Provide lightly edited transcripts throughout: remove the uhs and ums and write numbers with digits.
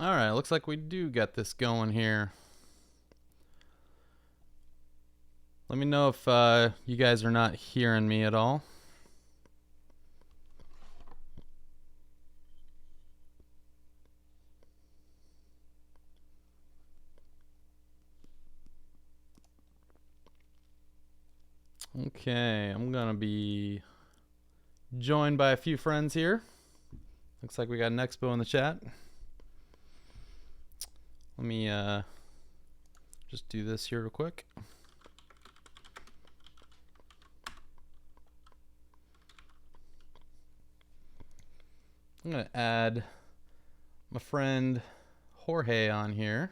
All right, looks like we do get this going here. Let me know if you guys are not hearing me at all. Okay, I'm gonna be joined by a few friends here. Looks like we got an expo in the chat. Let me just do this here real quick. I'm gonna add my friend Jorge on here.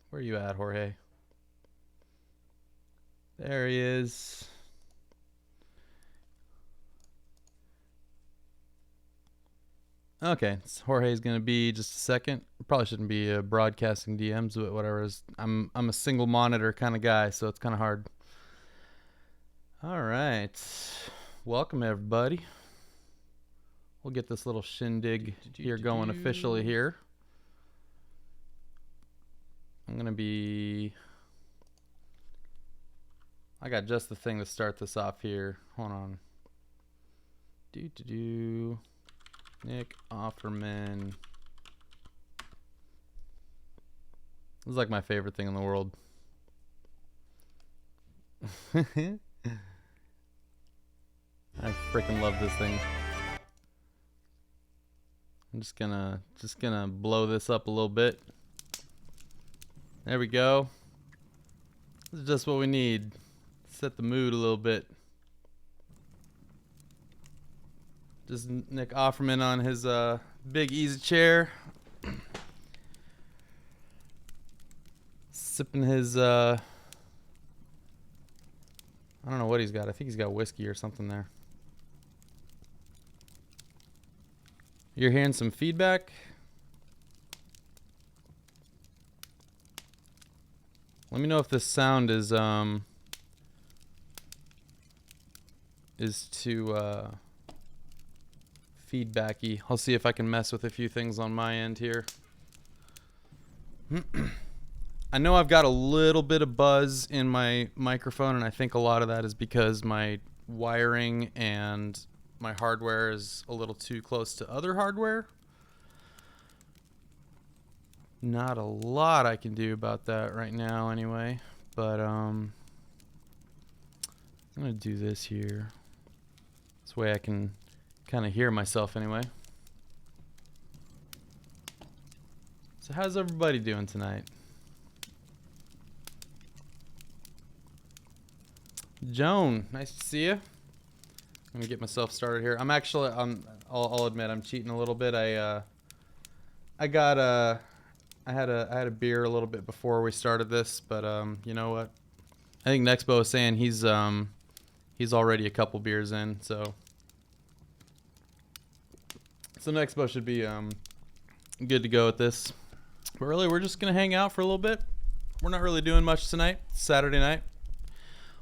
Where you at, Jorge? There he is. Okay, so Jorge's gonna be just a second. Probably shouldn't be broadcasting DMs, but whatever. I'm a single monitor kind of guy, so it's kind of hard. All right, welcome everybody. We'll get this little shindig here going officially here. I'm gonna be. I got just the thing to start this off here. Hold on. Nick Offerman. This is like my favorite thing in the world. I freaking love this thing. I'm just gonna blow this up a little bit. There we go. This is just what we need. Set the mood a little bit. Just Nick Offerman on his big easy chair. Sipping his I don't know what he's got. I think he's got whiskey or something there. You're hearing some feedback? Let me know if this sound is too feedbacky. I'll see if I can mess with a few things on my end here. I know I've got a little bit of buzz in my microphone, and I think a lot of that is because my wiring and my hardware is a little too close to other hardware. Not a lot I can do about that right now anyway, but I'm gonna do this here. This way I can kind of hear myself anyway. So how's everybody doing tonight? Joan, nice to see you. Let me get myself started here. I'm actually, I'll admit I'm cheating a little bit. I had a beer a little bit before we started this, but you know what? I think Nexpo is saying he's already a couple beers in, so Nexpo should be good to go with this. But really, we're just gonna hang out for a little bit. We're not really doing much tonight. It's Saturday night.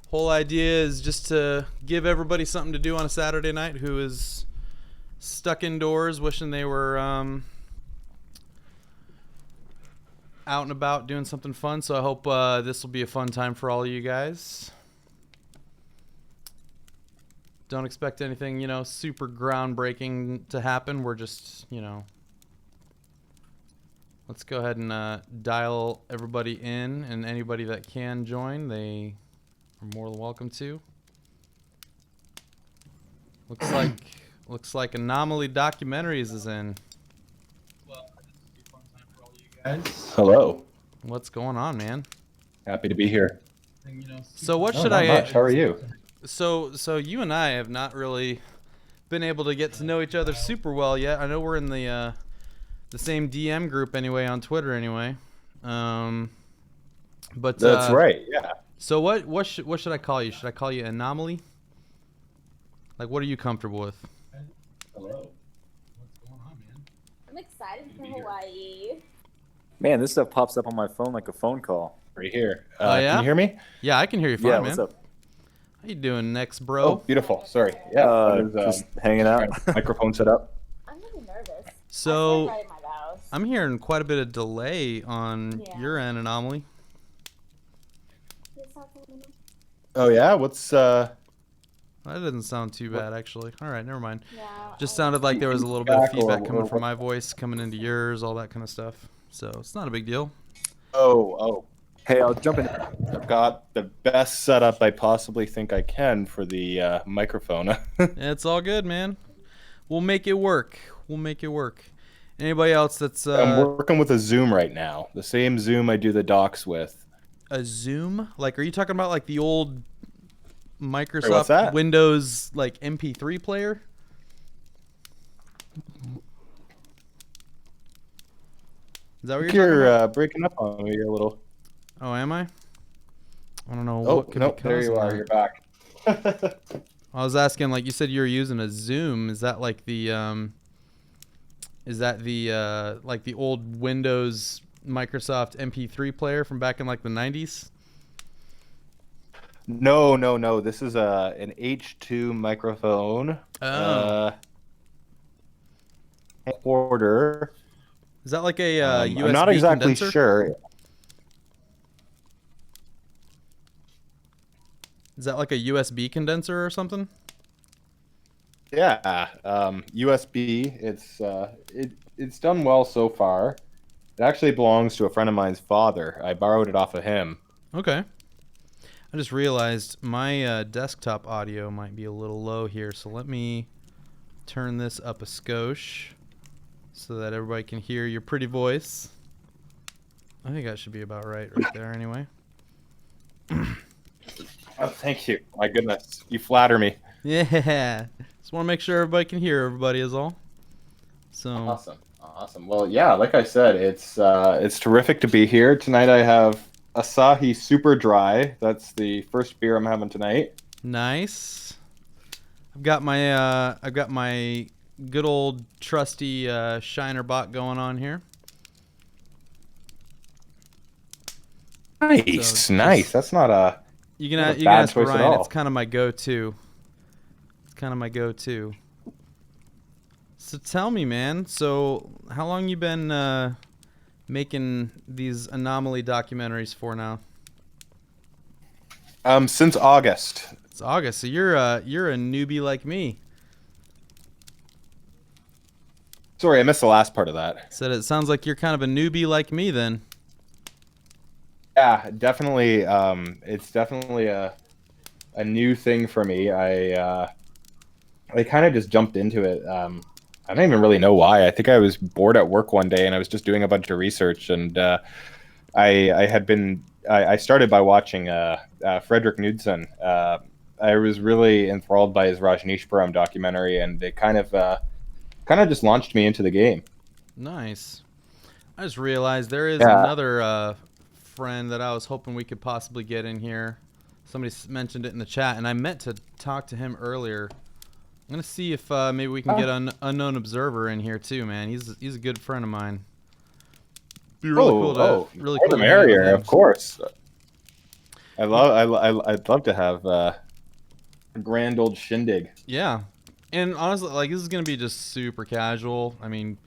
Whole idea is just to give everybody something to do on a Saturday night who is stuck indoors, wishing they were out and about doing something fun. So I hope this will be a fun time for all of you guys. Don't expect anything, you know, super groundbreaking to happen. We're just, you know, let's go ahead and dial everybody in, and anybody that can join, they are more than welcome to. Looks like Anomaly Documentaries is in. Well, this will be a fun time for all you guys. Hello. What's going on, man? Happy to be here. And, you know, So what should not I? much. How are you? So you and I have not really been able to get to know each other super well yet. I know we're in the same DM group anyway on Twitter anyway. But That's right. Yeah. So what should I call you? Should I call you Anomaly? Like, what are you comfortable with? Hello. what's going on, man? I'm excited for Hawaii. Man, this stuff pops up on my phone like a phone call. Right here. Oh, yeah? Can you hear me? Yeah, I can hear you fine, Yeah, man. what's up? How you doing, next Oh, bro? beautiful. Sorry. Yeah. I was, Just hanging out. microphone set up. So right in my house. I'm hearing quite a bit of delay on Yeah. your end, Anomaly. Oh yeah, what's That doesn't sound too bad, actually. All right, never mind. Yeah. Just sounded like there was a little bit of feedback or- feedback coming or from what- my voice, coming into yours, all that kind of stuff. So it's not a big deal. Oh, Hey, I'll jump in. I've got the best setup I possibly think I can for the microphone. It's all good, man. We'll make it work. We'll make it work. Anybody else that's I'm working with a Zoom right now, the same Zoom I do the docs with. a Zoom? Like, are you talking about like the old what's Microsoft that? Windows like MP3 player? Is that what you're talking You're about? breaking up on me a little. Oh, am I? I don't know Oh, what could no, be there you causing are. that. You're back. I was asking, like, you said you were using a Zoom. Is that like the like the old Windows Microsoft MP3 player from back in like the 90s? No. This is an H2 microphone. Oh. Order. Is that like a USB I'm not exactly condenser? sure. Is that like a USB condenser or something? Yeah, USB. It's done well so far. It actually belongs to a friend of mine's father. I borrowed it off of him. Okay. I just realized my desktop audio might be a little low here, so let me turn this up a skosh so that everybody can hear your pretty voice. I think that should be about right there anyway. Oh, thank you. My goodness, you flatter me. Yeah. Just want to make sure everybody can hear everybody is all. So Awesome. Well, yeah, like I said, it's terrific to be here tonight. I have Asahi Super Dry. That's the first beer I'm having tonight. nice. I've got my good old trusty Shiner bot going on here. Nice, So nice. just- That's not a You can Not a you can bad ask choice at Ryan. all. It's kind of my go-to. So tell me, man. So how long you been making these Anomaly documentaries for now? since August. It's August. So you're a newbie like me. Sorry, I missed the last part of that. Said it sounds like you're kind of a newbie like me then. Yeah, definitely. It's definitely a new thing for me. I kind of just jumped into it. I don't even really know why. I think I was bored at work one day and I was just doing a bunch of research, and I started by watching Frederick Knudsen. I was really enthralled by his Rajneeshpuram documentary, and it kind of just launched me into the game. Nice. I just realized there is Yeah. another friend that I was hoping we could possibly get in here. Somebody mentioned it in the chat, and I meant to talk to him earlier. I'm gonna see if maybe we can get an unknown observer in here too, man. He's a good friend of mine. Be really cool to really more cool the to hang out with merrier, him. of course. I'd love to have a grand old shindig. Yeah, and honestly, like this is gonna be just super casual. I mean,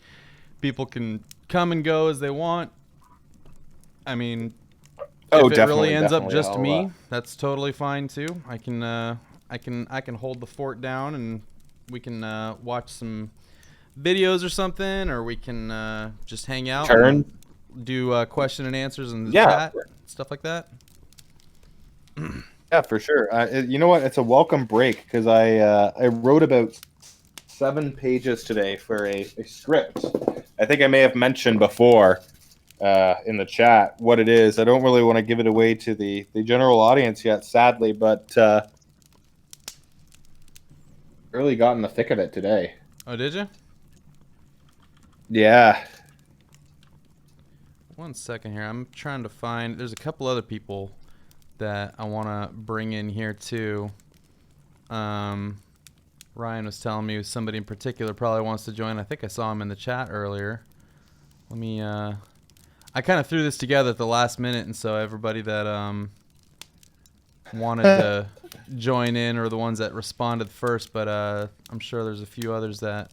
people can come and go as they want. I mean, Oh, if it really definitely, ends up definitely. just me, that's totally fine too. I can hold the fort down, and we can watch some videos or something, or we can just hang out, Turn. and do question and answers in the Yeah. chat, stuff like that. Yeah, for sure. You know what? It's a welcome break because I wrote about 7 pages today for a script. I think I may have mentioned before in the chat what it is. I don't really want to give it away to the general audience yet, sadly, but really got in the thick of it today. Oh, did you? Yeah. One second here. I'm trying to find. There's a couple other people that I want to bring in here too. Ryan was telling me somebody in particular probably wants to join. I think I saw him in the chat earlier. Let me. I kind of threw this together at the last minute, and so everybody that wanted to join in, or the ones that responded first, but I'm sure there's a few others that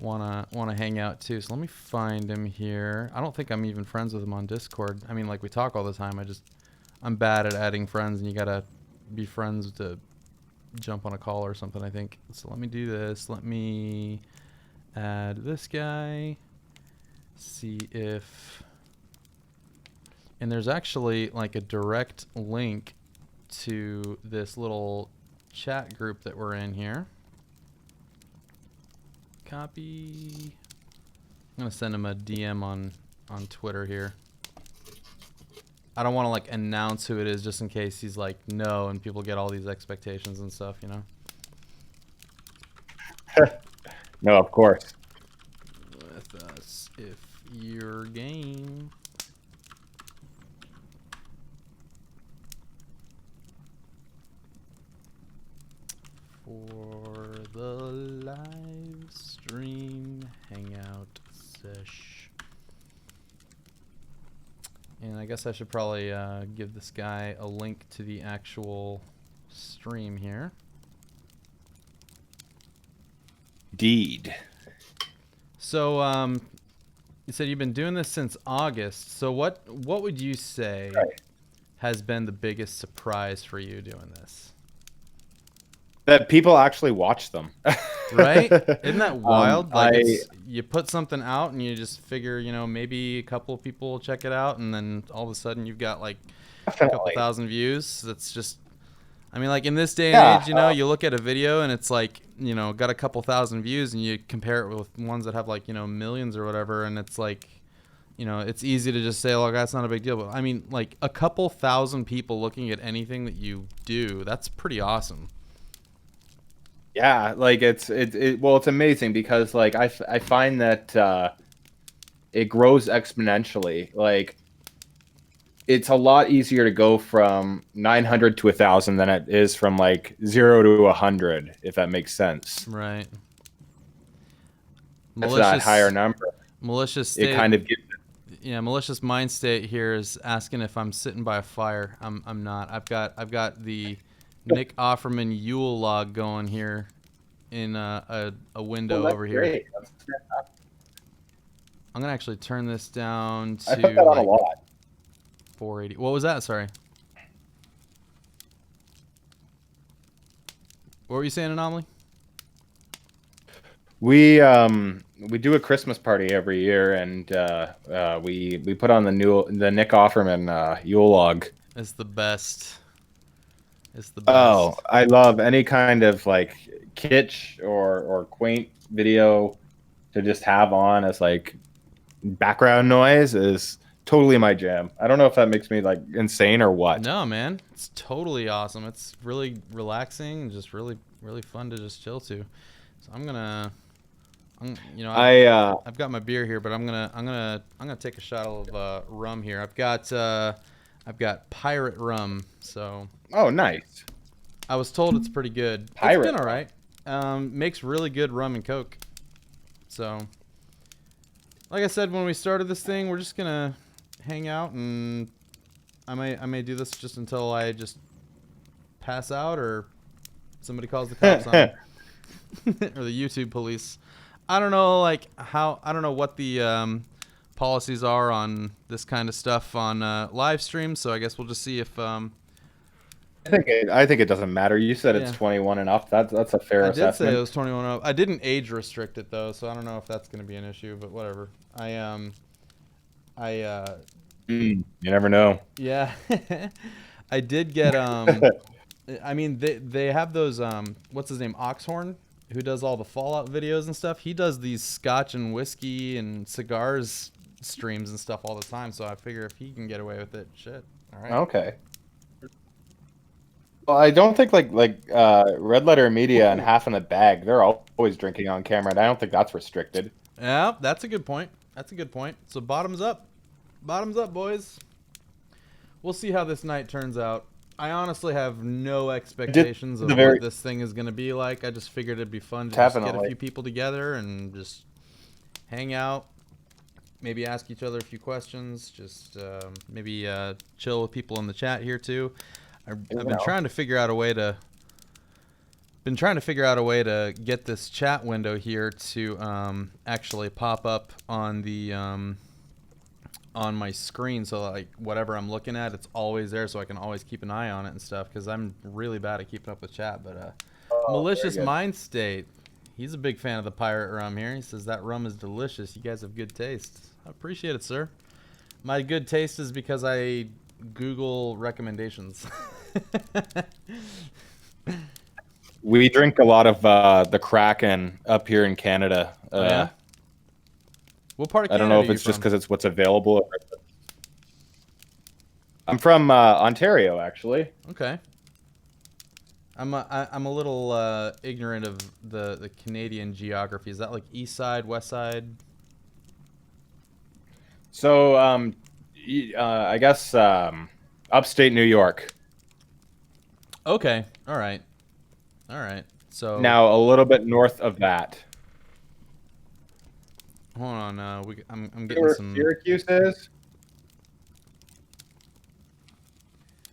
wanna hang out too. So let me find him here. I don't think I'm even friends with him on Discord. I mean, like, we talk all the time. I'm bad at adding friends, and you gotta be friends to jump on a call or something, I think. So let me do this. Let me add this guy. See if... And there's actually like a direct link to this little chat group that we're in here. Copy. I'm gonna send him a DM on Twitter here. I don't want to like announce who it is just in case he's like no, and people get all these expectations and stuff, you know. No, of course. With us, if you're game. For the live stream hangout sesh. And I guess I should probably give this guy a link to the actual stream here. Indeed. So you said you've been doing this since August. So what would you say has been the biggest surprise for you doing this? That people actually watch them. Right? Isn't that wild? Like, you put something out and you just figure, you know, maybe a couple of people will check it out, and then all of a sudden you've got like a couple thousand views. That's just, I mean, like in this day and age, you know, you look at a video and it's like, you know, got a couple thousand views, and you compare it with ones that have like, you know, millions or whatever, and it's like, you know, it's easy to just say, look, that's not a big deal. But I mean, like a couple thousand people looking at anything that you do, that's pretty awesome. Yeah, like it's amazing because like I find that it grows exponentially. Like it's a lot easier to go from 900 to 1,000 than it is from like 0 to 100, if that makes sense. Right. That's that higher number. Malicious state, it kind of gives it. Yeah, malicious mind state here is asking if I'm sitting by a fire. I'm not. I've got the Nick Offerman Yule log going here in a window over here. Great. I'm gonna actually turn this down to I put that on a lot. 480. What was that? Sorry. What were you saying, Anomaly? We do a Christmas party every year, and we put on the Nick Offerman Yule log. It's the best. It's the best. Oh, I love any kind of like kitsch or quaint video to just have on as like background noise is totally my jam. I don't know if that makes me like insane or what. No, man, it's totally awesome. It's really relaxing and just really fun to just chill to. So you know, I've got my beer here, but I'm gonna take a shot of rum here. I've got pirate rum. So. Oh, nice. I was told it's pretty good. Pirate. It's been all right. Makes really good rum and Coke. So, like I said, when we started this thing, we're just gonna hang out, and I may do this just until I just pass out or somebody calls the cops on me. Or the YouTube police. I don't know, like I don't know what the policies are on this kind of stuff on live stream. So I guess we'll just see if. I think it doesn't matter. You said it's 21 and up. That's a fair assessment. I did say it was 21 and up. I didn't age restrict it though, so I don't know if that's going to be an issue. But whatever. You never know. Yeah, I did get I mean, they have those what's his name, Oxhorn, who does all the Fallout videos and stuff. He does these scotch and whiskey and cigars streams and stuff all the time. So I figure if he can get away with it, shit. All right. Okay. Well, I don't think like Red Letter Media and Half in the Bag, they're always drinking on camera, and I don't think that's restricted. Yeah, that's a good point. That's a good point. So bottoms up. Bottoms up, boys. We'll see how this night turns out. I honestly have no expectations of what this thing is going to be like. I just figured it'd be fun to just get a few people together and just hang out. Maybe ask each other a few questions. Just maybe chill with people in the chat here too. I've been trying to figure out a way to been trying to figure out a way to get this chat window here to actually pop up on the on my screen, so like whatever I'm looking at, it's always there, so I can always keep an eye on it and stuff. Because I'm really bad at keeping up with chat. But Malicious Mind State, he's a big fan of the pirate rum here. He says that rum is delicious. You guys have good taste. I appreciate it, sir. My good taste is because I Google recommendations. We drink a lot of the Kraken up here in Canada. Oh, yeah? What part of I Canada don't know if are you it's just from? because it's what's available. I'm from Ontario, actually. Okay. I'm a little ignorant of the Canadian geography. Is that like east side, west side? So, I guess upstate New York. Okay. All right. So Now, a little bit north of that. hold on. I'm You know getting where some. Syracuse is?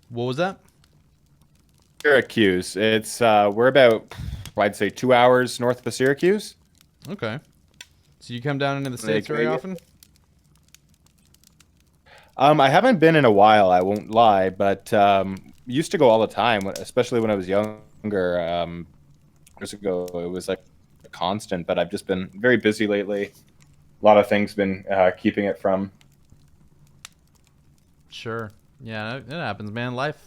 What was that? Syracuse. It's we're about, I'd say, 2 hours north of Syracuse. Okay. So you come down into the States very often? I haven't been in a while, I won't lie, but used to go all the time, especially when I was younger. Years ago, it was like a constant, but I've just been very busy lately. A lot of things been keeping it from. Sure. Yeah, it happens, man. Life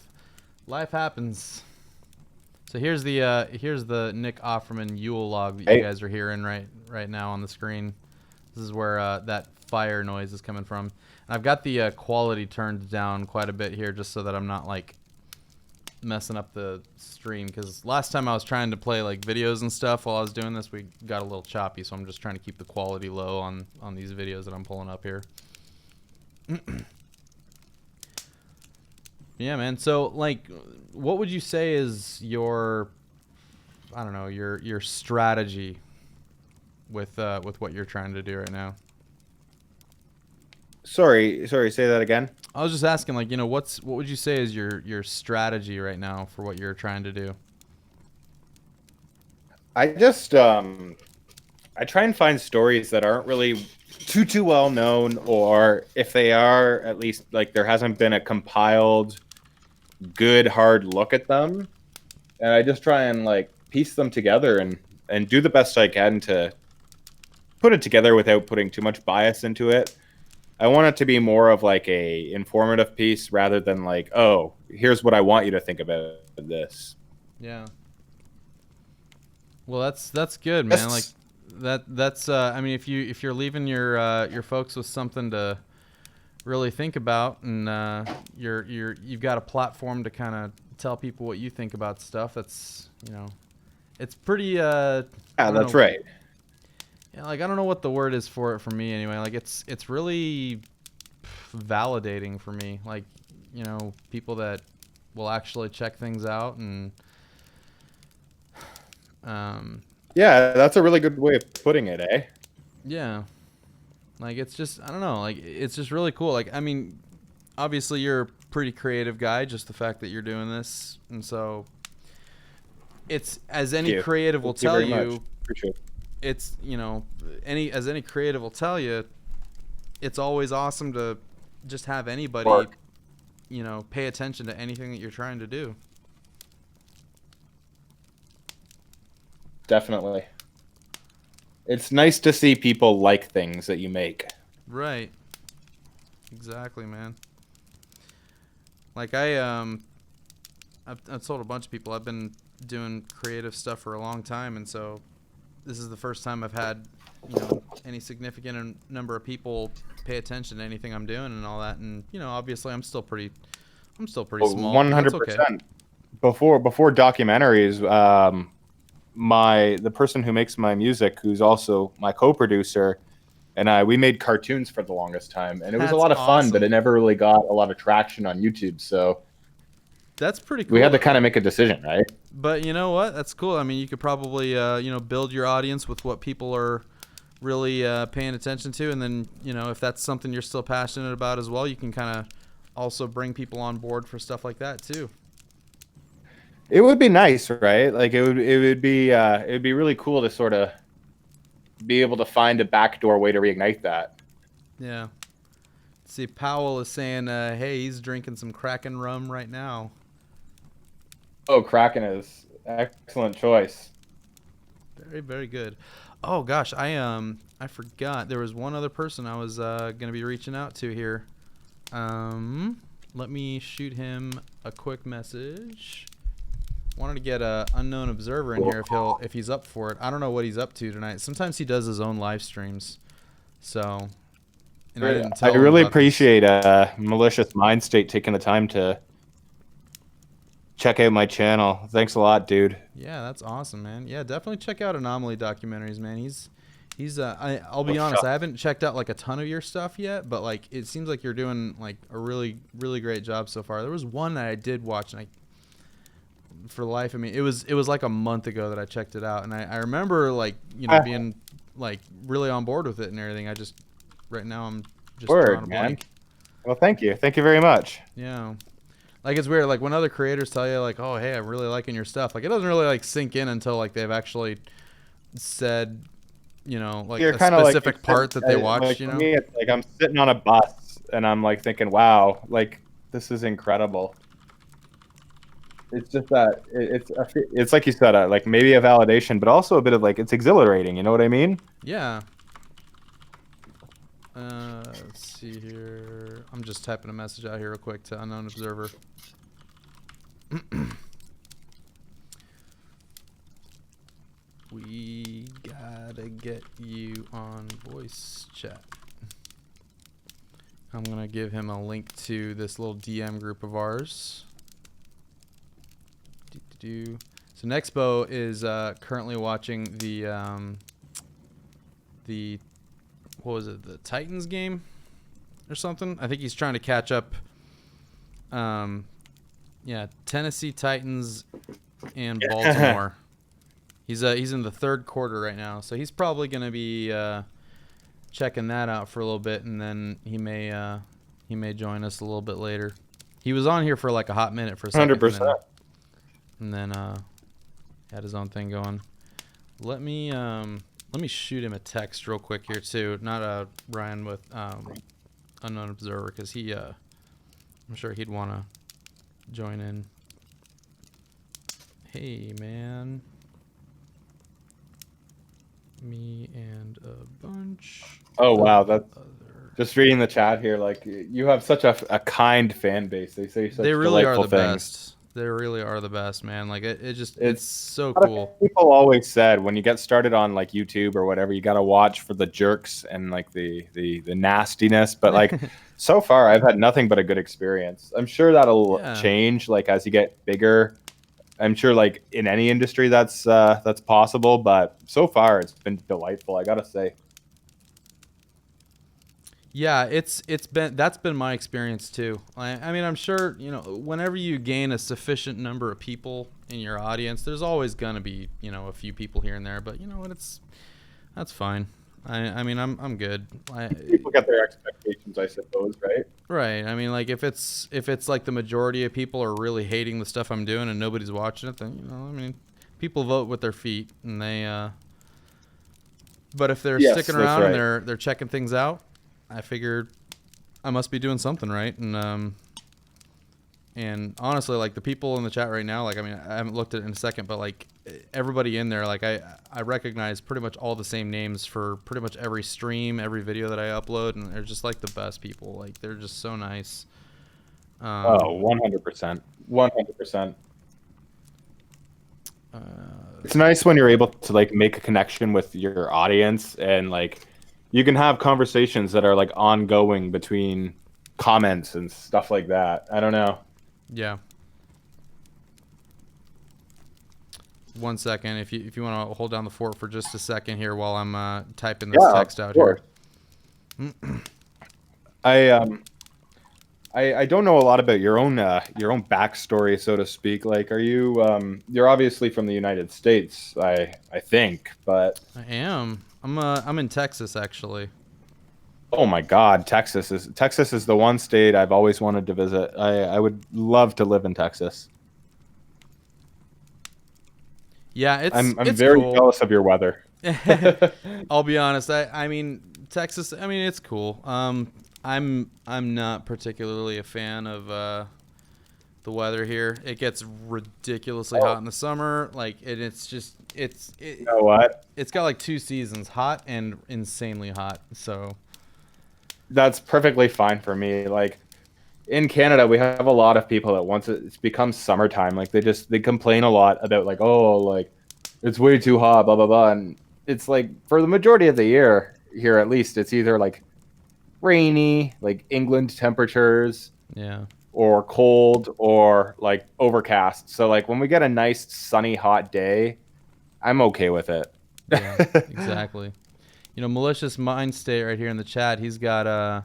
happens. So here's the Nick Offerman Yule log that you guys are hearing right now on the screen. This is where that fire noise is coming from. And I've got the quality turned down quite a bit here, just so that I'm not like messing up the stream. Because last time I was trying to play like videos and stuff while I was doing this, we got a little choppy. So I'm just trying to keep the quality low on these videos that I'm pulling up here. Yeah, man. So, like, what would you say is your, I don't know, your strategy with what you're trying to do right now? Sorry, say that again. I was just asking, like, you know, what would you say is your strategy right now for what you're trying to do? I just I try and find stories that aren't really too well known, or if they are, at least like there hasn't been a compiled good hard look at them, and I just try and like piece them together and do the best I can to put it together without putting too much bias into it. I want it to be more of like a informative piece rather than like, oh, here's what I want you to think about this. Yeah. Well, that's good, man. Like that's I mean, if you're leaving your folks with something to really think about, and you've got a platform to kind of tell people what you think about stuff, that's, you know, it's pretty yeah, that's right. Yeah, like I don't know what the word is for it for me anyway. Like it's really validating for me. Like, you know, people that will actually check things out and yeah, that's a really good way of putting it, eh? yeah. Like it's just, I don't know, like it's just really cool. Like, I mean, obviously you're a pretty creative guy, just the fact that you're doing this, and so it's, as any creative will tell you, it's, you know, as any creative will tell you, it's always awesome to just have anybody, you know, pay attention to anything that you're trying to do. Definitely. It's nice to see people like things that you make. Right. Exactly, man. Like I've told a bunch of people I've been doing creative stuff for a long time, and so this is the first time I've had, you know, any significant number of people pay attention to anything I'm doing and all that. And, you know, obviously I'm still pretty small. 100%. Okay. Before documentaries, the person who makes my music, who's also my co-producer, and we made cartoons for the longest time, and it was a lot of fun, but it never really got a lot of traction on YouTube. So that's pretty cool. We had to kind of make a decision, right? But you know what? That's cool. I mean, you could probably, you know, build your audience with what people are really paying attention to, and then, you know, if that's something you're still passionate about as well, you can kind of also bring people on board for stuff like that too. It would be nice, right? Like it would be really cool to sort of be able to find a backdoor way to reignite that. Yeah. See, Powell is saying, hey, he's drinking some Kraken rum right now. Oh, Kraken is excellent choice. Very, very good. Oh gosh, I forgot there was one other person I was gonna be reaching out to here. Let me shoot him a quick message. Wanted to get a unknown observer in here if he's up for it. I don't know what he's up to tonight. Sometimes he does his own live streams, so. And I didn't tell I him really about this. appreciate Malicious Mind State taking the time to check out my channel. Thanks a lot, dude. Yeah, that's awesome, man. Yeah, definitely check out Anomaly Documentaries, man. I'll be honest, I haven't checked out like a ton of your stuff yet, but like it seems like you're doing like a really, really great job so far. There was one that I did watch, and for the life of me, it was like a month ago that I checked it out, and I remember like being like really on board with it and everything. Right now I'm just drawing a blank. Well, thank you very much. Yeah. Like it's weird, like when other creators tell you like, oh hey, I'm really liking your stuff, like it doesn't really like sink in until like they've actually said, like You're a specific like part that they watch. Like, for me, it's like I'm sitting on a bus and I'm like thinking, wow, like this is incredible. It's just that it's like you said, like maybe a validation, but also a bit of like it's exhilarating. You know what I mean? Yeah. Let's see here. I'm just typing a message out here real quick to unknown observer. We gotta get you on voice chat. I'm gonna give him a link to this little DM group of ours. So Nexpo is currently watching the what was it, the Titans game or something? I think he's trying to catch up. Yeah, Tennessee Titans and Baltimore. He's in the third quarter right now, so he's probably gonna be checking that out for a little bit, and then he may join us a little bit later. He was on here for like a hot minute for a second. 100%. And then had his own thing going. Let me shoot him a text real quick here too. Not Ryan with unknown observer, because I'm sure he'd want to join in. Hey man, me and a bunch. Oh wow, that's just reading the chat here. Like you have such a kind fan base. They say such they really are the things. best. They really are the best, man. Like it's so cool. People always said when you get started on like YouTube or whatever, you got to watch for the jerks and like the nastiness. But like so far, I've had nothing but a good experience. I'm sure that'll change like as you get bigger. I'm sure like in any industry that's possible. But so far, it's been delightful. I gotta say. Yeah, that's been my experience too. I mean, I'm sure, whenever you gain a sufficient number of people in your audience, there's always gonna be, a few people here and there, but you know what, that's fine. I mean, I'm good. People get their expectations, I suppose, right? Right. I mean, like if it's like the majority of people are really hating the stuff I'm doing and nobody's watching it, then I mean, people vote with their feet, and they. But if they're sticking around and they're checking things out, I figured I must be doing something right, and honestly, like the people in the chat right now, like I mean, I haven't looked at it in a second, but like everybody in there, like I recognize pretty much all the same names for pretty much every stream, every video that I upload, and they're just like the best people. Like they're just so nice. 100%, 100%. It's nice when you're able to like make a connection with your audience, and like you can have conversations that are like ongoing between comments and stuff like that. I don't know. Yeah. 1 second, if you want to hold down the fort for just a second here while I'm typing this text out here. I don't know a lot about your own backstory, so to speak. Like, are you you're obviously from the United States, I think, but I am. I'm in Texas actually. Oh my God, Texas is the one state I've always wanted to visit. I would love to live in Texas. Yeah, I'm it's very cool. jealous of your weather. I'll be honest. I mean Texas. I mean it's cool. I'm not particularly a fan of the weather here. It gets ridiculously hot in the summer. Like it's just You know what? it's got like 2 seasons, hot and insanely hot. So That's perfectly fine for me. Like in Canada, we have a lot of people that once it becomes summertime, like they complain a lot about like, oh, like it's way too hot, blah blah blah, and it's like for the majority of the year here, at least, it's either like rainy, like England temperatures, yeah, or cold, or like overcast. So like when we get a nice sunny hot day, I'm okay with it. yeah, exactly. You know, malicious mind state right here in the chat. He's got a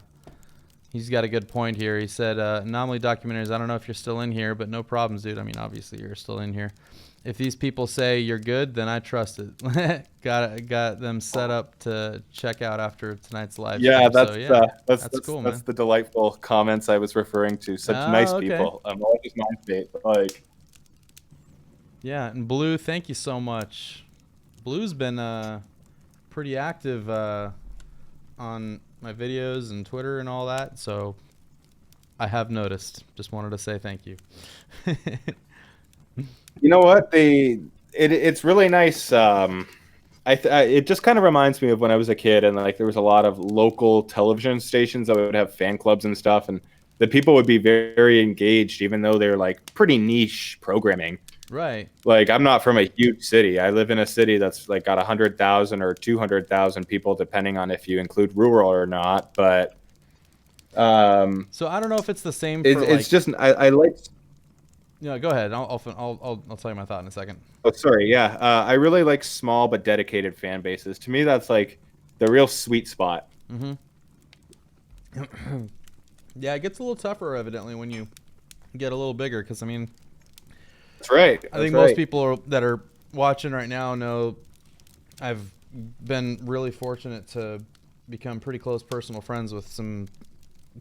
good point here. He said, Anomaly Documentaries, I don't know if you're still in here, but no problems, dude. I mean, obviously you're still in here. If these people say you're good, then I trust it. got them set up to check out after tonight's live Yeah, stream. So, yeah, that's cool, that's man. the delightful comments I was referring to. Such nice Oh, okay. people. All just mind state, like Yeah, and Blue, thank you so much. Blue's been pretty active on my videos and Twitter and all that, so I have noticed. Just wanted to say thank you. you know what it's really nice. It just kind of reminds me of when I was a kid and like there was a lot of local television stations that would have fan clubs and stuff, and the people would be very, very engaged, even though they're like pretty niche programming. Right. Like I'm not from a huge city. I live in a city that's like got 100,000 or 200,000 people, depending on if you include rural or not. But So I don't know if it's the same for it's just I like. Yeah, go ahead. I'll tell you my thought in a second. Oh, sorry. Yeah, I really like small but dedicated fan bases. To me, that's like the real sweet spot. Mm-hmm. Yeah, it gets a little tougher, evidently, when you get a little bigger. Because I mean, That's right. I think most people that are watching right now know I've been really fortunate to become pretty close personal friends with some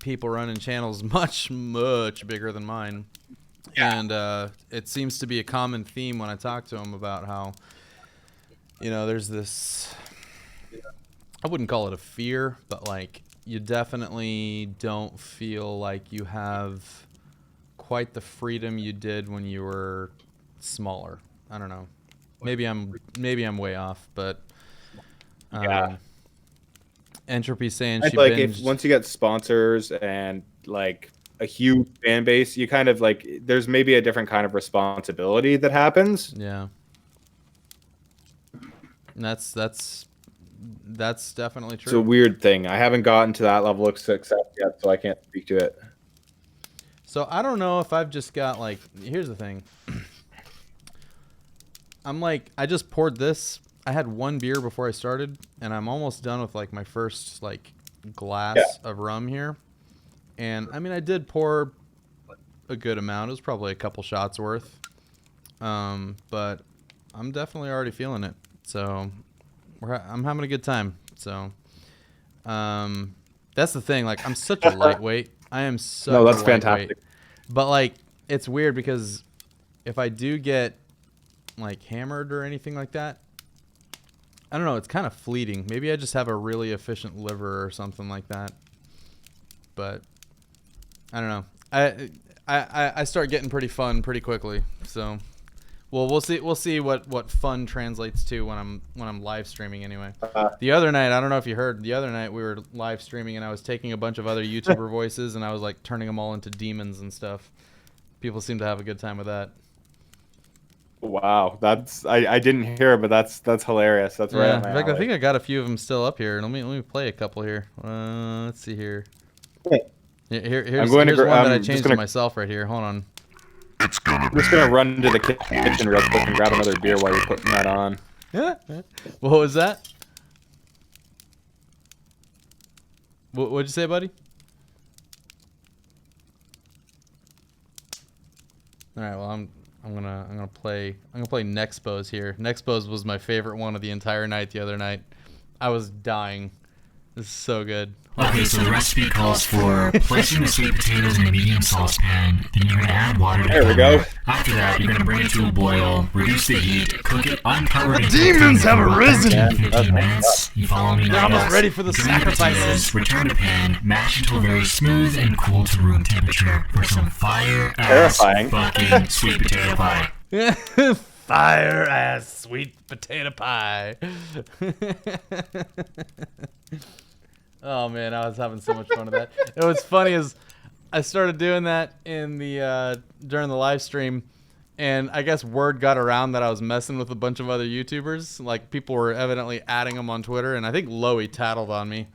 people running channels much bigger than mine. Yeah. And it seems to be a common theme when I talk to them about how, you know, there's this, I wouldn't call it a fear, but like you definitely don't feel like you have quite the freedom you did when you were smaller. I don't know. Maybe I'm way off, but yeah. Entropy saying I she like binged. if once you get sponsors and like a huge fan base, you kind of like there's maybe a different kind of responsibility that happens. Yeah. And that's definitely true. It's a weird thing. I haven't gotten to that level of success yet, so I can't speak to it. So I don't know if I've just got like, here's the thing. I'm like, I just poured this. I had one beer before I started, and I'm almost done with like my first like glass of rum here. And I mean, I did pour a good amount. It was probably a couple shots worth. But I'm definitely already feeling it. So I'm having a good time. So that's the thing. Like, I'm such a lightweight. I am such a lightweight. Fantastic. But like, it's weird because if I do get like hammered or anything like that, I don't know. It's kind of fleeting. Maybe I just have a really efficient liver or something like that. But I don't know. I start getting pretty fun pretty quickly. So, well, we'll see what fun translates to when I'm live streaming anyway. The other night, I don't know if you heard. The other night we were live streaming and I was taking a bunch of other YouTuber voices and I was like turning them all into demons and stuff. People seem to have a good time with that. Wow, that's I didn't hear it, but that's hilarious. That's right. Yeah. In fact, I think I got a few of them still up here. Let me play a couple here. Let's see here. Here's one that I changed to myself right here. Hold on. I'm just gonna run to the kitchen real quick and grab another beer while you're putting that on. What was that? What'd you say, buddy? All right. Well, I'm gonna play Nexpose here. Nexpose was my favorite one of the entire night the other night. I was dying. This is so good. Okay, so the recipe calls for placing the sweet potatoes in a medium saucepan, then you're going to add water to There we cover. go. After that, you're going to bring it to a boil, reduce the heat, cook it uncovered. The demons have arisen! 15 minutes. You follow me? They're almost NightDocs? ready for the Drain potatoes, sacrifices. return to pan, mash until very smooth and cool to room temperature for some fire-ass Terrifying. fucking sweet potato pie. Fire ass sweet potato pie. Oh man, I was having so much fun with that. It was funny as I started doing that in the during the live stream, and I guess word got around that I was messing with a bunch of other YouTubers. Like people were evidently adding them on Twitter, and I think Loey tattled on me,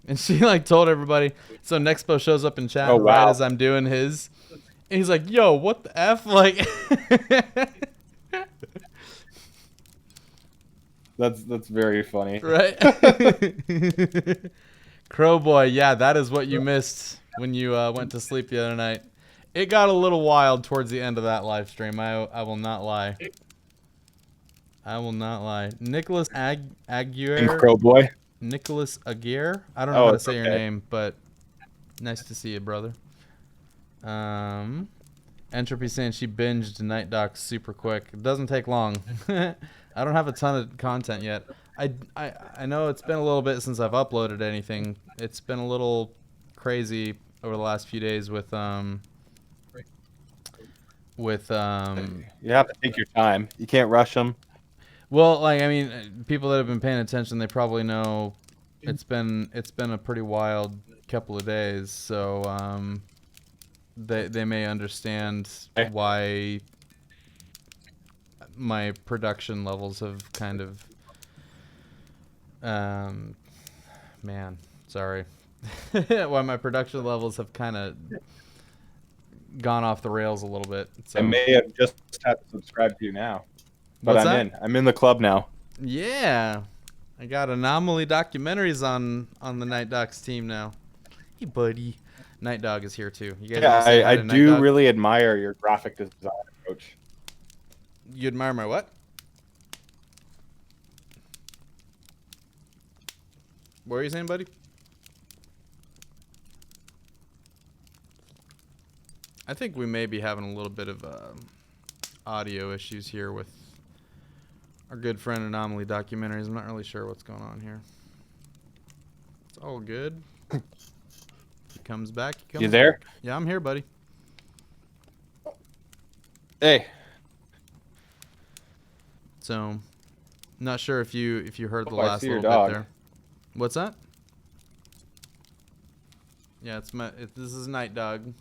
and she like told everybody. So Nexpo shows up in chat Oh, wow. right as I'm doing his, and he's like, "Yo, what the f?" Like. That's very funny. Right? Crow Boy, yeah, that is what you missed when you went to sleep the other night. It got a little wild towards the end of that live stream. I will not lie. I will not lie. Nicholas And Aguirre. Crow Boy. Nicholas Aguirre. I don't know Oh, how to it's say your okay. name, but nice to see you, brother. Entropy saying she binged NightDocs super quick. It doesn't take long. I don't have a ton of content yet. I know it's been a little bit since I've uploaded anything. It's been a little crazy over the last few days with You have to take your time. You can't rush them. well, like I mean, people that have been paying attention, they probably know it's been a pretty wild couple of days. So they may understand why my production levels have kind of man, sorry. Why my production levels have kind of gone off the rails a little bit. So I may have just had to subscribe to you now. But What's I'm that? in. I'm in the club now. yeah, I got Anomaly Documentaries on the NightDocs team now. Hey, buddy. Night Dog is here too. You guys Yeah, wanna say hi I to Night do Dog? really admire your graphic design approach. You admire my what? What were you saying, buddy? I think we may be having a little bit of audio issues here with our good friend Anomaly Documentaries. I'm not really sure what's going on here. It's all good. He comes back. He comes You there? back. Yeah, I'm here, buddy. Hey. So, not sure if you heard the Oh, I last see your little bit dog. there. What's that? Yeah, this is Night Dog.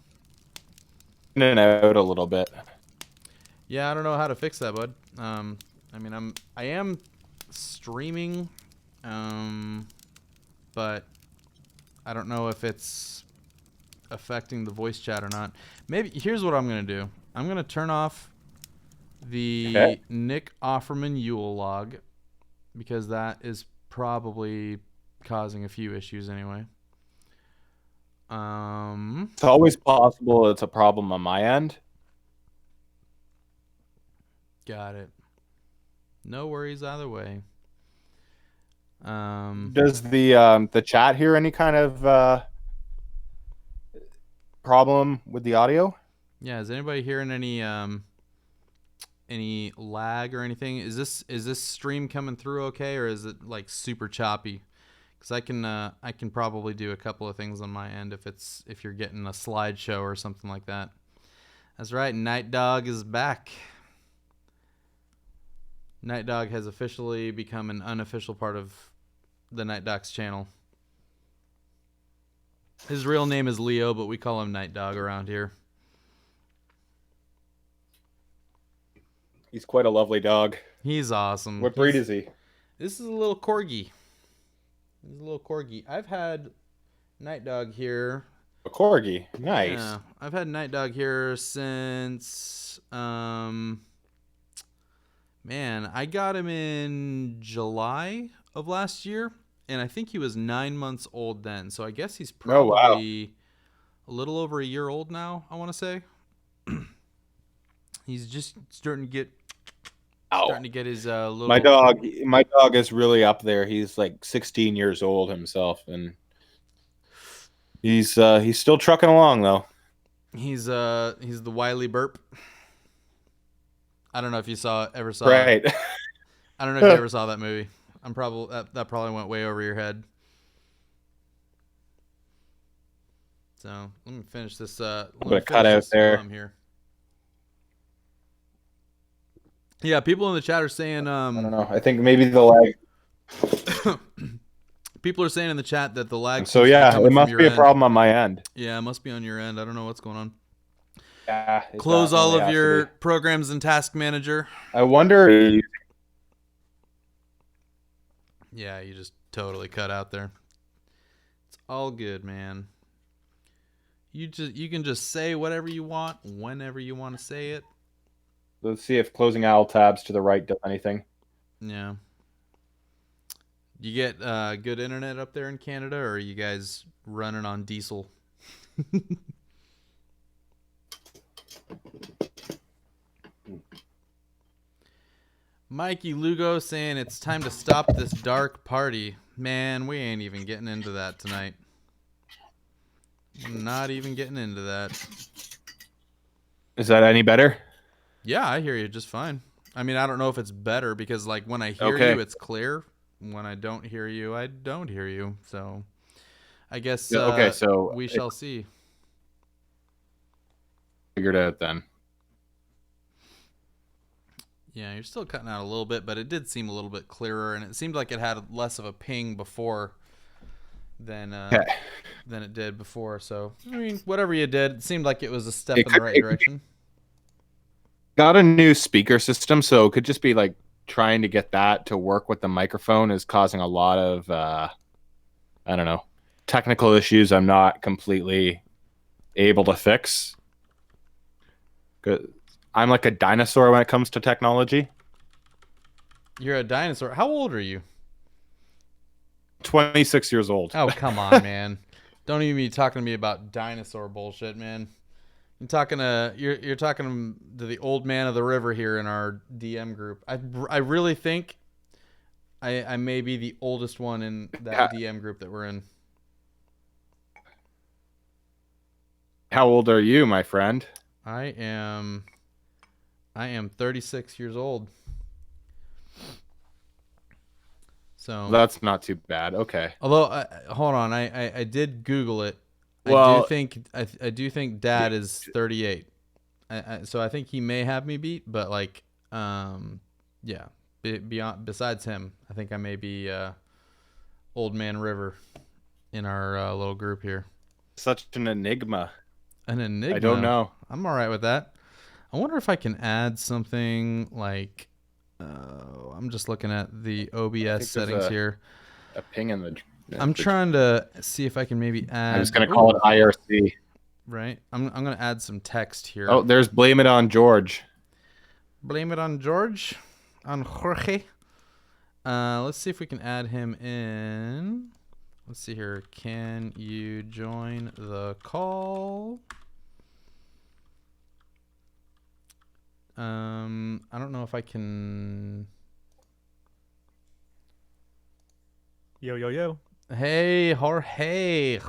In and out a little bit. Yeah, I don't know how to fix that, bud. I mean, I am streaming, but I don't know if it's affecting the voice chat or not. Maybe here's what I'm gonna do. I'm gonna turn off the Okay. Nick Offerman Yule log because that is probably causing a few issues anyway. It's always possible it's a problem on my end. Got it. No worries either way. Does the chat hear any kind of problem with the audio? Yeah, is anybody hearing any lag or anything? Is this stream coming through okay, or is it like super choppy? Because I can probably do a couple of things on my end if you're getting a slideshow or something like that. That's right, Night Dog is back. Night Dog has officially become an unofficial part of the NightDocs channel. His real name is Leo, but we call him Night Dog around here. He's quite a lovely dog. He's awesome. What breed is he? This is a little corgi. He's a little corgi. I've had Night Dog here. A corgi. Nice. Yeah, I've had Night Dog here since man, I got him in July of last year, and I think he was 9 months old then. So I guess he's Oh, wow. probably a little over a year old now, I want to say. He's just starting to get Starting to get his little. My dog is really up there. He's like 16 years old himself, and he's still trucking along though. He's the Wiley Burp. I don't know if you ever saw Right. it. I don't know if you ever saw that movie. That probably went way over your head. So let me finish this. Cut out there. Here. Yeah, people in the chat are saying. I don't know. I think maybe the lag. People are saying in the chat that the lag. So yeah, it must be a problem on my end. Yeah, it must be on your end. I don't know what's going on. Yeah. Close all of your programs in Task Manager. I wonder. Yeah, you just totally cut out there. It's all good, man. You can just say whatever you want whenever you want to say it. Let's see if closing alt tabs to the right does anything. Yeah. You get good internet up there in Canada, or are you guys running on diesel? Mikey Lugo saying it's time to stop this dark party. Man, we ain't even getting into that tonight. Not even getting into that. Is that any better? Yeah, I hear you just fine. I mean, I don't know if it's better because, like, when I hear you, it's clear. When I don't hear you, I don't hear you. So, I guess so we shall see. Figured out then. Yeah, you're still cutting out a little bit, but it did seem a little bit clearer, and it seemed like it had less of a ping before than it did before. So, I mean, whatever you did, it seemed like it was a step in the right direction. Got a new speaker system, so it could just be like trying to get that to work with the microphone is causing a lot of I don't know, technical issues I'm not completely able to fix. I'm like a dinosaur when it comes to technology. You're a dinosaur. How old are you? 26 years old. Oh, come on, man. Don't even be talking to me about dinosaur bullshit, man. You're talking to the old man of the river here in our DM group. I really think I may be the oldest one in that DM group that we're in. How old are you, my friend? I am 36 years old. So that's not too bad. Okay. Although, hold on, I did Google it. Well, I do think Dad is 38. So I think he may have me beat, but like, yeah. Besides him, I think I may be Old Man River in our little group here. Such an enigma. An enigma. I don't know. I'm all right with that. I wonder if I can add something like. I'm just looking at the OBS settings here. A ping in the. I'm trying to see if I can maybe add. I'm just gonna call it IRC. Right. I'm gonna add some text here. Oh, there's blame it on George. Blame it on George, on Jorge. Let's see if we can add him in. Let's see here. Can you join the call? I don't know if I can. Yo. Hey, Jorge.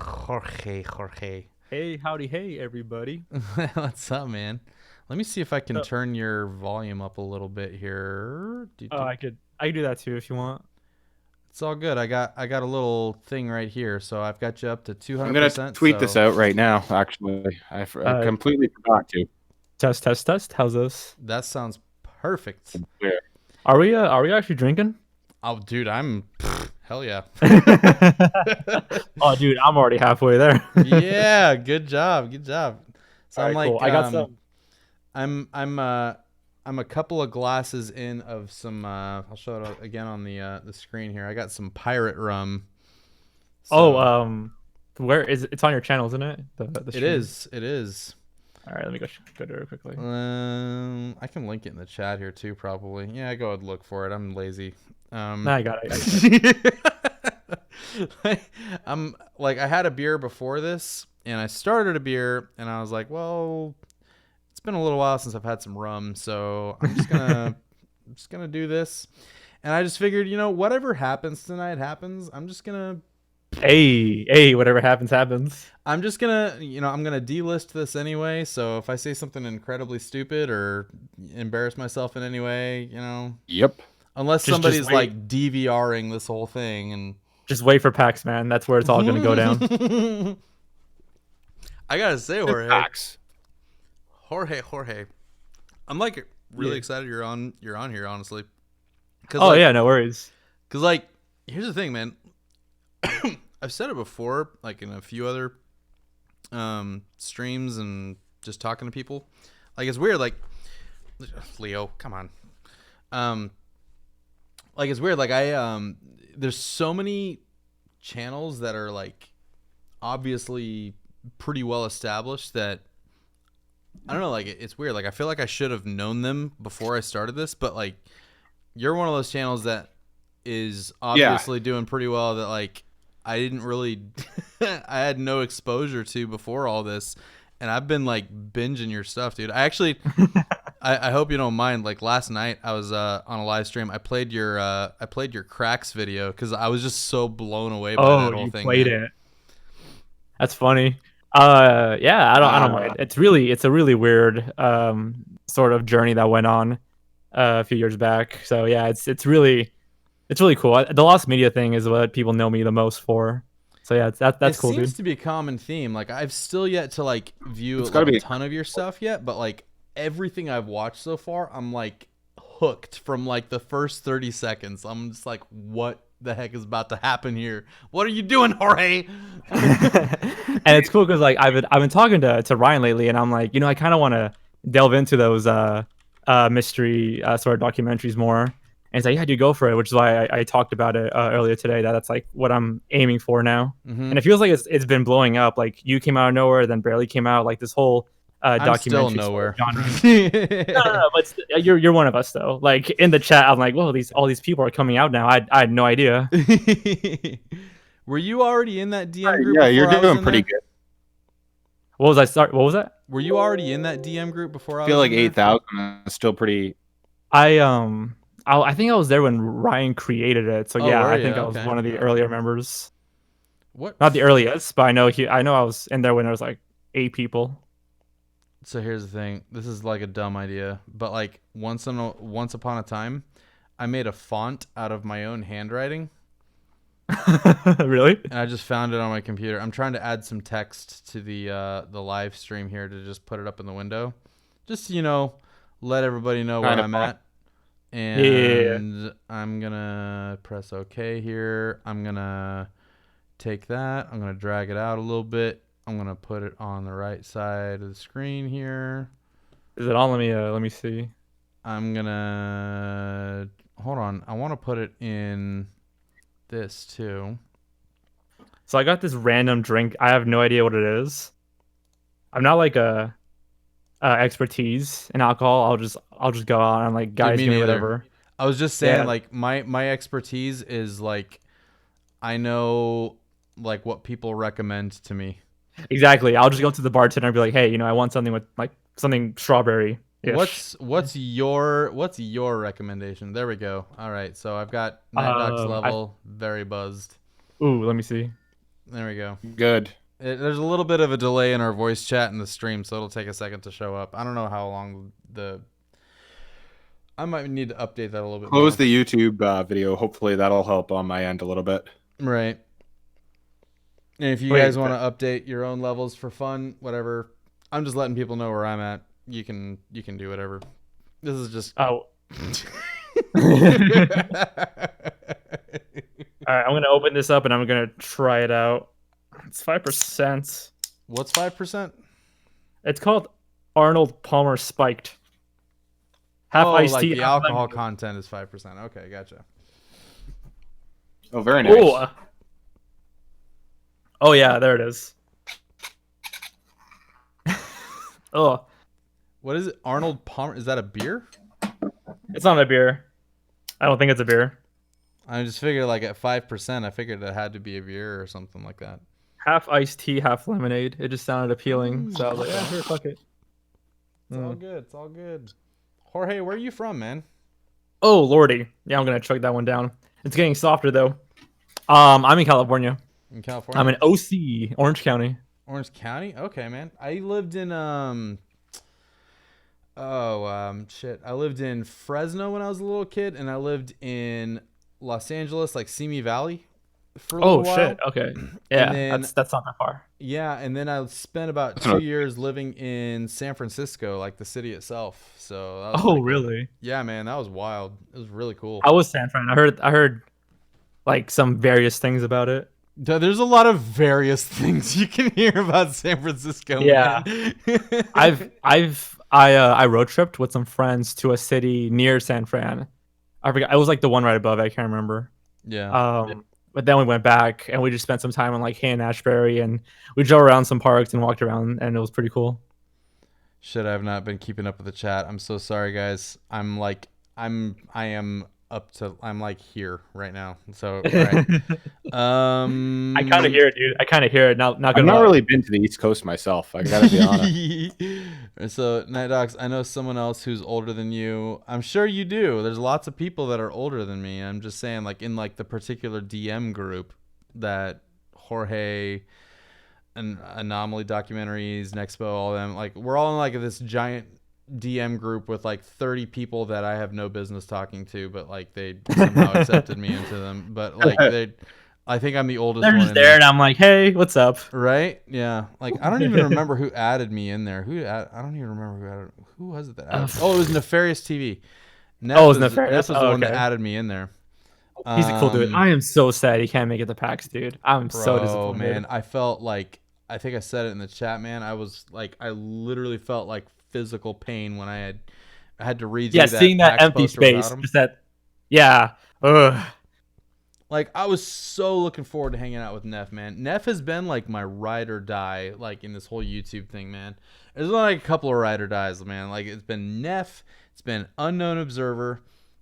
Hey, howdy, hey, everybody. What's up, man? Let me see if I can turn your volume up a little bit here. I could do that too if you want. It's all good. I got a little thing right here, so I've got you up to 200%. I'm gonna tweet this out right now. Actually, I completely forgot to. Test. How's this? That sounds perfect. Yeah. Are we actually drinking? Oh, dude, hell yeah. Oh, dude, I'm already halfway there. Yeah, good job. So I'm like, cool. I got some. I'm a couple of glasses in of some. I'll show it again on the screen here. I got some pirate rum. So, where is it? It's on your channel, isn't it? The it is. All right, let me go to it quickly. I can link it in the chat here too, probably. Yeah, go ahead and look for it. I'm lazy. I got it. I'm like, I had a beer before this, and I started a beer, and I was like, well, it's been a little while since I've had some rum, so I'm just gonna just gonna do this, and I just figured, whatever happens tonight happens. I'm just gonna whatever happens, happens. I'm just gonna, I'm gonna delist this anyway. So if I say something incredibly stupid or embarrass myself in any way, Yep. unless Just somebody's wait. like DVRing this whole thing, and Just wait for PAX, man. That's where it's all gonna go down. I gotta say, Facts. Jorge, I'm like really excited you're on here, honestly. Oh yeah, no worries. Cause like, here's the thing, man. I've said it before, like in a few other streams and just talking to people. Like, it's weird. Like, Leo, come on. Like, it's weird. Like, there's so many channels that are like obviously pretty well established that I don't know. Like, it's weird. Like, I feel like I should have known them before I started this, but like, you're one of those channels that is obviously doing pretty well. That like, I didn't really, I had no exposure to before all this, and I've been like binging your stuff, dude. I actually, I hope you don't mind. Like last night, I was on a live stream. I played your cracks video because I was just so blown away by that whole thing. Oh, you played it. That's funny. Yeah, I don't mind. It's a really weird sort of journey that went on a few years back. So yeah, it's really cool. The lost media thing is what people know me the most for. So yeah, that's cool, dude. It seems to be a common theme. Like, I've still yet to like view a ton of your stuff yet, but like everything I've watched so far, I'm like hooked from like the first 30 seconds. I'm just like, what the heck is about to happen here? What are you doing, Jorge? And it's cool because like I've been talking to Ryan lately, and I'm like, I kind of want to delve into those mystery sort of documentaries more. And it's like, yeah, dude, go for it. Which is why I talked about it earlier today. That's like what I'm aiming for now. Mm-hmm. And it feels like it's been blowing up. Like, you came out of nowhere, then barely came out. Like this whole documentary. I'm still nowhere. No, but you're one of us though. Like in the chat, I'm like, whoa, all these people are coming out now. I had no idea. Were you already in that DM group? Yeah, you're before I was doing in pretty there? good. What was that? Were you already in that DM group before I I feel was like in there? 8,000 is still pretty. I think I was there when Ryan created it. So Oh, yeah, were I think ya? I was Okay. one of the earlier members. What? Not the earliest, but I know I was in there when there was like 8 people. So here's the thing. This is like a dumb idea, but like once upon a time, I made a font out of my own handwriting, Really? and I just found it on my computer. I'm trying to add some text to the live stream here to just put it up in the window, just to, let everybody know where Kinda I'm fun. at. And I'm gonna press OK here. I'm gonna take that. I'm gonna drag it out a little bit. I'm gonna put it on the right side of the screen here. Is it on? Let me see. I'm gonna hold on. I want to put it in this too. So I got this random drink. I have no idea what it is. I'm not like a expertise in alcohol. I'll just go out and like, guys, me give me neither. whatever. I was just saying, Yeah. like my expertise is like I know like what people recommend to me. Exactly. I'll just go to the bartender and be like, hey, I want something with like something strawberry. What's your recommendation? There we go. All right, so I've got NightDocs level, very buzzed. Ooh, let me see. There we go. Good. There's a little bit of a delay in our voice chat in the stream, so it'll take a second to show up. I don't know how long I might need to update that a little bit. Close the YouTube video. Hopefully that'll help on my end a little bit. Right. And if you Wait, guys want to update your own levels for fun, whatever, I'm just letting people know where I'm at. You can do whatever. This is just. Oh. All right, I'm gonna open this up and I'm gonna try it out. It's 5%. What's 5%? It's called Arnold Palmer Spiked. Half iced like tea. the half alcohol lemon. content is 5%. Okay, gotcha. Oh, very nice. Ooh. Oh yeah, there it is. Oh, What is it? Arnold Palmer? Is that a beer? it's not a beer. I don't think it's a beer. I just figured like at 5%, I figured it had to be a beer or something like that. Half iced tea, half lemonade. It just sounded appealing, so I was like, yeah, here, fuck it. It's all good. It's all good. Jorge, where are you from, man? Oh lordy, yeah, I'm gonna chug that one down. It's getting softer though. I'm in California. In California? I'm in OC, Orange County. Orange County? Okay, man. I lived in shit. I lived in Fresno when I was a little kid, and I lived in Los Angeles, like Simi Valley, for a little while. Shit. Okay. Yeah, then- that's not that far. Yeah, and then I spent about That's 2 not- years living in San Francisco, like the city itself. So that was Oh pretty cool. really? Yeah, man, that was wild. It was really cool. How was San Fran? I heard like some various things about it. There's a lot of various things you can hear about San Francisco. Yeah. Man. I road tripped with some friends to a city near San Fran. I forgot. I was like the one right above it. I can't remember. Yeah. But then we went back and we just spent some time in like Haight-Ashbury, and we drove around some parks and walked around, and it was pretty cool. Shit, I have not been keeping up with the chat. I'm so sorry, guys. I'm like here right now. So right. I kind of hear it, dude. I kind of hear it. Not I've gonna not lie. really been to the East Coast myself. I gotta be honest. So NightDocs, I know someone else who's older than you. I'm sure you do. There's lots of people that are older than me. I'm just saying, like in like the particular DM group that Jorge and Anomaly Documentaries, Nexpo, all them, like we're all in like this giant DM group with like 30 people that I have no business talking to, but like they somehow accepted me into them. But like I think I'm the oldest They're one just in there, and I'm like, hey, what's up? Right? Yeah. Like I don't even remember who added me in there. I don't even remember who was it that added. Oh, it was Nefarious TV. Neff Oh, it was Neff Nefarious? was the Oh, one that okay. added me in there. He's a cool dude. I am so sad he can't make it to PAX, dude. I'm so Bro, disappointed. man, I felt like I think I said it in the chat, man. I was like, I literally felt like physical pain when I had to read. Yeah, seeing that PAX empty poster without space, him. just that. Yeah. Ugh. Like I was so looking forward to hanging out with Neff, man. Neff has been like my ride or die, like in this whole YouTube thing, man. There's only like a couple of ride or dies, man. Like it's been Neff, it's been Unknown Observer,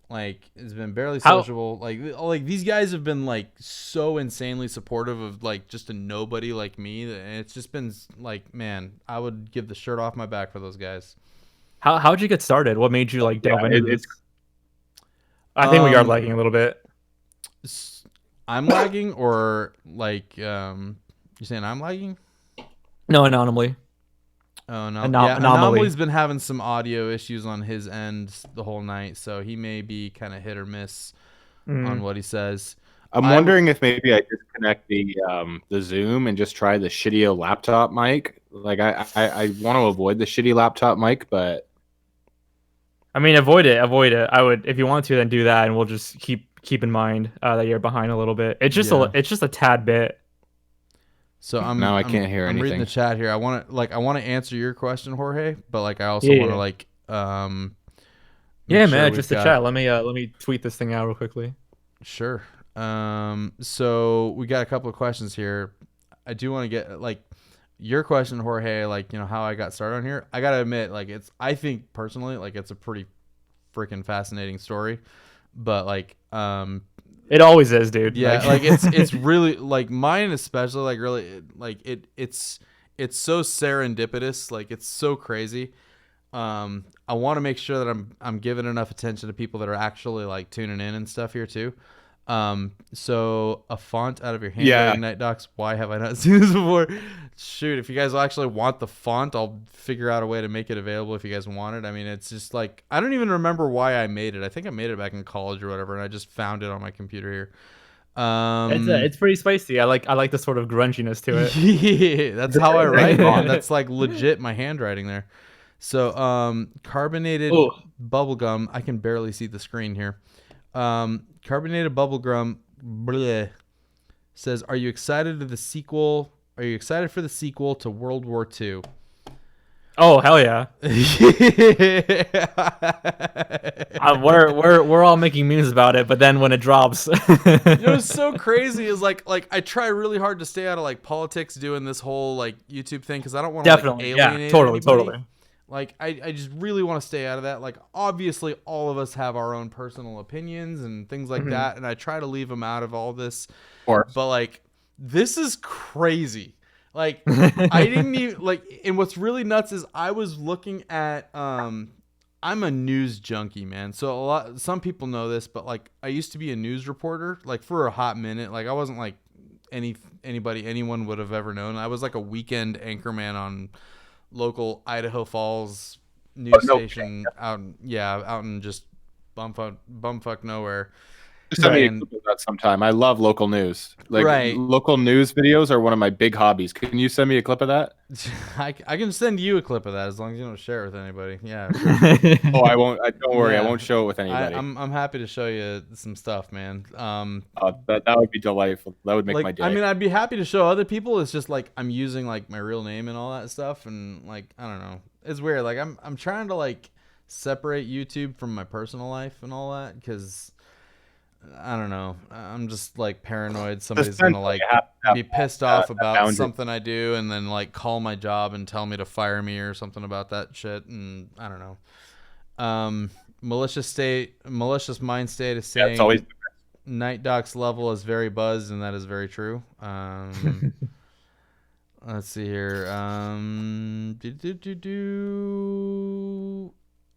like it's been Barely Sociable. Like these guys have been like so insanely supportive of like just a nobody like me, and it's just been like, man, I would give the shirt off my back for those guys. How'd you get started? What made you like delve into it's- this? I think we are Um, lagging a little bit. I'm lagging, or like you saying I'm lagging? No, Anomaly. Oh no! Anomaly. Anomaly's been having some audio issues on his end the whole night, so he may be kind of hit or miss on what he says. I'm wondering if maybe I disconnect the Zoom and just try the shitty laptop mic. Like I want to avoid the shitty laptop mic, but I mean, avoid it. I would, if you want to, then do that, and we'll just keep in mind that you're behind a little bit. It's just it's just a tad bit. So Now I can't hear I'm reading anything. the chat here. I want to answer your question, Jorge, but like I also Yeah, want to yeah. like Yeah, make sure man, we've just the got- chat. Let me tweet this thing out real quickly. Sure. So we got a couple of questions here. I do want to get like your question, Jorge, like, you know, how I got started on here. I got to admit, like, I think personally, like, it's a pretty freaking fascinating story, but like, It always is, dude. yeah, like it's really like mine, especially like really like it's so serendipitous. Like it's so crazy. I want to make sure that I'm giving enough attention to people that are actually like tuning in and stuff here too. So a font out of your handwriting, NightDocs. Why have I not seen this before? Shoot, if you guys actually want the font, I'll figure out a way to make it available if you guys want it. I mean, it's just like, I don't even remember why I made it. I think I made it back in college or whatever, and I just found it on my computer here. It's pretty spicy. I like the sort of grunginess to it. Yeah, that's how I write, man. That's like legit my handwriting there. So carbonated bubblegum. I can barely see the screen here. Carbonated bubblegum bleh, says, "Are you excited to the sequel? Are you excited for the sequel to World War II?" Oh hell yeah! We're all making memes about it, but then when it drops, You know what's so crazy is like I try really hard to stay out of like politics doing this whole like YouTube thing because I don't want to definitely, like, yeah, alienate totally, anybody. totally. Like I just really want to stay out of that. Like obviously all of us have our own personal opinions and things like that, and I try to leave them out of all this. course. But like this is crazy. Like I didn't even like, and what's really nuts is I was looking at I'm a news junkie, man. So some people know this, but like I used to be a news reporter, like for a hot minute. Like I wasn't like anyone would have ever known. I was like a weekend anchorman on local Idaho Falls news station out in just bumfuck nowhere. Just send me a clip of that sometime. I love local news. Like local news videos are one of my big hobbies. Can you send me a clip of that? I can send you a clip of that as long as you don't share it with anybody. Yeah. Sure. Oh, I won't. Don't worry. I won't show it with anybody. I'm happy to show you some stuff, man. That would be delightful. That would make my day. I mean, I'd be happy to show other people. It's just like I'm using like my real name and all that stuff, and like I don't know. It's weird. Like I'm trying to like separate YouTube from my personal life and all that because. I don't know. I'm just like paranoid. Somebody's gonna like be pissed off about something I do, and then like call my job and tell me to fire me or something about that shit. And I don't know. Malicious mind state is saying NightDocs level is very buzzed, and that is very true. Let's see here.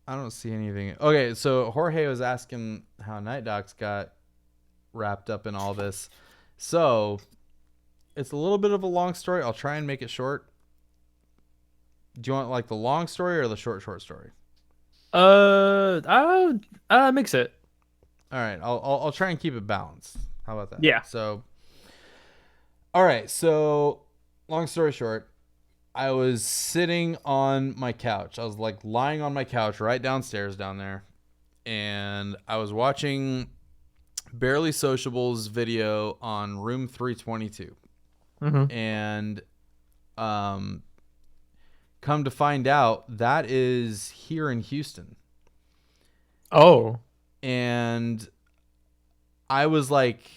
I don't see anything. Okay, so Jorge was asking how NightDocs got wrapped up in all this. So it's a little bit of a long story. I'll try and make it short. Do you want like the long story or the short story? I'll mix it. All right, I'll try and keep it balanced. How about that? Yeah. So, all right. So, long story short, I was sitting on my couch. I was like lying on my couch right downstairs down there, and I was watching Barely Sociable's video on Room 322. Mm-hmm. And come to find out, that is here in Houston. Oh. And I was like,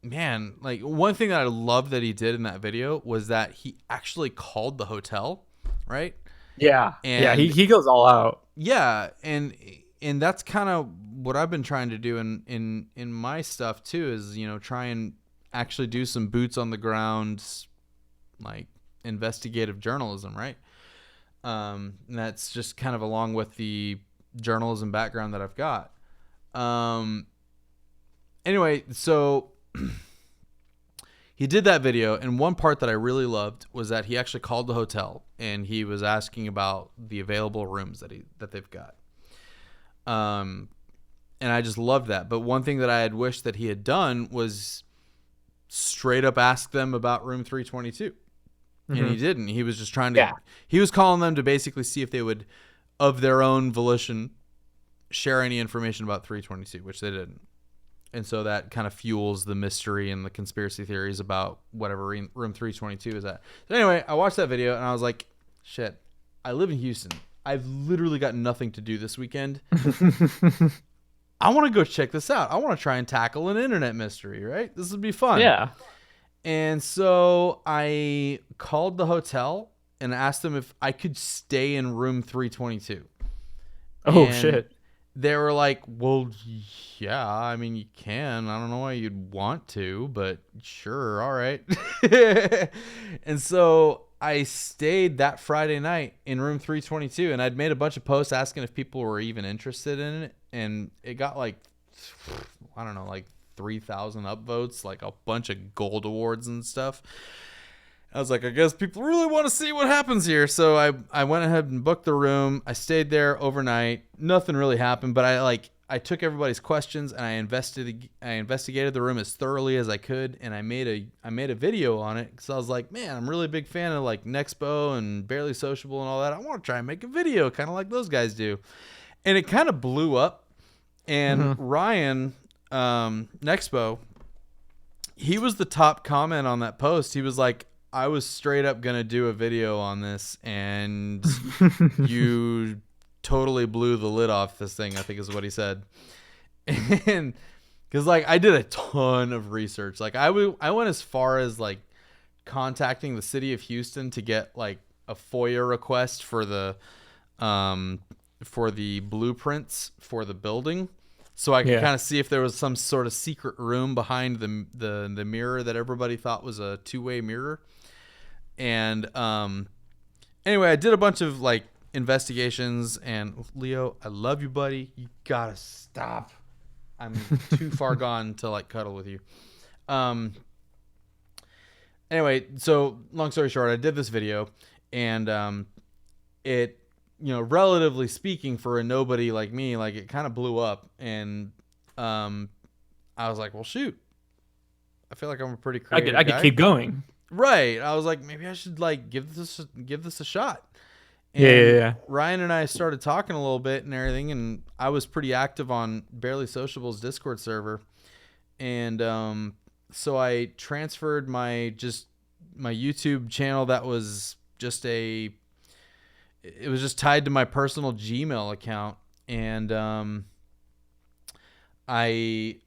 man, like one thing that I loved that he did in that video was that he actually called the hotel, right? Yeah. And yeah, he goes all out. Yeah, and that's kind of what I've been trying to do in my stuff too, is, you know, try and actually do some boots on the ground, like investigative journalism, right? And that's just kind of along with the journalism background that I've got. Anyway, so he did that video, and one part that I really loved was that he actually called the hotel and he was asking about the available rooms that they've got. And I just loved that. But one thing that I had wished that he had done was straight up ask them about room 322. Mm-hmm. And he didn't. He was just trying to, he was calling them to basically see if they would, of their own volition, share any information about 322, which they didn't. And so that kind of fuels the mystery and the conspiracy theories about whatever room 322 is at. So anyway, I watched that video and I was like, shit, I live in Houston. I've literally got nothing to do this weekend. I want to go check this out. I want to try and tackle an internet mystery, right? This would be fun. Yeah. And so I called the hotel and asked them if I could stay in room 322. Oh, shit. They were like, well, yeah, I mean, you can. I don't know why you'd want to, but sure, all right. And so I stayed that Friday night in room 322, and I'd made a bunch of posts asking if people were even interested in it, and it got like, I don't know, like 3,000 upvotes, like a bunch of gold awards and stuff. I was like, I guess people really want to see what happens here. So I went ahead and booked the room. I stayed there overnight. Nothing really happened, but I took everybody's questions and I investigated the room as thoroughly as I could, and I made a video on it because I was like, man, I'm really a big fan of like Nexpo and Barely Sociable and all that. I want to try and make a video kind of like those guys do, and it kind of blew up. And Ryan Nexpo, he was the top comment on that post. He was like, I was straight up going to do a video on this, and you totally blew the lid off this thing, I think is what he said. And because like I did a ton of research. Like I went as far as like contacting the city of Houston to get like a FOIA request for the blueprints for the building, so I could kind of see if there was some sort of secret room behind the mirror that everybody thought was a two-way mirror. And anyway, I did a bunch of like investigations. And Leo, I love you, buddy. You gotta stop. I'm too far gone to like cuddle with you. Anyway, so long story short, I did this video, and it, relatively speaking, for a nobody like me, like it kind of blew up, and I was like, well, shoot, I feel like I'm a pretty creative I could guy. keep going. Right. I was like, maybe I should like give this a shot. And Yeah. Ryan and I started talking a little bit and everything, and I was pretty active on Barely Sociable's Discord server, and so I transferred my YouTube channel that was it was just tied to my personal Gmail account, and I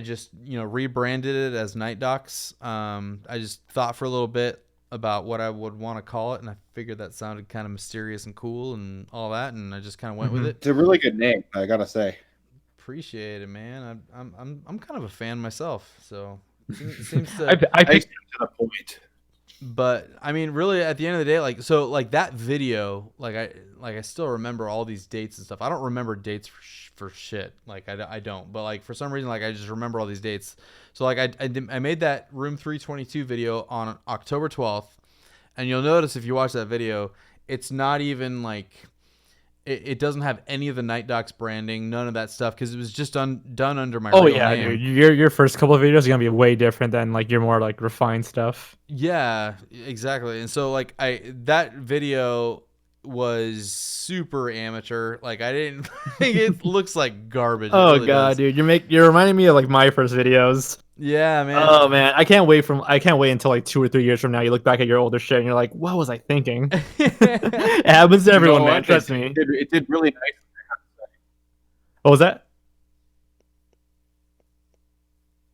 just rebranded it as NightDocs. I just thought for a little bit about what I would want to call it, and I figured that sounded kind of mysterious and cool and all that, and I just kind of went with it. It's a really good name, I gotta say. Appreciate it, man. I'm kind of a fan myself, so it seems to. I Nice picked, to the point. But I mean, really, at the end of the day, like that video, I still remember all these dates and stuff. I don't remember dates for shit. Like I don't. But like for some reason, like I just remember all these dates. So like I made that Room 322 video on October 12th, and you'll notice if you watch that video, it's not even like. It doesn't have any of the NightDocs branding, none of that stuff, because it was just done under my real name. Dude, your first couple of videos are gonna be way different than like your more like refined stuff. Yeah, exactly. And so like that video was super amateur. Like I didn't think it looks like garbage. It Oh really god, does. dude, you're reminding me of like my first videos. Yeah, man. Oh man, I can't wait until like 2 or 3 years from now. You look back at your older shit and you're like, what was I thinking? It happens to everyone, man. Trust me. It did really nice. What was that?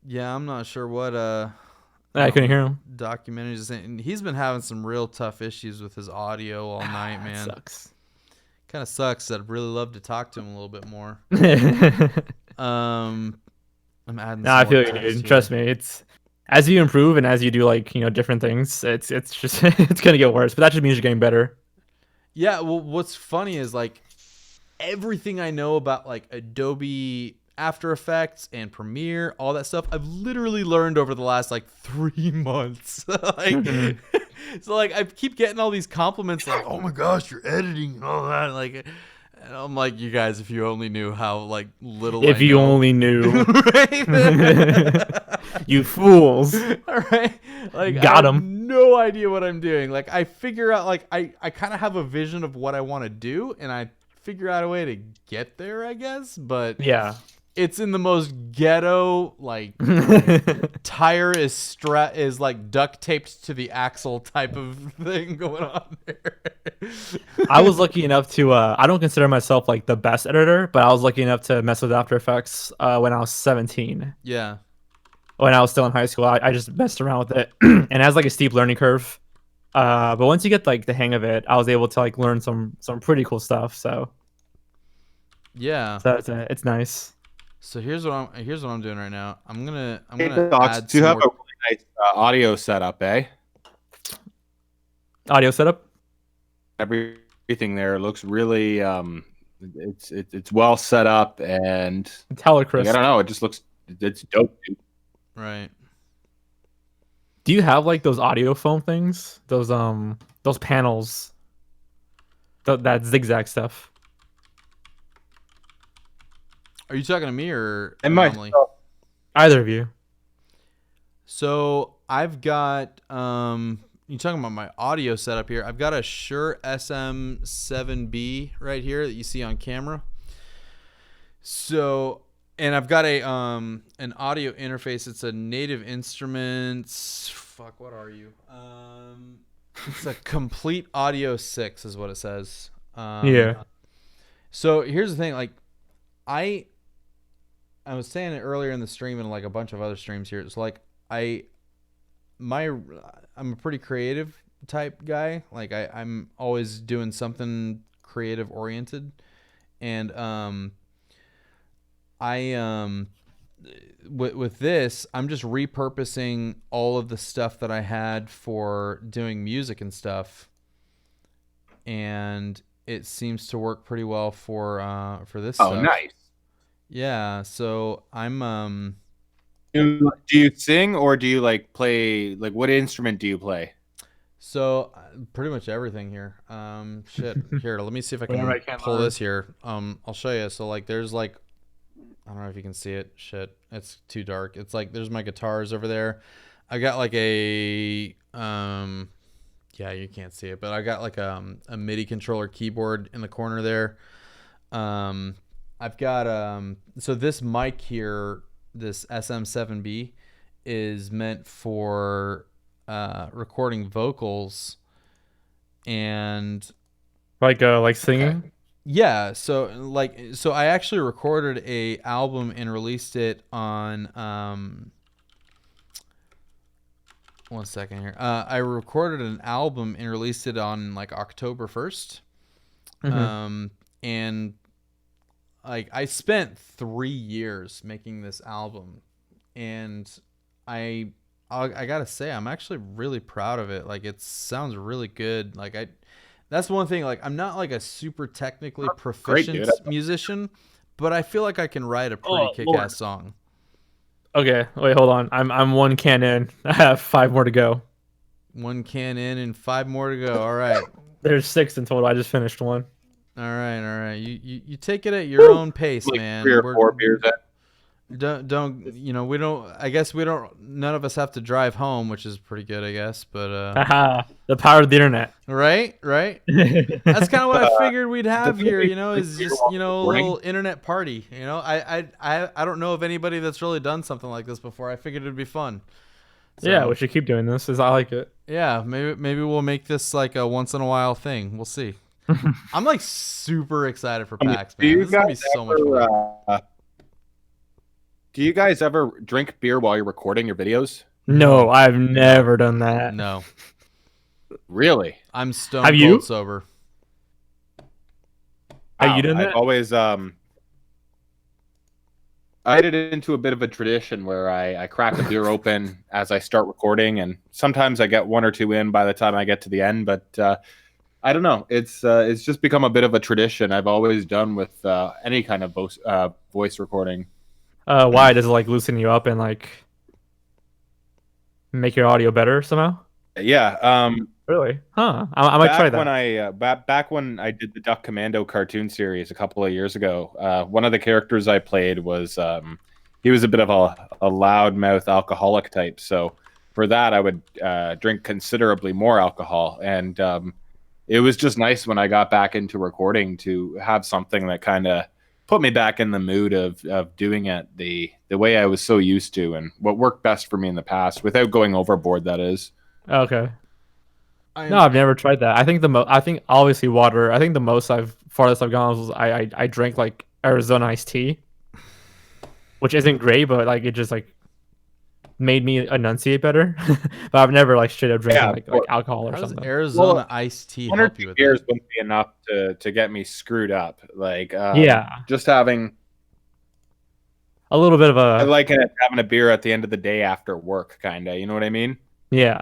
Yeah, I'm not sure what I couldn't hear him. Documentaries is saying. He's been having some real tough issues with his audio all night, man. Sucks. Kind of sucks. I'd really love to talk to him a little bit more. I'm adding. No, I some more feel you, text dude. here. Trust me. It's as you improve and as you do like different things, it's just it's gonna get worse. But that just means you're getting better. Yeah, well, what's funny is like everything I know about like Adobe After Effects and Premiere, all that stuff, I've literally learned over the last like 3 months. So like I keep getting all these compliments like, "Oh my gosh, you're editing and all that." Like, and I'm like, "You guys, if you only knew how like little." If I you know." only knew, Right? you fools. All right, like Got I have 'em. no idea what I'm doing. Like I figure out, like I kind of have a vision of what I want to do, and I figure out a way to get there, I guess. But Yeah. it's in the most ghetto, like tire is like duct taped to the axle type of thing going on there. I was lucky enough to I don't consider myself like the best editor, but I was lucky enough to mess with After Effects when I was 17. Yeah. When I was still in high school, I just messed around with it, and it has like a steep learning curve. But once you get like the hang of it, I was able to like learn some pretty cool stuff. So Yeah. it's nice. So here's what I'm doing right now. I'm gonna Docs, add do you some have more. a really nice audio setup, eh? Audio setup. Everything there looks really it's well set up, and Tyler like, Chris. I don't know, it's dope, dude. Right. Do you have like those audio foam things? Those panels. That zigzag stuff. Are you talking to me or And my Anomaly? Either of you. So I've got you talking about my audio setup here. I've got a Shure SM7B right here that you see on camera. So, and I've got a an audio interface. It's a Native Instruments. Fuck, what are you? It's a Complete Audio 6 is what it says. Yeah. So here's the thing, like I was saying it earlier in the stream and like a bunch of other streams here. It's like I'm a pretty creative type guy. Like I'm always doing something creative oriented, and with this, I'm just repurposing all of the stuff that I had for doing music and stuff, and it seems to work pretty well for this Oh, stuff. nice. Yeah, so I'm Do you sing or do you like play? Like, what instrument do you play? so pretty much everything here. Shit. Here, let me see if I Whatever can I can pull learn. this here. I'll show you. So like, there's like, I don't know if you can see it. Shit, it's too dark. It's like there's my guitars over there. I got like a yeah, you can't see it, but I got like a MIDI controller keyboard in the corner there. I've got so this mic here, this SM7B, is meant for recording vocals, and Like singing. yeah, so I actually recorded a album and released it on one second here. I recorded an album and released it on like October 1st. And like I spent 3 years making this album, and I gotta say I'm actually really proud of it. Like it sounds really good. That's one thing. Like I'm not like a super technically proficient dude. musician, but I feel like I can write a pretty Oh, kick-ass Lord. song. Okay, wait, hold on. I'm 1 can in. I have 5 more to go. 1 can in and 5 more to go. All right. There's 6 in total. I just finished one. All right. You take it at your own pace, Like man. 3 or 4 beers in. Don't we don't. I guess we don't. None of us have to drive home, which is pretty good, I guess. But Haha, the power of the internet. right. That's kind of what I figured we'd have here. Is just a little internet party. I don't know of anybody that's really done something like this before. I figured it'd be fun. So, Yeah, we should keep doing this, as I like it. yeah, maybe we'll make this like a once in a while thing. We'll see. I'm like super excited for PAX, man. This is gonna be so much fun. Do you guys ever drink beer while you're recording your videos? No, I've never done that. No, Really? I'm stone Have you? cold sober. Have you done I've that? always I had it into a bit of a tradition where I crack a beer open as I start recording, and sometimes I get 1 or 2 in by the time I get to the end. But I don't know. It's just become a bit of a tradition I've always done with any kind of voice recording. Why does it like loosen you up and like make your audio better somehow? Yeah. Really? Huh? I might try that. When back when I did the Duck Commando cartoon series a couple of years ago, one of the characters I played was he was a bit of a loudmouth alcoholic type. So for that, I would drink considerably more alcohol, and it was just nice when I got back into recording to have something that kind of put me back in the mood of doing it the way I was so used to and what worked best for me in the past without going overboard. That is. Okay. No, I've never tried that. I think I think obviously water. I think the farthest I've gone was I drank like Arizona iced tea, which isn't great, but like it just like made me enunciate better. But I've never like straight up drank like alcohol or How does something. Arizona iced tea 1 or help 2 you with beers that? wouldn't be enough to get me screwed up. Like Yeah, just having a little bit of I a like it having a beer at the end of the day after work, kind of. You know what I mean? yeah.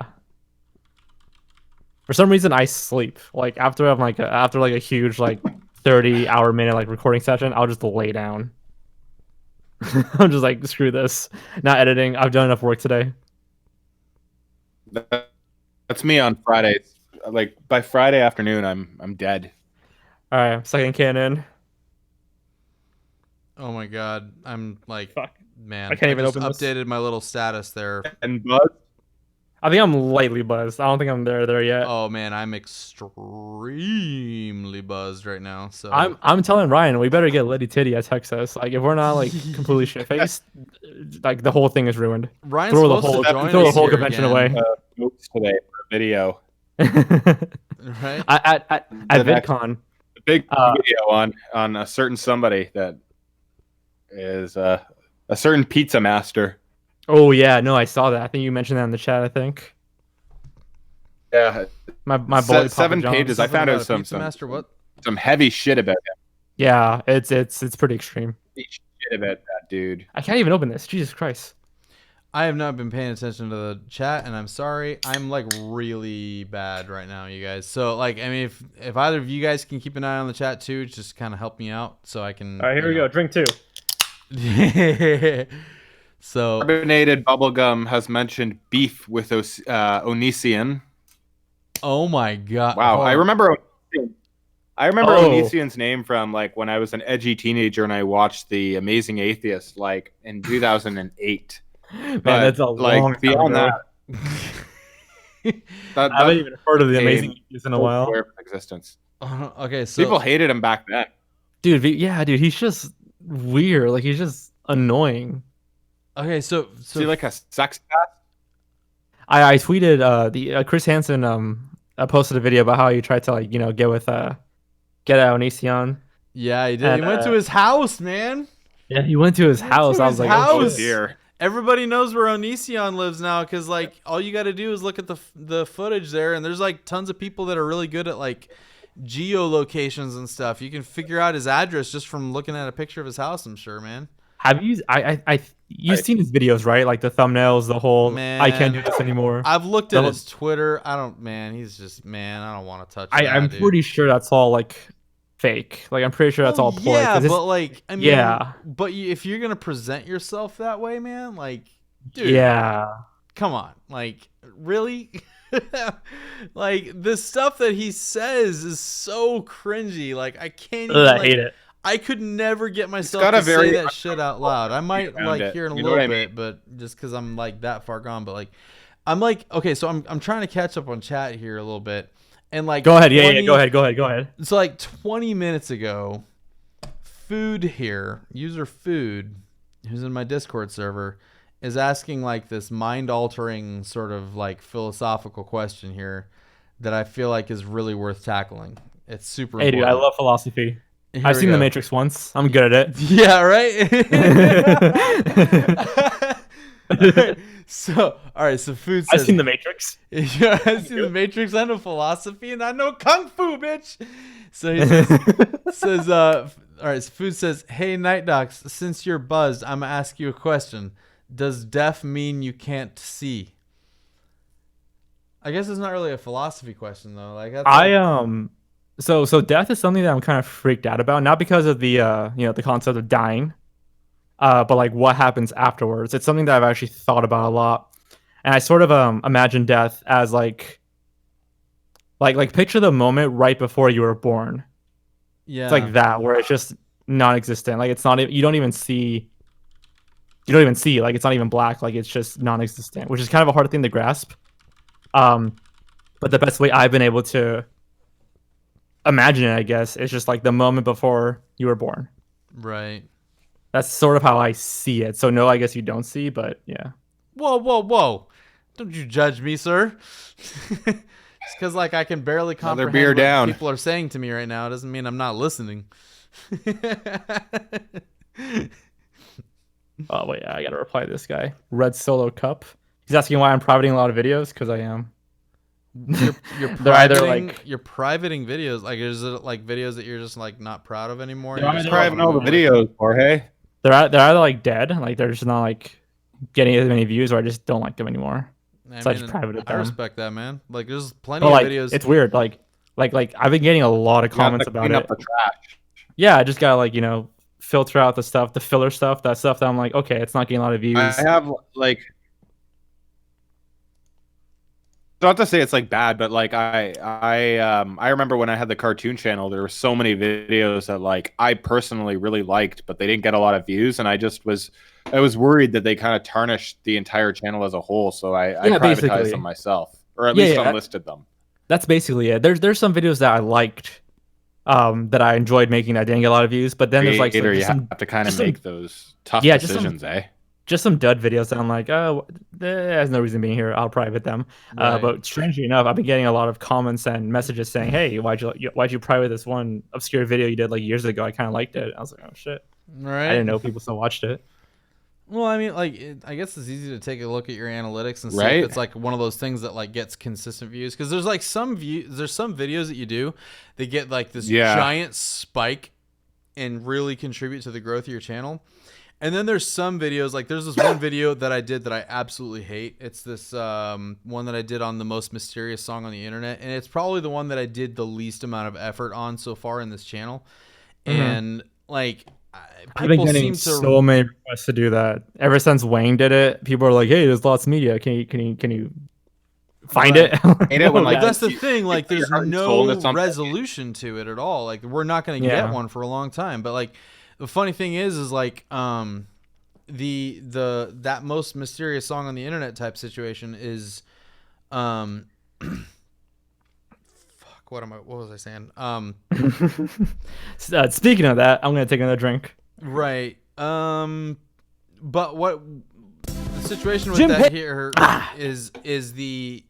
For some reason, I sleep like after I'm like after like a huge like 30-hour minute like recording session. I'll just lay down. I'm just like screw this, not editing. I've done enough work today. That's me on Fridays. Like by Friday afternoon, I'm dead. All right, second can in. Oh my god, I'm like, Fuck. man, I can't even just open this. updated my little status there. And Buzz, I think I'm lightly buzzed. I don't think I'm there yet. Oh man, I'm extremely buzzed right now. So I'm telling Ryan we better get Liddy Titty at Texas. Like if we're not like completely shit faced, like the whole thing is ruined. Ryan's throw the supposed whole- to join throw the us whole here convention again, away. notes today for a video. right? At The next- VidCon. A big video on a certain somebody that is a certain pizza master. Oh yeah, no, I saw that. I think you mentioned that in the chat. I think Yeah, my boy Papa 7 John's. pages. I Something found about out a some pizza master. What? some heavy shit about him. Yeah, it's pretty extreme. Heavy shit about that dude. I can't even open this. Jesus Christ. I have not been paying attention to the chat, and I'm sorry. I'm like really bad right now, you guys. So like, I mean, if either of you guys can keep an eye on the chat too, just kind of help me out so I can. All right, here we go. Drink 2. So Carbonated bubblegum has mentioned beef with Onision. oh my god! Wow, Hold I on. remember. I remember Oh. Onision's name from like when I was an edgy teenager and I watched The Amazing Atheist like in 2008. Man, But, that's a like, long time beyond ago. That I haven't even heard of the became Amazing Atheist in a while. aware of existence. Okay, so People hated him back then. Dude, dude, he's just weird. Like, he's just annoying. okay, so Is he like a sex cat? I tweeted the Chris Hansen posted a video about how he tried to like get at Onision. yeah, he did. And, He went to his house, man. Yeah, he went to his house. to I his was like, house. Oh oh, shit. dear. Everybody knows where Onision lives now because like all you got to do is look at the footage there, and there's like tons of people that are really good at like geolocations and stuff. You can figure out his address just from looking at a picture of his house. I'm sure, man. Have you? You've seen his videos, right? Like the thumbnails, the whole. Man. I can't do this anymore. I've looked at The- his Twitter. I don't, man. He's just, man. I don't want to touch. I'm dude. pretty sure that's all like fake. Like I'm pretty sure that's all ploy. Yeah, 'cause it's- but like, I mean, yeah. But if you're gonna present yourself that way, man, like, dude, yeah. come on, like, really? Like the stuff that he says is so cringy. Like I can't even. Ugh, I like, hate it. I could never get myself got to a very say that shit out loud. I might around like it. here in a You know little what I bit, but just because I'm like that far gone. But like, I'm like, okay, so I'm trying to catch up on chat here a little bit, and like, Go ahead. Yeah, 20 Go ahead. So like 20 minutes ago, Food here, user Food, who's in my Discord server, is asking like this mind-altering sort of like philosophical question here that I feel like is really worth tackling. It's super Hey, dude, important. I love philosophy. Here I've we seen The go. Matrix once. I'm good at it. Yeah, right? So, all right, so Food says... I've seen The Matrix. Yeah, I've seen The Matrix. I know philosophy, and I know Kung Fu, bitch! So he says, all right, so Food says, hey, NightDocs, since you're buzzed, I'm going to ask you a question. Does deaf mean you can't see? I guess it's not really a philosophy question, though. Like that's So death is something that I'm kind of freaked out about, not because of the the concept of dying, but like what happens afterwards. It's something that I've actually thought about a lot, and I sort of imagine death as like picture the moment right before you were born. yeah. It's like that, where it's just non-existent. Like it's not, you don't even see, like it's not even black. Like it's just non-existent, which is kind of a hard thing to grasp. But the best way I've been able to imagine it, I guess, is just like the moment before you were born. Right. That's sort of how I see it. So no, I guess you don't see, but yeah. Whoa. Don't you judge me, sir. It's because like I can barely Another comprehend beer what down. people are saying to me right now. It doesn't mean I'm not listening. Oh wait, I gotta reply to this guy. Red Solo Cup. He's asking why I'm privating a lot of videos, because I am. You're They're either, privating, like- you're privating videos. Like is it like videos that you're just like not proud of anymore? They're You're either, just Private all the away? videos, Jorge. They're either like dead, like they're just not like getting as many views, or I just don't like them anymore. I So I just mean, privated I them. respect that, man. Like there's plenty But of like, videos. it's weird. Like I've been getting a lot of comments You about clean it. up the trash. Yeah, I just gotta like filter out the stuff, the filler stuff, that stuff that I'm like, okay, it's not getting a lot of views. I have like, not to say it's like bad, but like I remember when I had the cartoon channel, there were so many videos that like I personally really liked, but they didn't get a lot of views, and I was worried that they kind of tarnished the entire channel as a whole, so I Yeah, privatized basically. them myself, or at Yeah, least yeah. unlisted them. That's basically it. There's some videos that I liked, that I enjoyed making that didn't get a lot of views, but then there's like Creator, you just some have to kind of just some- make those tough Yeah, just some- decisions, eh? just some dud videos that I'm like, oh, there's no reason being here. I'll private them. Right. But strangely enough, I've been getting a lot of comments and messages saying, hey, why'd you private this one obscure video you did like years ago? I kind of liked it. I was like, oh shit, right. I didn't know people still watched it. Well, I mean, like, I guess it's easy to take a look at your analytics and see Right. if it's like one of those things that like gets consistent views. Because there's like there's some videos that you do that get like this Yeah. giant spike and really contribute to the growth of your channel. And then there's some videos, like there's this one video that I did that I absolutely hate. It's this one that I did on the most mysterious song on the internet, and it's probably the one that I did the least amount of effort on so far in this channel. And like I've been people getting seem to so many requests to do that. Ever since Wang did it, people are like, "Hey, there's lots of media. Can you find Right. it?" Hate it when, But like, that's the you- thing, like put your there's heart and soul no into something. resolution to it at all. Like we're not gonna get one for a long time. But like the funny thing is like that most mysterious song on the internet type situation is fuck, what was I saying? Speaking of that, I'm gonna take another drink. Right. But what the situation with Jim that Pitt- here is the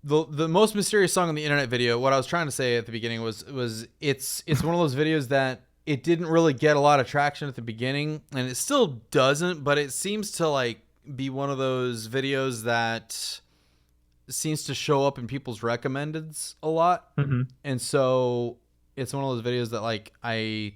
most mysterious song on the internet video. What I was trying to say at the beginning was it's one of those videos that it didn't really get a lot of traction at the beginning, and it still doesn't, but it seems to like be one of those videos that seems to show up in people's recommendeds a lot. And so it's one of those videos that like I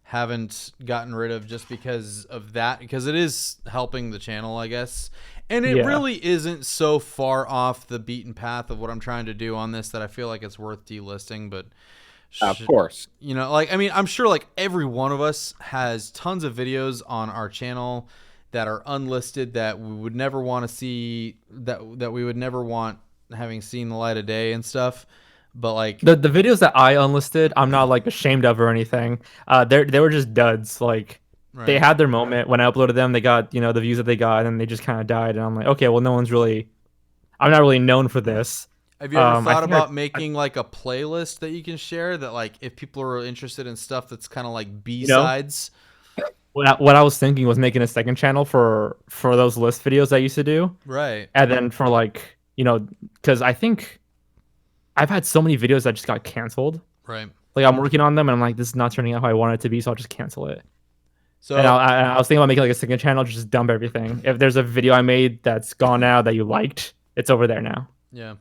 haven't gotten rid of just because of that, because it is helping the channel, I guess. And it really isn't so far off the beaten path of what I'm trying to do on this that I feel like it's worth delisting. But Of course. you know, like, I mean, I'm sure like every one of us has tons of videos on our channel that are unlisted that we would never want to see, that we would never want having seen the light of day and stuff. But like The videos that I unlisted, I'm not like ashamed of or anything. They were just duds. Like they had their moment when I uploaded them. They got the views that they got, and then they just kind of died. And I'm like, okay, well, I'm not really known for this. Have you ever thought about making like a playlist that you can share that like if people are interested in stuff that's kind of like B-sides? What I was thinking was making a second channel for those list videos I used to do. Right. And then for like, because I think I've had so many videos that just got canceled. Right. Like I'm working on them and I'm like, this is not turning out how I want it to be, so I'll just cancel it. So And I was thinking about making like a second channel, just dump everything. If there's a video I made that's gone now that you liked, it's over there now. yeah.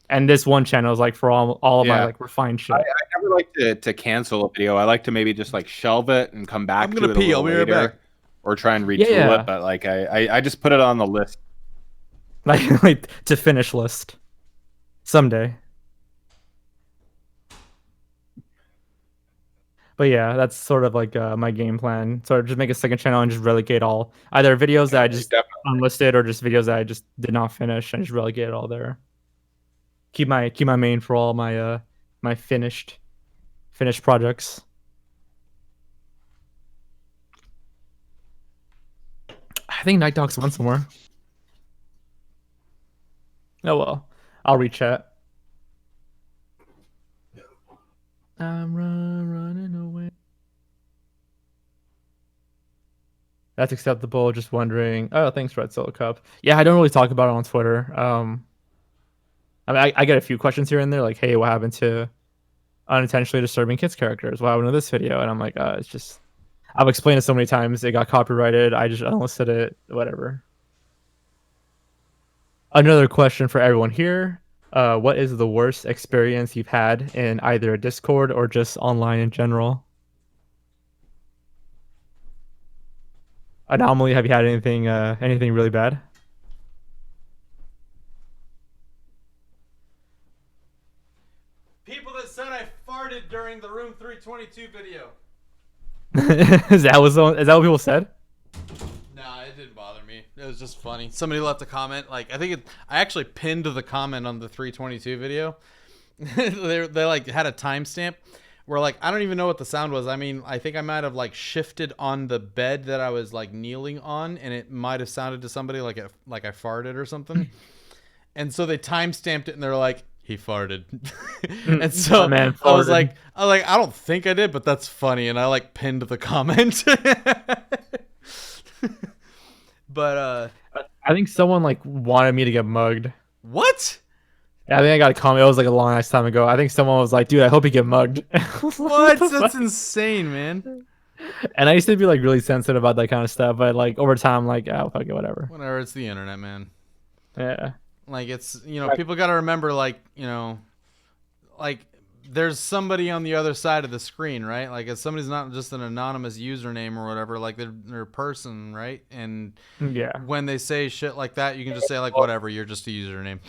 And this one channel is like for all of my like refined shit. I never like to cancel a video. I like to maybe just like shelve it and come back I'm to gonna it a pee. little I'll be right later, back. or try and retool Yeah. it. But like I just put it on the list. like to finish list someday. But yeah, that's sort of like my game plan. So just make a second channel and just relegate all either videos that I just Definitely. unlisted or just videos that I just did not finish and just relegate it all there. Keep my main for all my my finished projects. I think NightDocs went somewhere. Oh well, I'll rechat. I'm running away. That's acceptable. Just wondering. Oh, thanks, Red Solo Cup. Yeah, I don't really talk about it on Twitter. I mean, I get a few questions here and there, like, "Hey, what happened to unintentionally disturbing kids characters? What happened to this video?" And I'm like, it's just, I've explained it so many times. It got copyrighted. I just unlisted it. Whatever. Another question for everyone here. What is the worst experience you've had in either a Discord or just online in general? Anomaly, have you had anything really bad? People that said I farted during the Room 322 video. Is that what people said? Nah, it didn't bother me. It was just funny. Somebody left a comment. Like I actually pinned the comment on the 322 video. they like had a timestamp where like I don't even know what the sound was. I mean, I think I might have like shifted on the bed that I was like kneeling on, and it might have sounded to somebody like I farted or something. And so they timestamped it, and they're like, "He farted." And so man I was farted. like, I don't think I did, but that's funny, and I like pinned the comment. But I think someone like wanted me to get mugged. what? I think I got a comment. It was like a long ass time ago. I think someone was like, "Dude, I hope you get mugged." What? That's insane, man. And I used to be like really sensitive about that kind of stuff, but like over time, I'm like, oh, fuck it, whatever. Whatever, it's the internet, man. Yeah. Like it's people got to remember, like like there's somebody on the other side of the screen, right? Like if somebody's not just an anonymous username or whatever, like they're a person, right? And Yeah. when they say shit like that, you can just say like, whatever, you're just a username.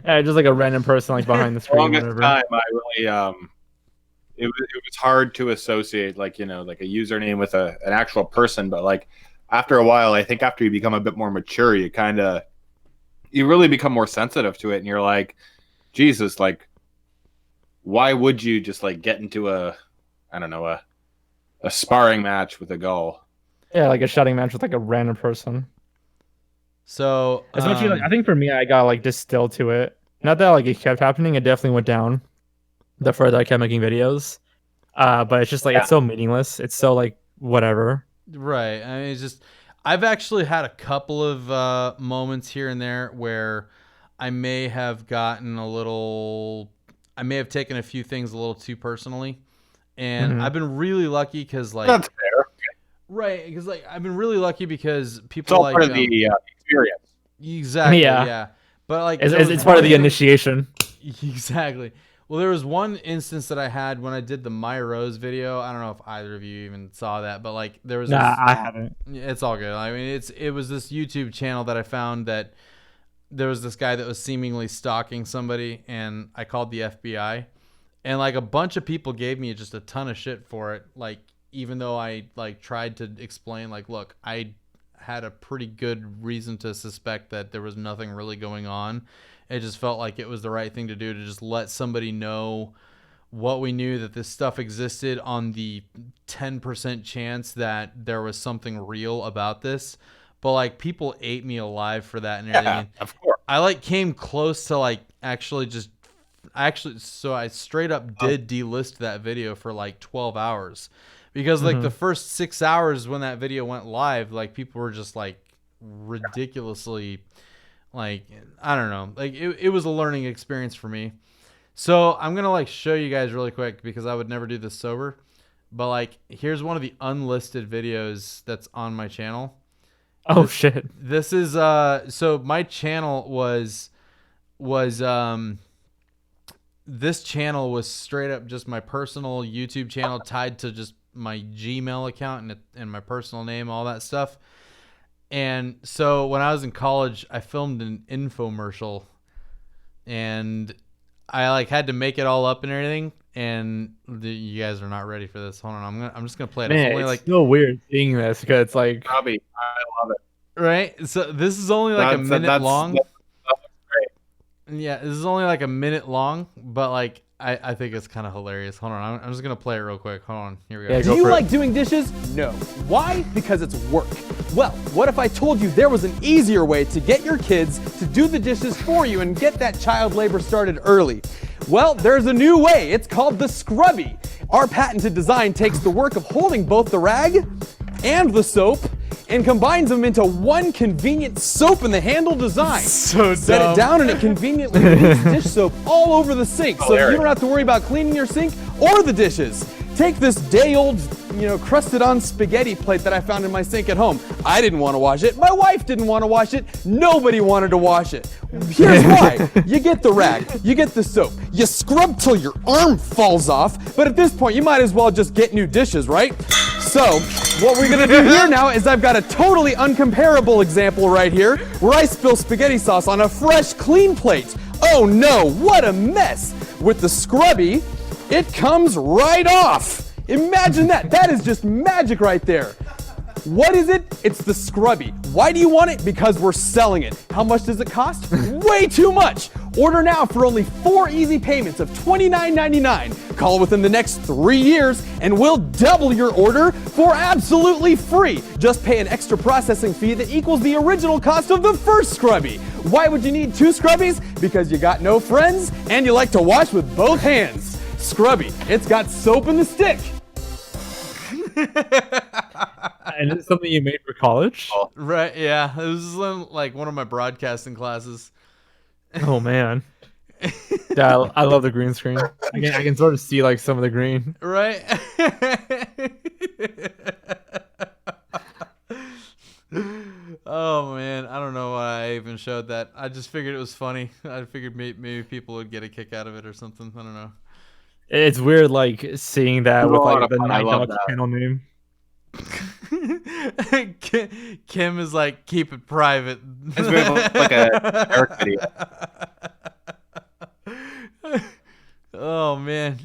Yeah, just like a random person like behind the The screen. longest Whatever. time, I really it was hard to associate like like a username with an actual person, but like after a while, I think after you become a bit more mature, you really become more sensitive to it, and you're like, Jesus, like, why would you just like get into a sparring match with a gull? Yeah, like a shouting match with like a random person. So Especially like I think for me, I got like distilled to it. Not that like it kept happening; it definitely went down the further I kept making videos. But it's just like it's so meaningless. It's so like whatever. right. I mean, it's just I've actually had a couple of moments here and there where I may have gotten I may have taken a few things a little too personally, and I've been really lucky because like That's fair. right, because like I've been really lucky because It's people all like part of the experience. exactly Yeah. yeah. But like It's part of the initiation. Exactly. Well, there was one instance that I had when I did the My Rose video. I don't know if either of you even saw that, but like there was Nah, this, I haven't. it's all good. I mean, it was this YouTube channel that I found that there was this guy that was seemingly stalking somebody, and I called the FBI, and like a bunch of people gave me just a ton of shit for it. Like even though I like tried to explain, like, look, I had a pretty good reason to suspect that there was nothing really going on. It just felt like it was the right thing to do to just let somebody know what we knew, that this stuff existed on the 10% chance that there was something real about this. But like people ate me alive for that and everything. Yeah, of course. I like came close to like so I straight up did delist that video for like 12 hours because like the first 6 hours when that video went live, like people were just like ridiculously like, I don't know, like it was a learning experience for me. So I'm going to like show you guys really quick because I would never do this sober, but like, here's one of the unlisted videos that's on my channel. Oh shit. This is so my channel was this channel was straight up just my personal YouTube channel tied to just my Gmail account and my personal name, all that stuff. And so when I was in college, I filmed an infomercial and I like had to make it all up and everything. And you guys are not ready for this. Hold on, I'm just gonna play it. Man, It's only it's like so weird seeing this because it's like Robbie, I love it. right. So this is only like a minute long. That's great. Yeah, this is only like a minute long, but like I think it's kind of hilarious. Hold on, I'm just gonna play it real quick. Hold on, here we go. Yeah, Do go you for it. like doing dishes? No. Why? Because it's work. Well, what if I told you there was an easier way to get your kids to do the dishes for you and get that child labor started early? Well, there's a new way. It's called the Scrubby. Our patented design takes the work of holding both the rag and the soap and combines them into one convenient soap in the handle design. So Set dumb. it down and it conveniently leaves dish soap all over the sink, so you don't have to worry about cleaning your sink or the dishes. Take this day-old, crusted on spaghetti plate that I found in my sink at home. I didn't want to wash it. My wife didn't want to wash it. Nobody wanted to wash it. Here's why. You get the rag. You get the soap. You scrub till your arm falls off. But at this point, you might as well just get new dishes, right? So, what we're gonna do here now is I've got a totally uncomparable example right here where I spill spaghetti sauce on a fresh, clean plate. Oh no, what a mess! With the Scrubby, it comes right off. Imagine that. That is just magic right there. What is it? It's the Scrubby. Why do you want it? Because we're selling it. How much does it cost? Way too much. Order now for only 4 easy payments of $29.99. Call within the next 3 years and we'll double your order for absolutely free. Just pay an extra processing fee that equals the original cost of the first Scrubby. Why would you need 2 Scrubbies? Because you got no friends and you like to wash with both hands. Scrubby, it's got soap in the stick. and it's something you made for college. Right? Yeah, it was like one of my broadcasting classes. Oh man. Yeah, I love the green screen. I can sort of see like some of the green. Right? Oh man, I don't know why I even showed that. I just figured it was funny. I figured maybe people would get a kick out of it or something. I don't know. It's weird, like seeing that It was with a lot like of the fun. I love NightDocs that. channel name. Kim is like, keep it private. It's a bit of like a Eric video. Oh man,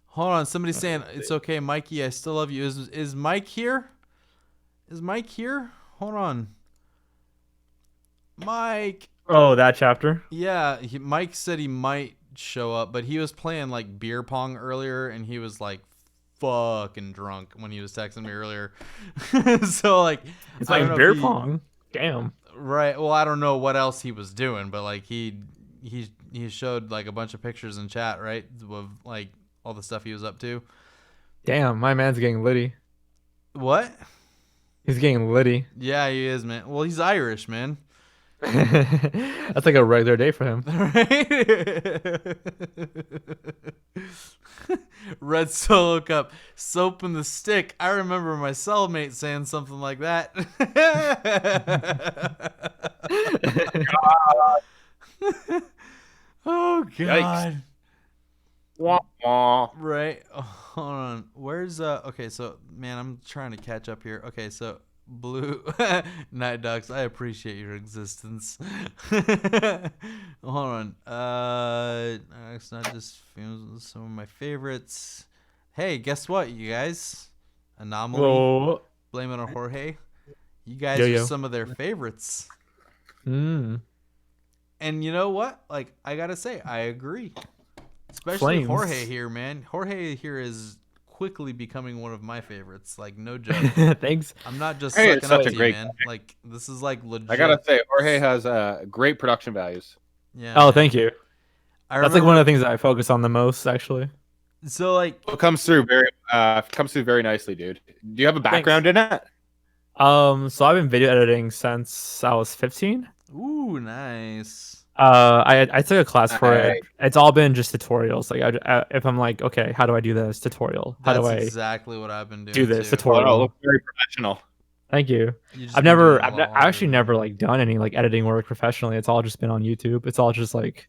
hold on. Somebody's saying it's okay, Mikey. I still love you. Is Mike here? Is Mike here? Hold on, Mike. Oh, that chapter. Yeah, Mike said he might show up, but he was playing like beer pong earlier, and he was like fucking drunk when he was texting me earlier. So like, It's I like don't know beer if he- pong. Damn. Right. Well, I don't know what else he was doing, but like he showed like a bunch of pictures in chat, right, of like all the stuff he was up to. Damn, my man's getting litty. What? He's getting litty. Yeah, he is, man. Well, he's Irish, man. That's like a regular day for him. Right? Red Solo Cup, soap in the stick. I remember my cellmate saying something like that. Oh God. Wah, wah. Right. Oh, hold on. Where's okay, so man, I'm trying to catch up here. Okay, so Blue NightDocs, I appreciate your existence. Hold on. It's not just some of my favorites. Hey, guess what, you guys? Anomaly. Whoa. Blame it on Jorge. You guys Yo-yo. are some of their favorites. Mm. And you know what? Like, I gotta say, I agree. Especially Flames. Jorge here, man. Jorge here is quickly becoming one of my favorites. Like, no joke. Thanks. I'm not just Jorge is sucking up such a to you, great man. guy. Like, this is like legit. I gotta say, Jorge has great production values. Yeah. Oh, man. thank you. I That's like one of the things that I focus on the most, actually. So, like, It comes through very nicely, dude. Do you have a background in it? So I've been video editing since I was 15. ooh, nice. I took a class for it. Alright. It's all been just tutorials. Like, if I'm like, okay, how do I do this tutorial? How That's do I exactly what I've been doing. do this too. tutorial? Oh, it looks very professional. Thank you. You just I've been doing never, it a I've lot I actually longer. never like done any like editing work professionally. It's all just been on YouTube. It's all just like,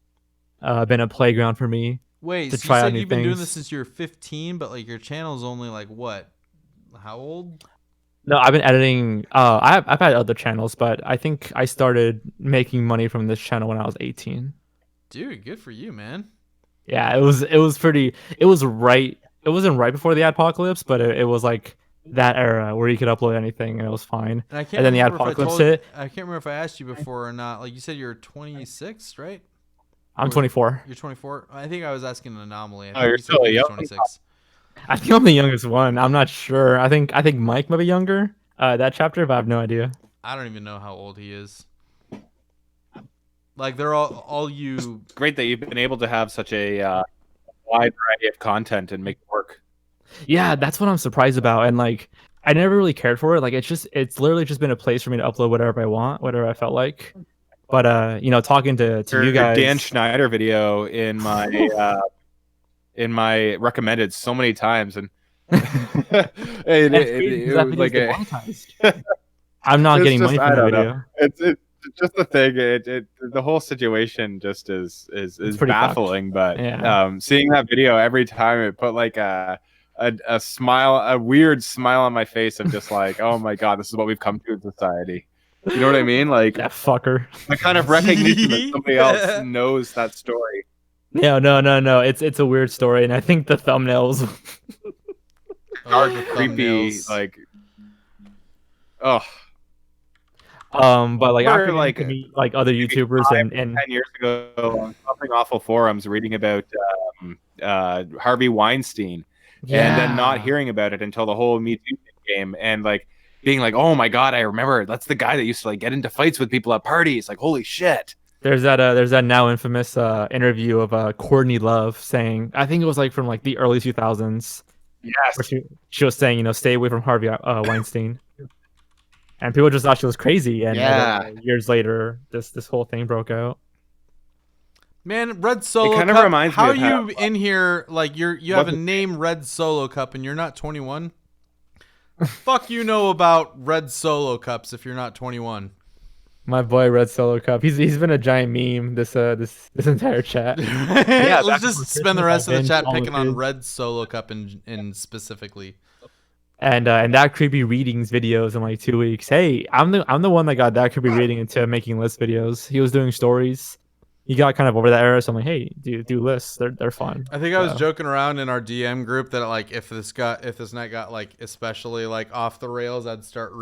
been a playground for me. Wait, to so you try out said new you've been doing things. this since you were 15, but like your channel's only like what? How old? No, I've been editing. I've had other channels, but I think I started making money from this channel when I was 18. Dude, good for you, man. Yeah, it was pretty. It was right. It wasn't right before the adpocalypse, but it was like that era where you could upload anything and it was fine. And I can't And then the remember if I apocalypse told- hit. I can't remember if I asked you before or not. Like you said, you're 26, right? I'm 24. You're 24. I think I was asking an anomaly. I Oh, think you're you said still you were young. 26. I think I'm the youngest one. I'm not sure. I think Mike might be younger. That chapter, but I have no idea. I don't even know how old he is. Like they're all you. It's great that you've been able to have such a wide variety of content and make it work. Yeah, that's what I'm surprised about. And like, I never really cared for it. Like, it's literally just been a place for me to upload whatever I want, whatever I felt like. But talking to Your you guys, Dan Schneider video in my recommended so many times, and That's crazy, 'cause that was video's like demonetized. I'm not It's getting just- money I from that don't know. video. it's just the thing. The whole situation just is pretty baffling. But Yeah. seeing that video every time, it put like a smile, a weird smile on my face of just like, oh my god, this is what we've come to in society. You know what I mean? Like That fucker. the kind of recognition that somebody else knows that story. No. It's a weird story, and I think the thumbnails. Dark, the creepy, thumbnails. like, oh. But like Or, after like, like meet like other YouTubers and 10 years ago on Something Awful forums reading about Harvey Weinstein and then not hearing about it until the whole Me Too thing came and like being like, oh my god, I remember that's the guy that used to like get into fights with people at parties. Like, holy shit. There's that now infamous interview of Courtney Love saying, I think it was like from like the early 2000s, Yes. where she was saying, stay away from Harvey Weinstein, and people just thought she was crazy. And then, years later, this whole thing broke out. Man, Red Solo kind of Cup. reminds me how of you how- in here? Like you have a the- name Red Solo Cup and you're not 21. Fuck, you know about Red Solo Cups if you're not 21. My boy Red Solo Cup. He's been a giant meme this entire chat. Yeah, let's back just before spend the Christmas, rest of I the binged chat all of picking on his. Red Solo Cup in specifically. And that creepy readings videos in like 2 weeks. Hey, I'm the one that got that creepy reading into making list videos. He was doing stories. He got kind of over that era, so I'm like, hey, do lists. They're fun. I think I was So, joking around in our DM group that like if this night got like especially like off the rails, I'd start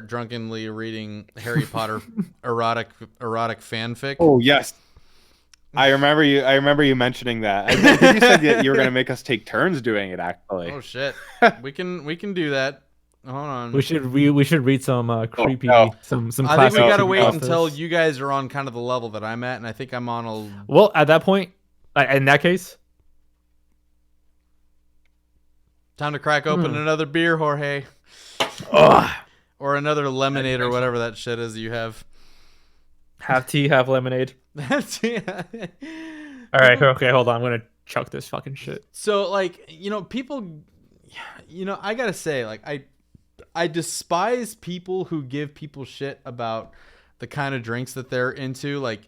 drunkenly reading Harry Potter erotic fanfic. Oh yes, I remember you mentioning that. I think you said that you were gonna make us take turns doing it. Actually, Oh shit, we can do that. Hold on. we should read some creepy no. some I classic think we gotta creepy wait authors. until you guys are on kind of the level that I'm at, and I think I'm on a. Well, at that point, in that case, Time to crack open another beer, Jorge. Or another lemonade or whatever that shit is you have. half tea, half lemonade. That's yeah. All right, okay, hold on. I'm gonna chuck this fucking shit. So like, people, I gotta say, like, I despise people who give people shit about the kind of drinks that they're into, like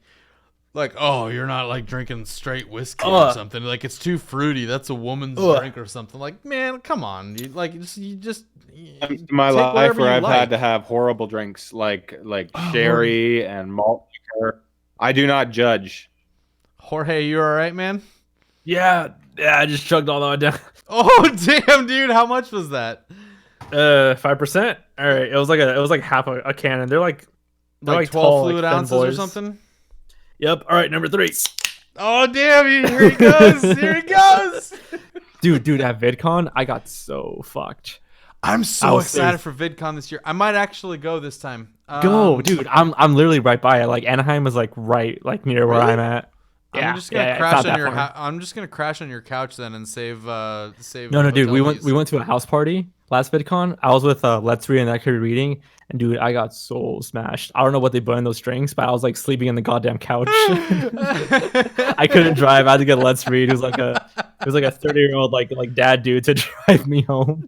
oh, you're not like drinking straight whiskey or something, like it's too fruity, that's a woman's drink or something. Like, man, come on, you just in my take life whatever where you I've like. had to have horrible drinks like sherry and malt liquor, I do not judge. Jorge, you all right, man? Yeah, I just chugged all the way down. Oh damn, dude, how much was that? 5%. All right, it was like half a can. They're like 12 tall, fluid thin ounces or boys. something? Yep. All right, number 3. Oh damn, here he goes. Here he goes. Dude, at VidCon, I got so fucked. I'm I so was excited for VidCon this year. I might actually go this time. Go, dude. I'm literally right by it. Like Anaheim is like right like near where Really? I'm at. Yeah, I'm just gonna it's crash not on that your. far. I'm just gonna crash on your couch then and save. No, dude. We went to a house party last VidCon. I was with Let's Read and That Could Be Reading, and dude, I got so smashed. I don't know what they put in those drinks, but I was like sleeping in the goddamn couch. I couldn't drive. I had to get Let's Read. It was like a 30-year-old like dad dude to drive me home.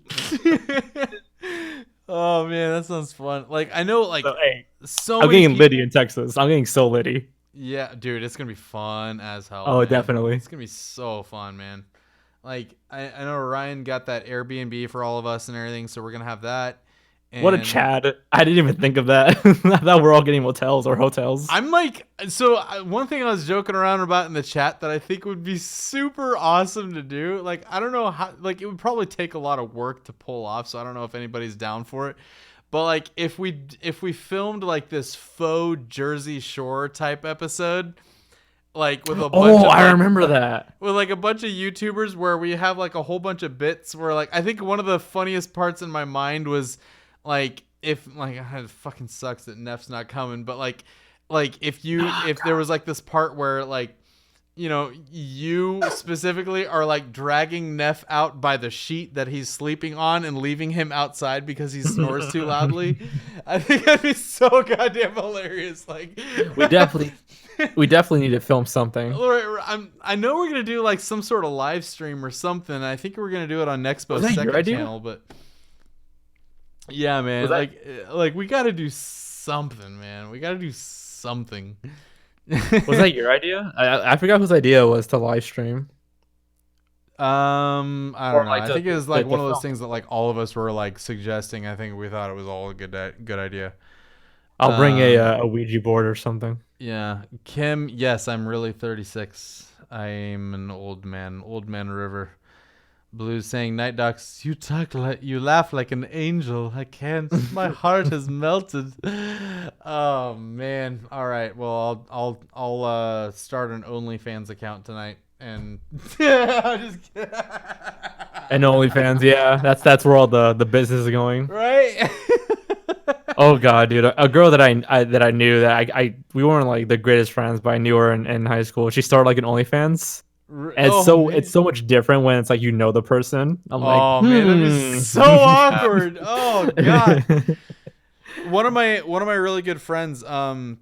Oh man, that sounds fun. Like I know, like So, hey, so I'm many getting people- litty in Texas. I'm getting so litty. Yeah, dude, it's gonna be fun as hell. Oh, man. definitely. It's gonna be so fun, man. Like I know Ryan got that Airbnb for all of us and everything, so we're gonna have that. What a And Chad. I didn't even think of that. I thought we're all getting motels or hotels. I'm like, one thing I was joking around about in the chat that I think would be super awesome to do. Like, I don't know how, like, it would probably take a lot of work to pull off. So I don't know if anybody's down for it. But like, if we filmed like this faux Jersey Shore type episode, like with a bunch of, I like, remember that. with like a bunch of YouTubers where we have like a whole bunch of bits where like, I think one of the funniest parts in my mind was like, if like, it fucking sucks that Neff's not coming, but like if there was like this part where like, you specifically are like dragging Neff out by the sheet that he's sleeping on and leaving him outside because he snores too loudly. I think that'd be so goddamn hilarious. Like, We definitely need to film something. I know we're gonna do like some sort of live stream or something. I think we're gonna do it on Nexpo's Was that your second idea? channel, but yeah, man, Was that- like we gotta do something, man. We gotta do something. Was that your idea? I forgot whose idea was to live stream. I Or, don't know. like, I the- think it was the- like the one of those film. things that like all of us were like suggesting. I think we thought it was all a good idea. I'll bring a Ouija board or something. Yeah, Kim. Yes, I'm really 36. I'm an old man River. Blue saying, "NightDocs, you laugh like an angel. I can't. My heart has melted." Oh man. All right. Well, I'll start an OnlyFans account tonight and I'm just kidding. And OnlyFans, yeah, that's where all the business is going. Right. Oh god, dude, a girl that I knew that we weren't like the greatest friends, but I knew her in high school. She started like an OnlyFans. And it's so much different when it's like the person. I'm like, oh man, that'd be so awkward. Oh god. One of my really good friends,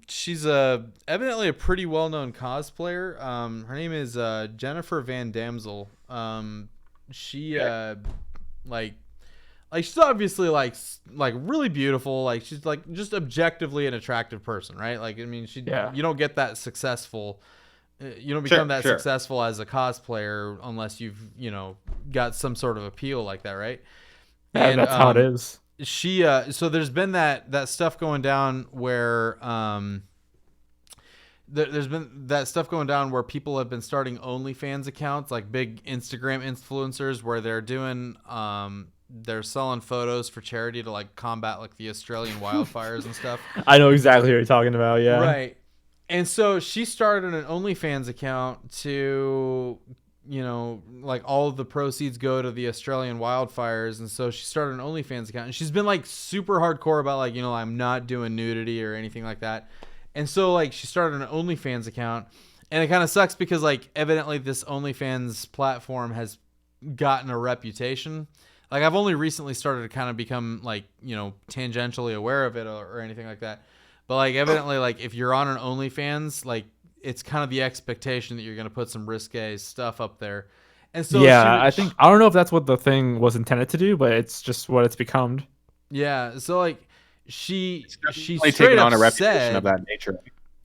she's evidently a pretty well-known cosplayer. Her name is Jennifer Van Damsel. She like like she's obviously like really beautiful. Like she's like just objectively an attractive person, right? Like I mean, you don't get that successful. You don't become that successful as a cosplayer unless you've got some sort of appeal like that, right? Yeah, and that's how it is. She so there's been that stuff going down where there's been that stuff going down where people have been starting OnlyFans accounts, like big Instagram influencers, where they're doing they're selling photos for charity to like combat like the Australian wildfires and stuff. I know exactly what you're talking about. Yeah. Right. And so she started an OnlyFans account to, like all of the proceeds go to the Australian wildfires. And so she started an OnlyFans account, and she's been like super hardcore about like, I'm not doing nudity or anything like that. And so like she started an OnlyFans account, and it kind of sucks because like evidently this OnlyFans platform has gotten a reputation. Like I've only recently started to kind of become like, tangentially aware of it or anything like that. But like evidently, like if you're on an OnlyFans, like it's kind of the expectation that you're going to put some risque stuff up there. And so yeah, I don't know if that's what the thing was intended to do, but it's just what it's become. Yeah. So like she taken on a reputation of that nature.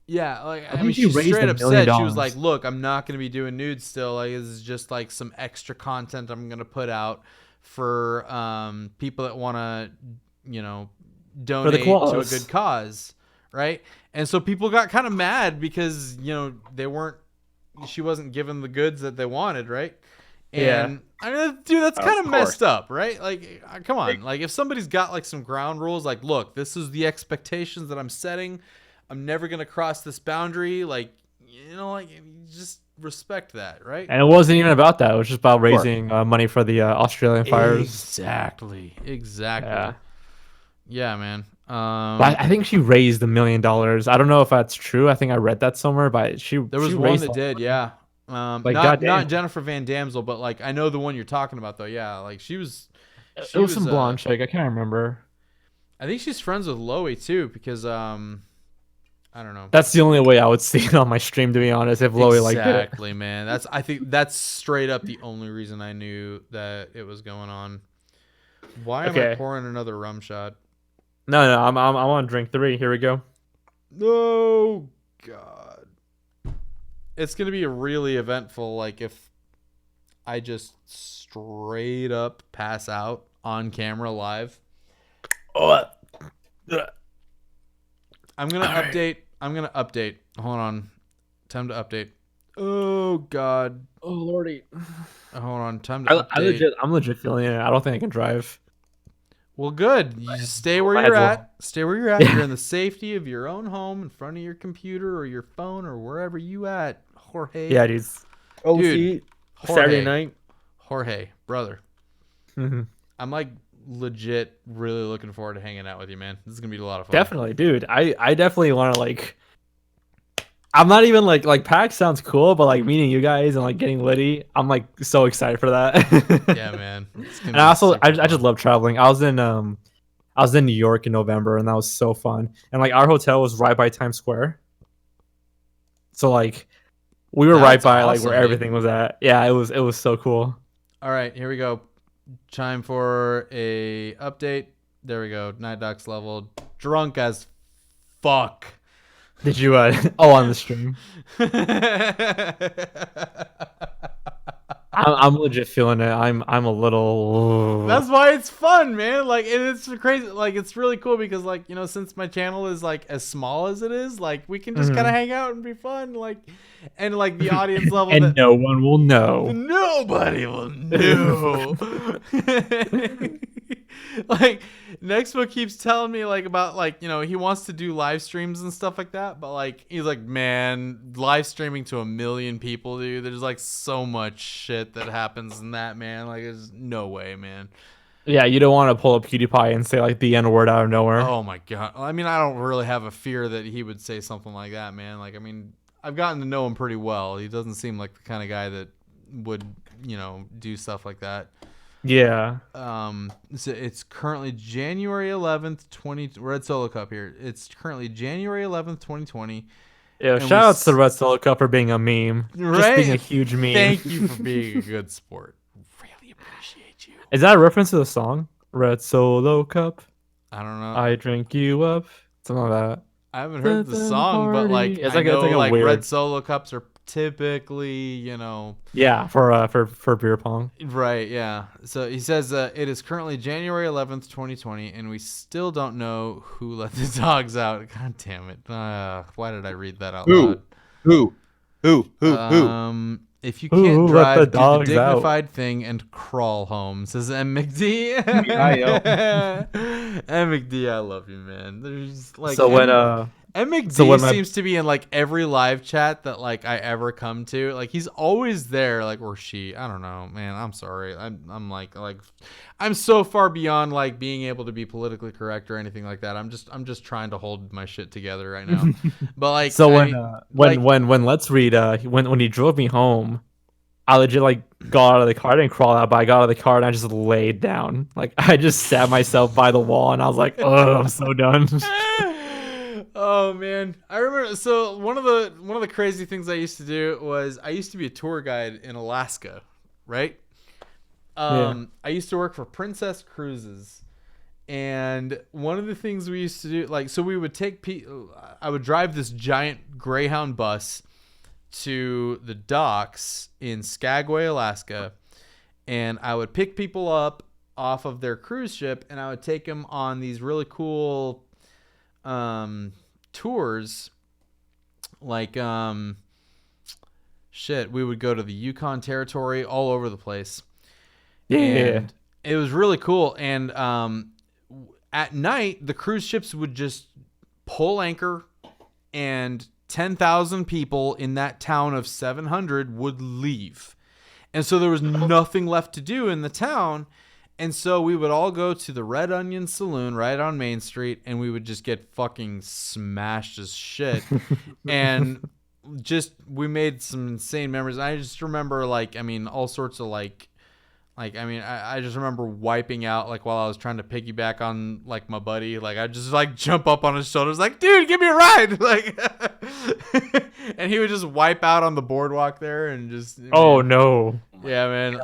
Yeah, like I mean, she straight up said she was like, "Look, I'm not going to be doing nudes still. Like, this is just like some extra content I'm going to put out for people that want to, donate to a good cause." Right. And so people got kind of mad because, she wasn't given the goods that they wanted. Right. And I mean, dude, that's kind of messed up. Right. Like, come on. Like if somebody's got like some ground rules, like, look, this is the expectations that I'm setting. I'm never going to cross this boundary. Like, like just respect that. Right. And it wasn't even about that. It was just about raising money for the Australian fires. Exactly. Yeah, man. But I think she raised $1 million. I don't know if that's true. I think I read that somewhere, but there was one that did, yeah. Not Jennifer Van Damsel, but like I know the one you're talking about though. Yeah, like she was some blonde chick. I can't remember. I think she's friends with Loey too, because I don't know. That's the only way I would see it on my stream, to be honest. If Loey liked it. Exactly, man. I think that's straight up the only reason I knew that it was going on. Why am I pouring another rum shot? No, I'm on drink 3. Here we go. Oh God, it's gonna be really eventful. Like if I just straight up pass out on camera live. I'm gonna update. I'm gonna update. Hold on. Time to update. Oh God. Oh Lordy. Hold on. Time to update. I'm legit feeling it. I don't think I can drive. Well, good. You just stay where you're at. Stay where you're at. You're in the safety of your own home, in front of your computer or your phone or wherever you at, Jorge. Yeah, dude. Dude, Saturday night. Jorge, brother. Mm-hmm. I'm like legit really looking forward to hanging out with you, man. This is gonna be a lot of fun. Definitely, dude. I definitely want to like. I'm not even like PAX sounds cool, but like meeting you guys and like getting litty, I'm like so excited for that. Yeah, man. And I just love traveling. I was in New York in November, and that was so fun. And like our hotel was right by Times Square, so like we were right by like where everything was at. Yeah, it was so cool. All right, here we go. Time for a update. There we go. NightDocs level. Drunk as fuck. Did you on the stream? I'm legit feeling it. I'm a little. That's why it's fun, man. Like it's crazy. Like it's really cool because like since my channel is like as small as it is, like we can just kind of hang out and be fun. Like and like the audience level. And no one will know. Nobody will know. Like Nextbook keeps telling me like about like he wants to do live streams and stuff like that, but like he's like, man, live streaming to 1 million people, dude, there's like so much shit that happens in that, man. Like there's no way, man. Yeah, you don't want to pull up PewDiePie and say like the N-word out of nowhere. Oh my God. I mean, I don't really have a fear that he would say something like that, man. Like I mean, I've gotten to know him pretty well. He doesn't seem like the kind of guy that would do stuff like that. Yeah. So it's currently January 11th, Red Solo Cup here. It's currently January 11th, 2020. Yeah, shout out to the Red Solo Cup for being a meme. Right? Just being a huge meme. Thank you for being a good sport. Really appreciate you. Is that a reference to the song? Red Solo Cup. I don't know. I drink you up. Something like that. I haven't heard the song, but like It's I like know it's like a like weird. red Solo cups are typically, Yeah, for beer pong. right, yeah. So he says it is currently January 11th, 2020, and we still don't know who let the dogs out. God damn it. Why did I read that out loud? Who? If you Who can't let drive, the do the dogs out? dignified thing and crawl home, says M. McD. M. McD, I love you, man. There's like So when McD So when my- seems to be in like every live chat that like I ever come to. Like he's always there, like, or she. I don't know, man. I'm sorry. I'm like I'm so far beyond like being able to be politically correct or anything like that. I'm just trying to hold my shit together right now. But like So like- when Let's Read when he drove me home, I legit like got out of the car. I didn't crawl out, but I got out of the car and I just laid down. Like I just sat myself by the wall and I was like, oh, I'm so done. Oh man, I remember. So one of the crazy things I used to do was I used to be a tour guide in Alaska, right? I used to work for Princess Cruises, and one of the things we used to do, like, so we would I would drive this giant Greyhound bus to the docks in Skagway, Alaska, and I would pick people up off of their cruise ship, and I would take them on these really cool tours, like we would go to the Yukon Territory, all over the place. And it was really cool. And at night the cruise ships would just pull anchor, and 10,000 people in that town of 700 would leave, and so there was nothing left to do in the town. And so we would all go to the Red Onion Saloon right on Main Street, and we would just get fucking smashed as shit. And we made some insane memories. I just remember, like, I mean, all sorts of I just remember wiping out, like, while I was trying to piggyback on, like, my buddy. Like, I just, like, jump up on his shoulders, like, dude, give me a ride. Like, and he would just wipe out on the boardwalk there and just. Oh, no. Yeah, man.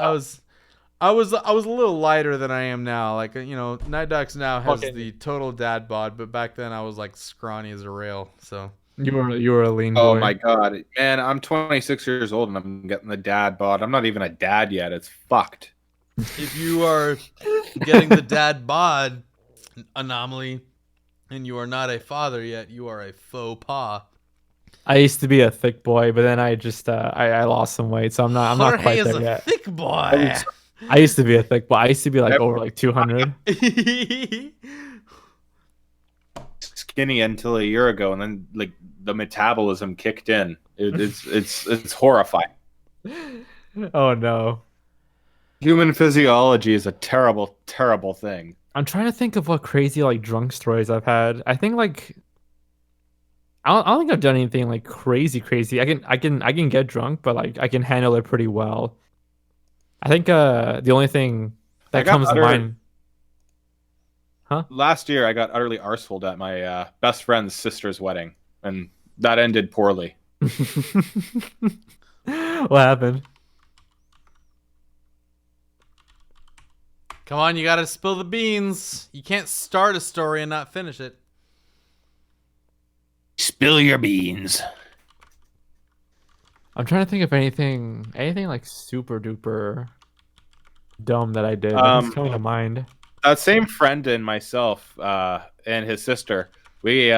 I was a little lighter than I am now. Like, NightDocs now has the total dad bod, but back then I was like scrawny as a rail. So You were a lean boy. Oh my god, man! I'm 26 years old and I'm getting the dad bod. I'm not even a dad yet. It's fucked. if you are getting the dad bod, Anomaly, and you are not a father yet, you are a faux pas. I used to be a thick boy, but then I just I lost some weight, so I'm not Jorge quite is there a yet. thick boy. I used to be a thick boy. I used to be like over like 200. Skinny until a year ago, and then like the metabolism kicked in. It's horrifying. Oh no. Human physiology is a terrible, terrible thing. I'm trying to think of what crazy like drunk stories I've had. I think like I don't think I've done anything like crazy. I can get drunk, but like I can handle it pretty well. I think the only thing that comes to mind. Huh? Last year, I got utterly arsehole at my best friend's sister's wedding, and that ended poorly. What happened? Come on, you gotta spill the beans. You can't start a story and not finish it. Spill your beans. I'm trying to think of anything like super duper dumb that I did. Nothing's coming to mind. That same friend and myself and his sister, we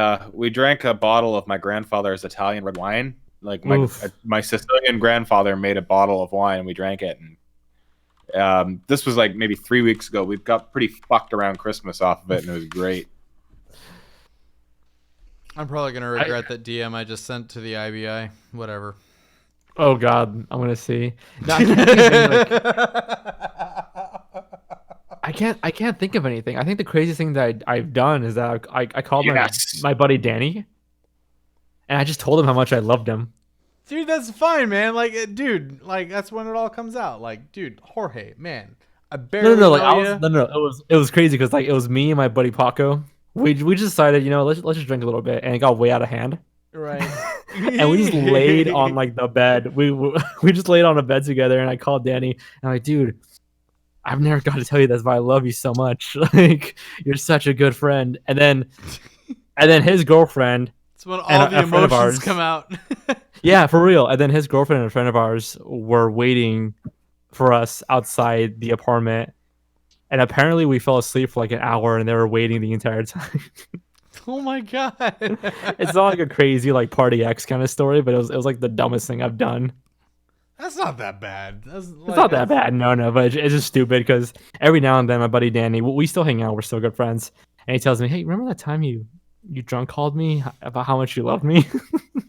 drank a bottle of my grandfather's Italian red wine. Like my Sicilian grandfather made a bottle of wine, and we drank it. And this was like maybe 3 weeks ago. We got pretty fucked around Christmas off of it, and it was great. I'm probably gonna regret that DM I just sent to the IBI. Whatever. Oh God, I'm gonna see. No, I can't think of anything. I think the craziest thing that I've done is that I called my buddy Danny, and I just told him how much I loved him. Dude, that's fine, man. Like, dude, like that's when it all comes out. Like, dude, Jorge, man, I barely know you. No. It was crazy because like it was me and my buddy Paco. We just decided, let's just drink a little bit, and it got way out of hand. Right. And we just laid on like the bed. We just laid on a bed together, and I called Danny, and I'm like, dude, I've never got to tell you this, but I love you so much. Like, you're such a good friend. And then his girlfriend. It's when and all the a friend of emotions ours- come out. Yeah, for real. And then his girlfriend and a friend of ours were waiting for us outside the apartment. And apparently we fell asleep for like an hour and they were waiting the entire time. Oh my god. It's not like a crazy like Party X kind of story, but it was like the dumbest thing I've done. That's not that bad. That's It's not that bad, no, but it's just stupid because every now and then my buddy Danny, we still hang out, we're still good friends, and he tells me, "Hey, remember that time you drunk called me about how much you love me?"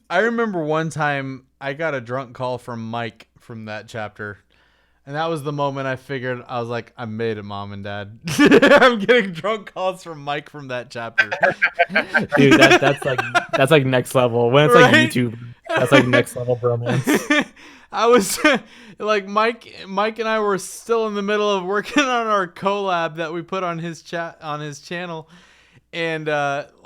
I remember one time I got a drunk call from Mike from that chapter. And that was the moment I figured, I was like, I made it, Mom and Dad. I'm getting drunk calls from Mike from that chapter. Dude, that's like next level. When it's Right? like YouTube, that's like next level bromance. I was like Mike and I were still in the middle of working on our collab that we put on his channel. And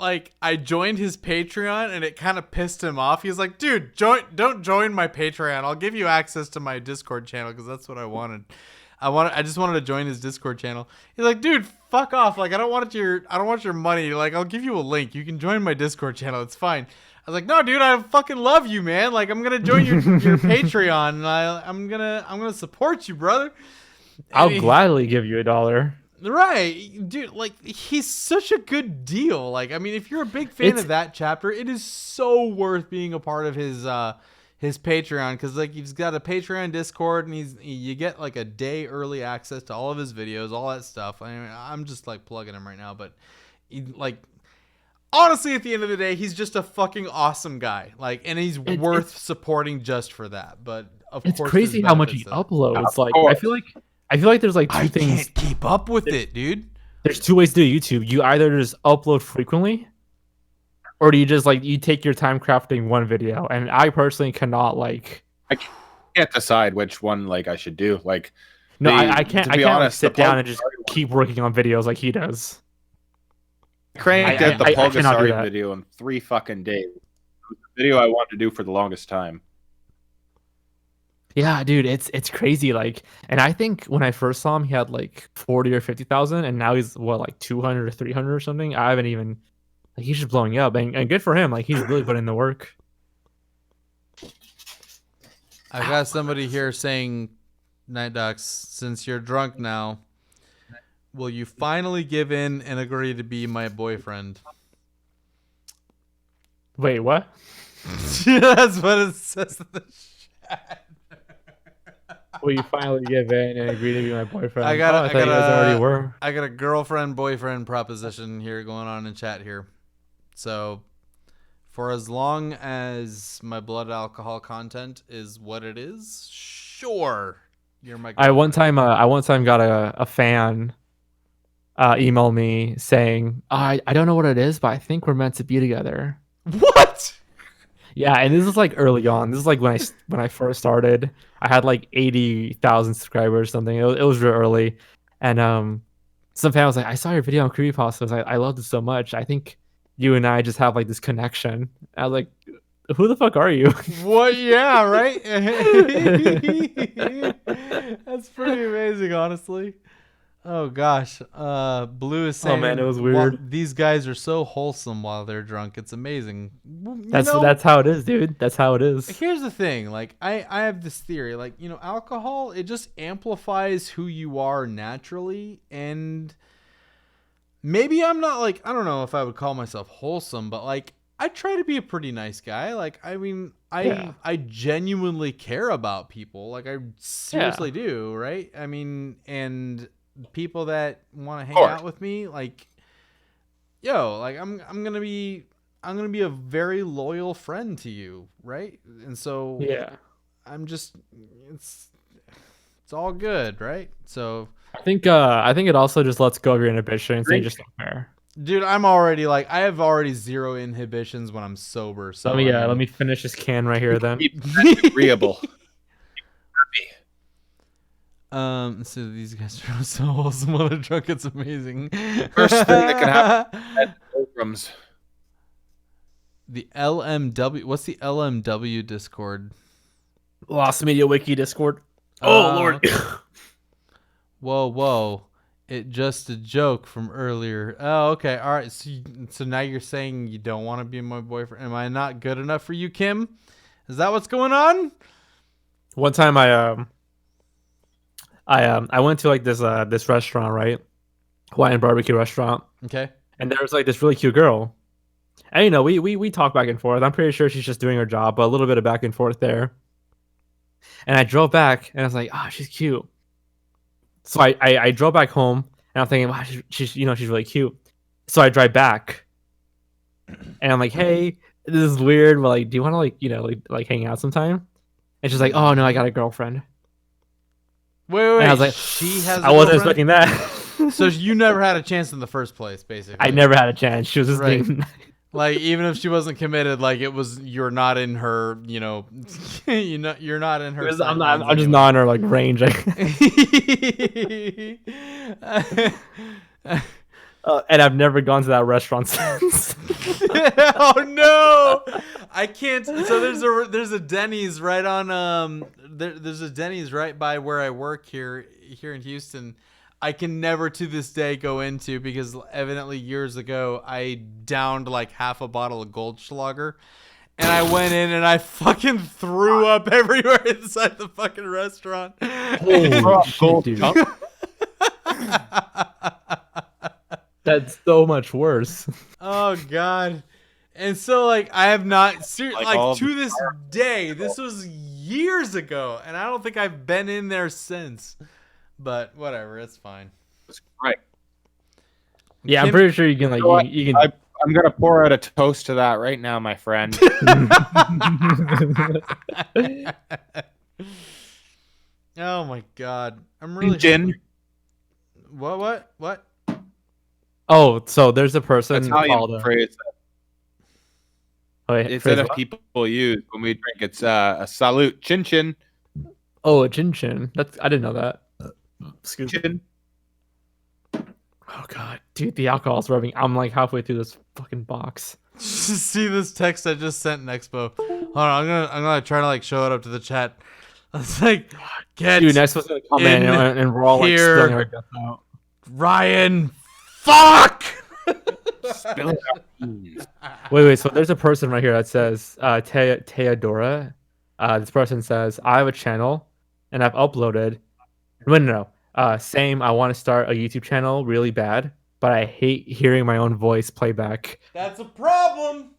like I joined his Patreon and it kind of pissed him off. He was like, "Dude, don't join my Patreon. I'll give you access to my Discord channel because that's what I wanted. I just wanted to join his Discord channel." He's like, "Dude, fuck off. Like I don't want your money. Like I'll give you a link. You can join my Discord channel. It's fine." I was like, "No, dude, I fucking love you, man. Like I'm gonna join your Patreon and I'm gonna support you, brother." I'll gladly give you $1. Right, dude, like he's such a good deal. Like, I mean, if you're a big fan of that chapter, it is so worth being a part of his Patreon because like he's got a Patreon Discord and you get like a day early access to all of his videos, all that stuff. I mean, I'm just like plugging him right now, but like honestly, at the end of the day, he's just a fucking awesome guy. Like, and he's worth supporting just for that. But of course, it's crazy how much he uploads. Like, I feel like there's like two things. I can't keep up with it, dude. There's two ways to do YouTube. You either just upload frequently, or do you just like you take your time crafting one video? And I personally cannot like. I can't decide which one like I should do. Like, no, I can't. I can't honest, sit down and just keep working on videos like he does. Cranked out the I cannot do Pulgasari that. video in 3 fucking days. It was the video I wanted to do for the longest time. Yeah, dude, it's crazy. Like, and I think when I first saw him, he had like 40 or 50,000, and now he's what, like 200 or 300 or something. I haven't even like he's just blowing up, and good for him. Like he's really putting in the work. I've got somebody here saying, NightDocs, since you're drunk now, will you finally give in and agree to be my boyfriend? Wait, what? That's what it says in the chat. Will you finally give in and agree to be my boyfriend? I thought you guys already were. I got a girlfriend boyfriend proposition here going on in chat here. So for as long as my blood alcohol content is what it is, sure, you're my girlfriend. I one time got a fan email me saying, I don't know what it is, but I think we're meant to be together. What? Yeah, and this is like early on. This is like when I first started. I had like 80,000 subscribers or something. It was real early. And some fan was like, "I saw your video on Creepypastas. I loved it so much. I think you and I just have like this connection." I was like, "Who the fuck are you?" What? Yeah, right? That's pretty amazing, honestly. Oh gosh, Blue is saying, "Oh man, it was weird. These guys are so wholesome while they're drunk. It's amazing." That's how it is, dude. That's how it is. Here's the thing, like I have this theory, like alcohol, it just amplifies who you are naturally, and maybe I'm not like, I don't know if I would call myself wholesome, but like I try to be a pretty nice guy. Like I mean, I genuinely care about people, like I seriously do, right? I mean, and people that want to hang out with me, like, like I'm gonna be a very loyal friend to you, right? And so I'm just it's all good, right? So I think it also just lets go of your inhibitions and just don't care. Dude, I'm already like I have already zero inhibitions when I'm sober. So let me finish this can right here then. Agreeable. So these guys are so wholesome while they're drunk. It's amazing. First thing that can happen at programs. The LMW. What's the LMW Discord? Lost Media Wiki Discord. Oh Lord. Whoa. It just a joke from earlier. Oh, okay. All right. So now you're saying you don't want to be my boyfriend. Am I not good enough for you, Kim? Is that what's going on? One time I went to like this restaurant, right? Hawaiian barbecue restaurant. Okay. And there was like this really cute girl. And you know, we talk back and forth. I'm pretty sure she's just doing her job, but a little bit of back and forth there. And I drove back and I was like, oh, she's cute. So I drove back home and I'm thinking, wow, she's really cute. So I drive back and I'm like, hey, this is weird, but like, do you want to like hang out sometime? And she's like, oh no, I got a girlfriend. Wait. And I was like, she has. I wasn't expecting that. So you never had a chance in the first place, basically. I never had a chance. She was just being like, even if she wasn't committed, like you're not in her, you're not in her. I'm just not in her like range. And I've never gone to that restaurant since. Oh no, I can't. So there's a Denny's right on there's a Denny's right by where I work here in Houston. I can never to this day go into because evidently years ago I downed like half a bottle of Goldschlager and I went in and I fucking threw up everywhere inside the fucking restaurant. Holy shit, dude. That's so much worse. Oh god. And so like I have not like to this day, this was years ago and I don't think I've been in there since. But whatever, it's fine. That's right. Yeah, I'm pretty sure you can like you can. I'm gonna pour out a toast to that right now, my friend. Oh my god, I'm really gin. What? Oh, so there's a person That's how called you phrase it. Wait, Instead of people use when we drink, it's a salute, chin chin. Oh, a chin chin. I didn't know that. Excuse me. Oh god, dude, the alcohol's rubbing. I'm like halfway through this fucking box. Just see this text I just sent in Expo. Hold on, I'm gonna try to like show it up to the chat. It's like, get dude, next one's gonna come in and we're all like spilling our guts out. Ryan, fuck. Wait. So there's a person right here that says Teodora. This person says, I have a channel and I've uploaded. No. Same. I want to start a YouTube channel really bad, but I hate hearing my own voice playback. That's a problem.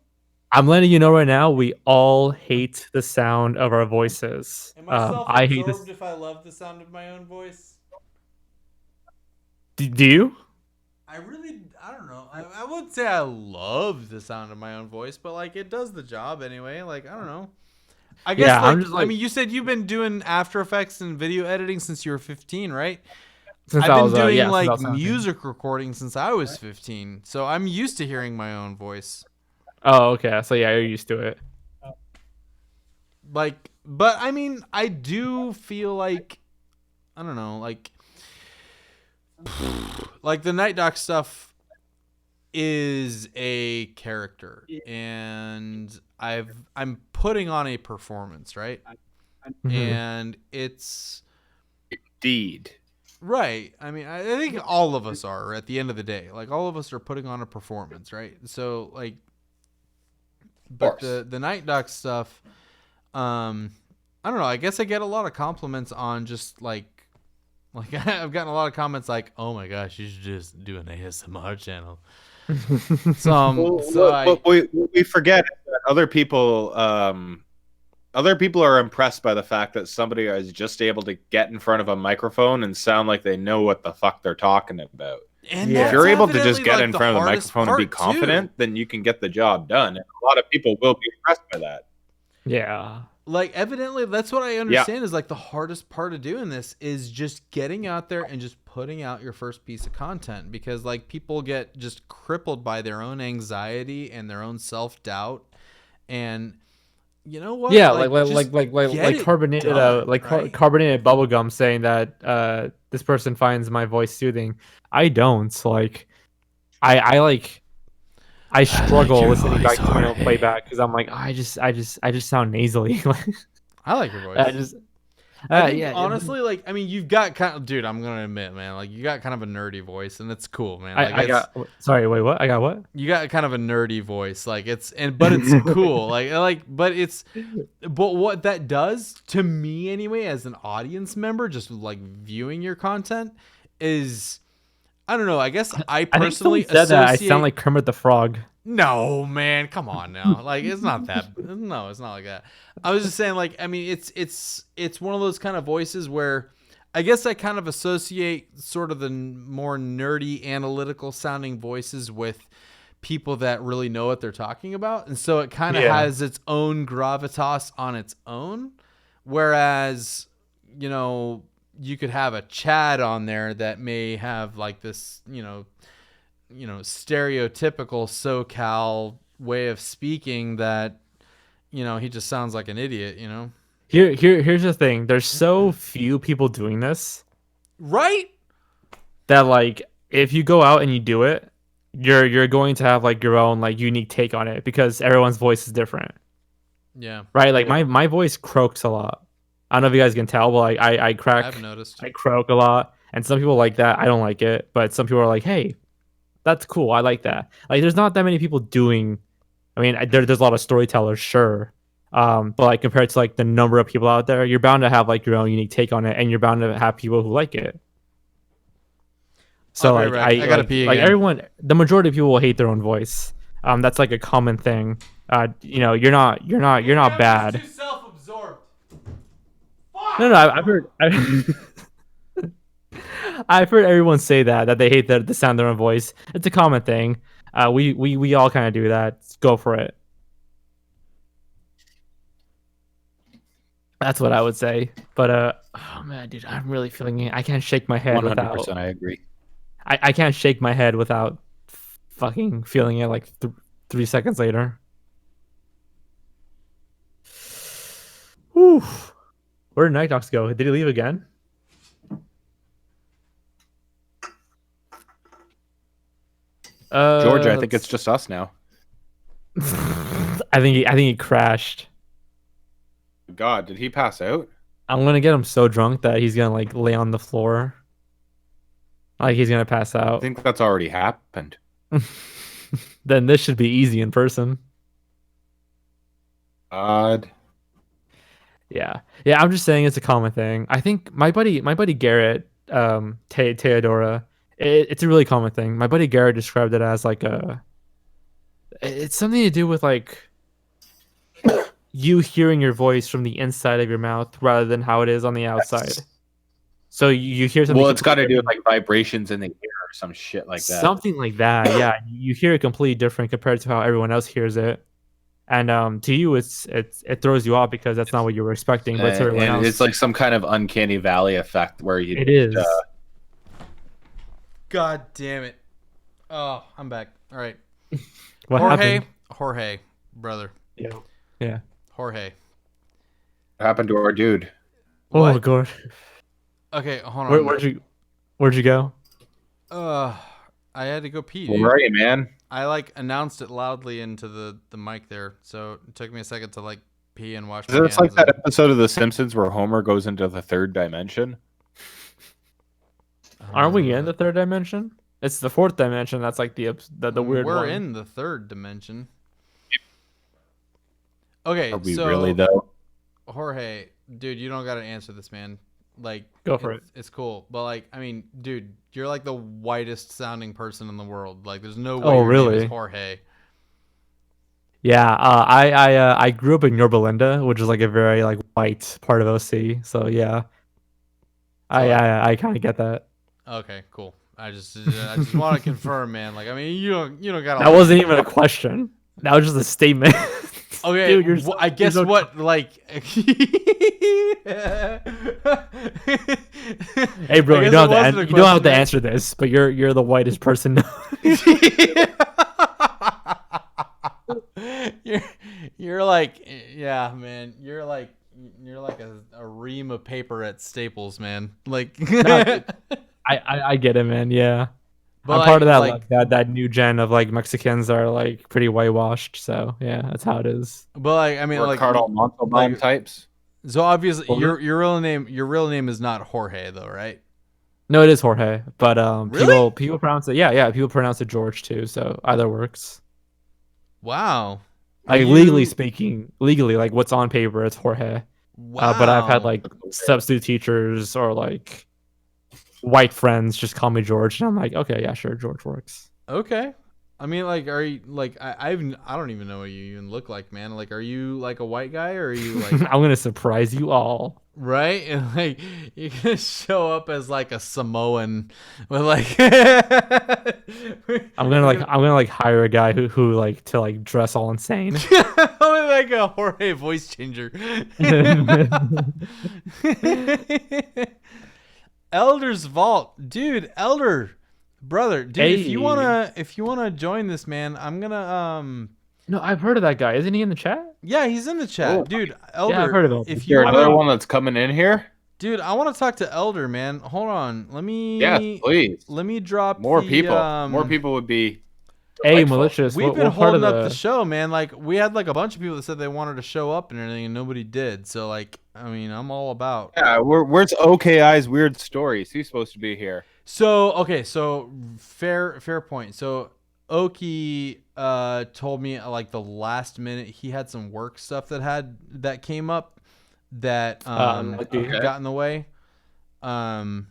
I'm letting you know right now. We all hate the sound of our voices. Am I self-absorbed if I love the sound of my own voice? Do you? I don't know. I wouldn't say I love the sound of my own voice, but like it does the job anyway. Like I don't know. I guess I mean, you said you've been doing After Effects and video editing since you were 15, right? I've been doing like music recording since I was 15, so I'm used to hearing my own voice. Oh, okay. So yeah, you're used to it. Like, but I mean, I do feel like I don't know, like the NightDocs stuff is a character, and I'm putting on a performance, right? And it's indeed right. I mean, I think all of us are at the end of the day. Like all of us are putting on a performance, right? So like, but the NightDocs stuff, I don't know. I guess I get a lot of compliments on just like I've gotten a lot of comments like, "Oh my gosh, you should just do an ASMR channel." What we forget that other people are impressed by the fact that somebody is just able to get in front of a microphone and sound like they know what the fuck they're talking about. And if you're able to just get in front of the microphone and be confident, then you can get the job done. And a lot of people will be impressed by that. Yeah. Like evidently that's what I understand is like the hardest part of doing this is just getting out there and just putting out your first piece of content, because like people get just crippled by their own anxiety and their own self-doubt, and you know what? Yeah, like carbonated carbonated bubblegum saying that this person finds my voice soothing. I don't. Like I struggle listening back to my own playback because I'm like, I just sound nasally. I like your voice. I think yeah, honestly, like, I mean, you've got kind of, dude, I'm gonna admit, man, like, you got kind of a nerdy voice, and it's cool, man. Like, I got. Sorry, wait, what? I got what? you got kind of a nerdy voice, like but it's cool, but what that does to me anyway, as an audience member, just like viewing your content, is, I don't know. I guess I personally said that I associate. sound like Kermit the Frog. No, man, come on now. Like, it's not that. No, it's not like that. I was just saying, like, I mean, it's one of those kind of voices where I guess I kind of associate sort of the more nerdy, analytical sounding voices with people that really know what they're talking about, and so it kind of has its own gravitas on its own. Whereas, you know, you could have a Chad on there that may have like this, stereotypical SoCal way of speaking that, he just sounds like an idiot, Here's the thing. There's so few people doing this, right? that like if you go out and you do it, you're going to have like your own like unique take on it because everyone's voice is different. Yeah. Right? Like my voice croaks a lot. I don't know if you guys can tell, but like I crack. I've noticed. I croak a lot, and some people like that. I don't like it, but some people are like, "Hey, that's cool. I like that." Like, there's not that many people doing. I mean, there's a lot of storytellers, sure, but like compared to like the number of people out there, you're bound to have like your own unique take on it, and you're bound to have people who like it. So like I gotta pee like again. everyone, the majority of people will hate their own voice. That's like a common thing. You're not bad. Too self-absorbed. No, I've heard. I've heard everyone say that they hate the sound of their own voice. It's a common thing. We all kind of do that. Go for it. That's what I would say. But oh man, dude, I'm really feeling it. I can't shake my head 100%, without. I agree. I can't shake my head without fucking feeling it like 3 seconds later. Whew. Where did NightDocs go? Did he leave again? George, I think it's just us now. I think he crashed. God, did he pass out? I'm gonna get him so drunk that he's gonna like lay on the floor. Like he's gonna pass I out. think that's already happened. Then this should be easy in person. Odd. Yeah. I'm just saying it's a common thing. I think my buddy Garrett, Teodora, it's a really common thing. My buddy Garrett described it as like it's something to do with like you hearing your voice from the inside of your mouth rather than how it is on the outside. So you hear something. Well, it's got to do with like vibrations in the ear or some shit like that. Something like that. Yeah, you hear it completely different compared to how everyone else hears it. And to you, it throws you off because that's not what you were expecting. But to everyone and else, it's like some kind of uncanny valley effect where you. it is. God damn it. Oh, I'm back. All right. What happened? Jorge, brother. Yeah. Jorge. What happened to our dude? Oh What? god. Okay, hold on. Where'd you go? I had to go pee, dude. Where are you, man? I like announced it loudly into the mic there, so it took me a second to like pee and wash my hands. It's like that episode of The Simpsons where Homer goes into the third dimension. Aren't we in the third dimension? It's the fourth dimension. That's like the weird one. We're in the third dimension. Okay, Are we so really though? Jorge, dude, you don't gotta answer this, man. Like, Go for it. It's cool, but like, I mean, dude, you're like the whitest sounding person in the world. Like, there's no way Oh, your name really? is Jorge. Yeah, I grew up in Yorba Linda, which is like a very like white part of OC. So yeah, I kind of get that. Okay, cool. I just want to confirm, man. Like, I mean, you don't gotta. That wasn't even a question. That was just a statement. Okay, Dude, you're I guess so- what like. Hey, bro, I you guess don't it have wasn't a you don't have to question. answer this, but you're the whitest person. You're like, yeah, man. You're like a ream of paper at Staples, man. Like, I get it, man. Yeah, but I'm part of that like, that new gen of like Mexicans are like pretty whitewashed. So yeah, that's how it is. but like, I mean, Or like, Cardinal Montalban like- types. So obviously, Well, your real name is not Jorge though, right? No, it is Jorge, but Really? people pronounce it. Yeah, people pronounce it George too. So either works. Wow. Like legally speaking, like what's on paper, it's Jorge. Wow. But I've had like substitute teachers or like white friends just call me George, and I'm like, okay, yeah, sure, George works. Okay. I mean, like, are you like I don't even know what you even look like, man. Like, are you like a white guy or are you like I'm gonna surprise you all. right? And like you're gonna show up as like a Samoan with like I'm gonna like hire a guy who like to like dress all insane. like a Jorge voice changer. Elder's Vault, dude. Elder, brother, dude. Hey. If you wanna join this, man, I'm gonna No, I've heard of that guy. Isn't he in the chat? Yeah, he's in the chat, dude. Elder, Yeah, I've heard of him. If Is you there another wanna, one that's coming in here? dude, I want to talk to Elder, man. Hold on, let me. Yes, please. Let me drop More the, people. More people would be. Hey, delightful. malicious. We've been what part holding of up the show, man. Like we had like a bunch of people that said they wanted to show up and everything, and nobody did. So like, I mean, I'm all about. Yeah, where's OKI's weird stories? He's supposed to be here. So okay, so fair point. So Oki told me like the last minute he had some work stuff that came up that got in the way. Right.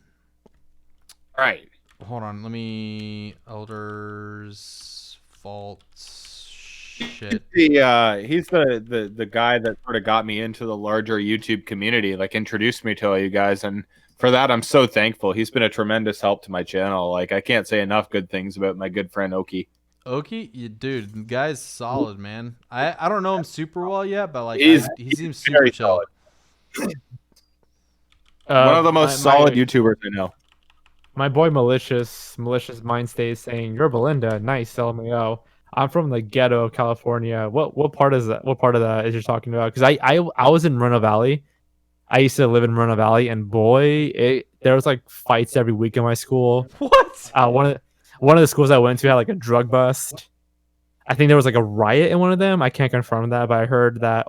Hold on, let me Elder's Vault shit. He's the guy that sort of got me into the larger YouTube community, like introduced me to all you guys, and for that I'm so thankful. He's been a tremendous help to my channel. Like I can't say enough good things about my good friend Oki. Oki, dude, the guy's solid, man. I don't know him super well yet, but like He seems super very chill. One of the most solid YouTubers I know. My boy malicious mind stays saying, "You're Belinda, nice LMAO." I'm from the ghetto of California. What part is that? What part of that is you're talking about? Because I was in Moreno Valley. I used to live in Moreno Valley, and boy, there was like fights every week in my school. What? One of the schools I went to had like a drug bust. I think there was like a riot in one of them. I can't confirm that, but I heard that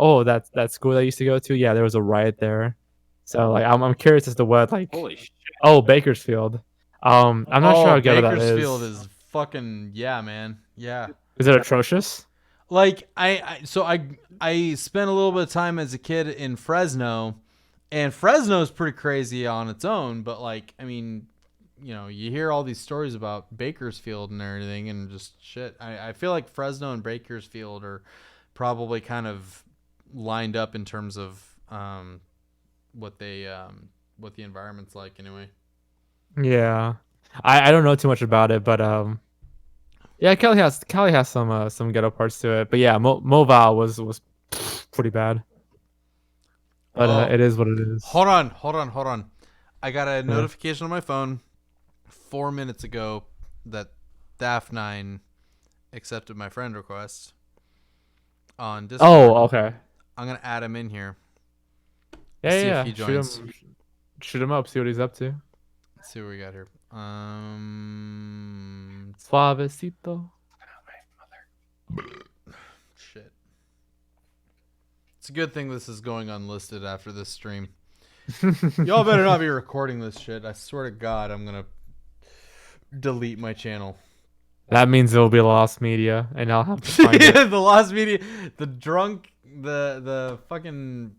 that school that I used to go to, yeah, there was a riot there. So like I'm curious as to what like Holy shit. oh Bakersfield. I'm not sure how ghetto that is. Bakersfield is fucking yeah, man. Yeah. Is it atrocious? Like I spent a little bit of time as a kid in Fresno, and Fresno is pretty crazy on its own, but like I mean, you know, you hear all these stories about Bakersfield and everything and just shit. I feel like Fresno and Bakersfield are probably kind of lined up in terms of what the environment's like anyway. Yeah. I don't know too much about it, but yeah, Cali has some ghetto parts to it. But yeah, Moval was pretty bad. But it is what it is. Hold on. I got a notification on my phone 4 minutes ago that Thafnine accepted my friend request on Discord. Oh, okay. I'm gonna add him in here. Yeah, See yeah. if he joins. Shoot him up. See what he's up to. Let's see what we got here. Suavecito. Shit. It's a good thing this is going unlisted after this stream. Y'all better not be recording this shit. I swear to God, I'm gonna delete my channel. That means it will be lost media, and I'll have to find it. The lost media, the drunk, the fucking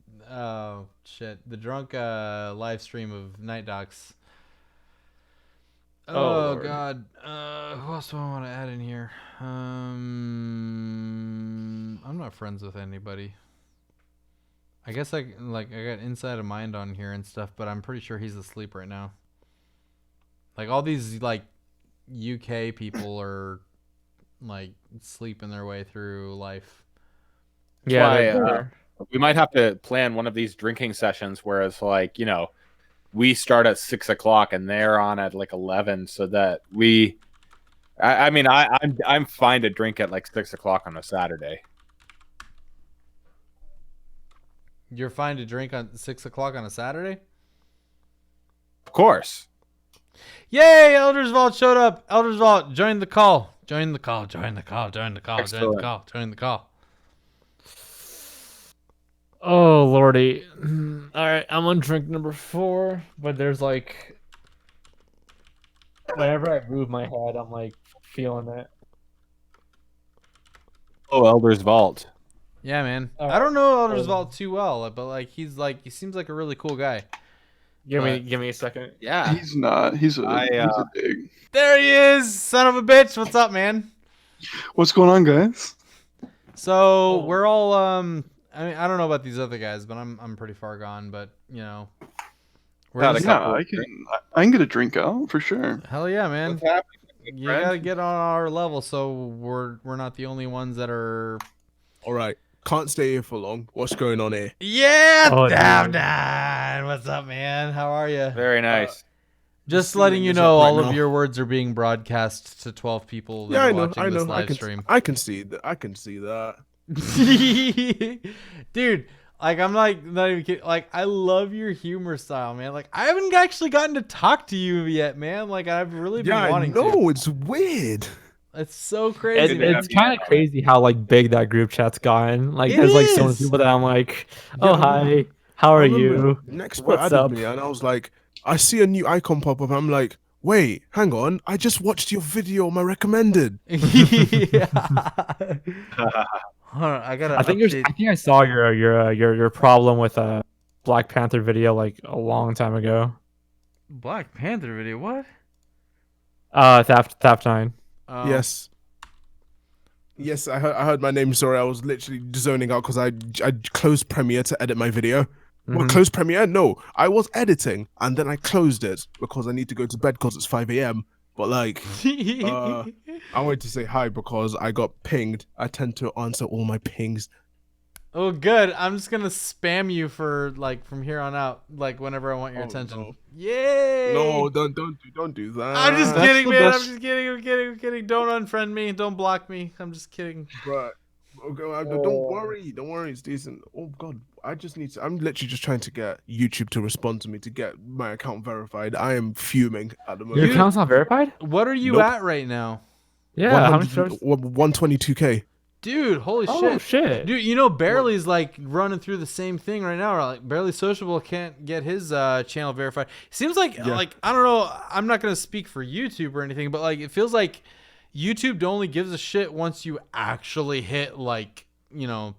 shit, the drunk live stream of NightDocs. Oh Lord. God, who else do I want to add in here? I'm not friends with anybody. I guess I got Inside of Mind on here and stuff, but I'm pretty sure he's asleep right now. Like all these like UK people are like sleeping their way through life. Yeah, We might have to plan one of these drinking sessions where it's like, you know, we start at 6 o'clock and they're on at like 11, so that I'm fine to drink at like 6 o'clock on a Saturday. You're fine to drink on 6 o'clock on a Saturday? Of course. Yay! Elders Vault showed up. Elders Vault, join the call. Join the call. Excellent. Oh lordy. All right, I'm on drink number 4, but there's like whenever I move my head, I'm like feeling it. Oh, Elder's Vault. Yeah, man. All I don't know right. Eldersvalt too well, but like he seems like a really cool guy. Give But- me a second. Yeah. He's not. He's a dig. There he is, son of a bitch. What's up, man? What's going on, guys? So we're all I mean, I don't know about these other guys, but I'm pretty far gone. But you know, we're Got a just- couple. I can get a drink out for sure. hell yeah, man. What's happening, You friend? gotta get on our level, so we're not the only ones that are. All right, can't stay here for long. What's going on here? Yeah, Oh, Thafnine. What's up, man? How are you? Very nice. Just Just letting you this up know, right all of now. your words are being broadcast to 12 people that Yeah, are I know. watching I this know. live stream. I can see that. I can see that. Dude, like I'm like not even kidding. Like I love your humor style, man. Like I haven't actually gotten to talk to you yet, man. Like I've really been Yeah, I wanting know. to. It's weird. It's so crazy. It's, man. it's kind of crazy how like big that group chat's gotten. Like It there's like so many is. people that I'm like, oh Yeah, hi, how I are remember you? Next What's added up? me, and I was like, I see a new icon pop up. I'm like, wait, hang on. I just watched your video on my recommended. Yeah. Hold on, I gotta. I think update. I think I saw your problem with a Black Panther video like a long time ago. Black Panther video. What? Thafnine. Oh. Yes. Yes, I heard my name. Sorry, I was literally zoning out because I closed Premiere to edit my video. Well, Mhm. closed Premiere? No, I was editing and then I closed it because I need to go to bed because it's 5 a.m. But like, I wanted to say hi because I got pinged. I tend to answer all my pings. Oh, good. I'm just gonna spam you for like from here on out, like whenever I want your Oh, attention. no. Yay! No, don't do that. I'm just That's kidding, the man. best. I'm just kidding. I'm kidding. Don't unfriend me. Don't block me. I'm just kidding. Right. Okay, don't worry, it's decent. Oh god, I just need to. I'm literally just trying to get YouTube to respond to me to get my account verified. I am fuming at the Your moment. account's not verified? What are you Nope. at right now? Yeah. How many stars? 122k. Dude, holy Oh shit. shit. Dude, you know Barely's like running through the same thing right now. Like Barely Sociable can't get his channel verified. Seems like Yeah. like I don't know. I'm not gonna speak for YouTube or anything, but like it feels like YouTube only gives a shit once you actually hit like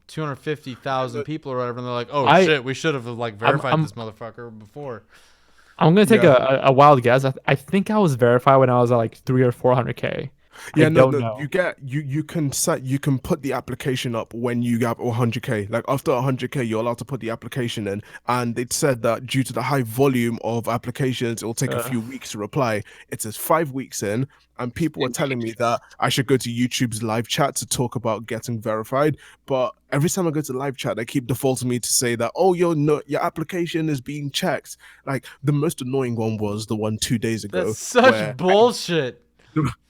250,000 people or whatever, and they're like, oh shit, we should have like verified this motherfucker before. I'm gonna take Yeah. a wild guess. I think I was verified when I was at like 300 or 400k. Yeah, I no, don't know. you can put the application up when you get 100k. Like after 100k, you're allowed to put the application in, and it said that due to the high volume of applications, it will take a few weeks to reply. It says 5 weeks in, and people were telling me that I should go to YouTube's live chat to talk about getting verified. But every time I go to live chat, they keep defaulting me to say that, oh, your application is being checked. Like the most annoying one was the one 2 days ago. That's such where bullshit.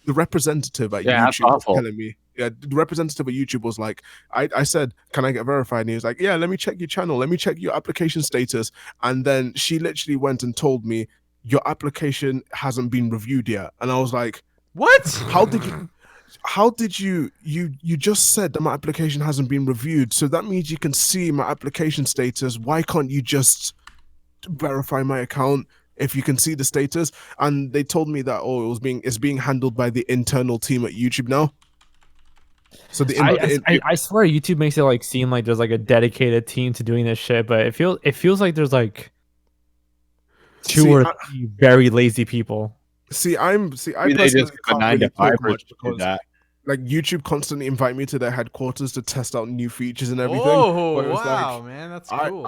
the representative at Yeah, that's YouTube was awful. telling me. Yeah, the representative at YouTube was like, I said, can I get verified? And he was like, yeah, let me check your channel. Let me check your application status. And then she literally went and told me, your application hasn't been reviewed yet. And I was like, What? how did you just said that my application hasn't been reviewed. So that means you can see my application status. Why can't you just verify my account if you can see the status? And they told me that it's being handled by the internal team at YouTube now. So I swear YouTube makes it like seem like there's like a dedicated team to doing this shit, but it feels like there's like two or three very lazy people. I Maybe they personally just have a can't 9 really to 5 talk person much to do because that. like YouTube constantly invite me to their headquarters to test out new features and everything. Oh, but it was wow, like, man, that's cool.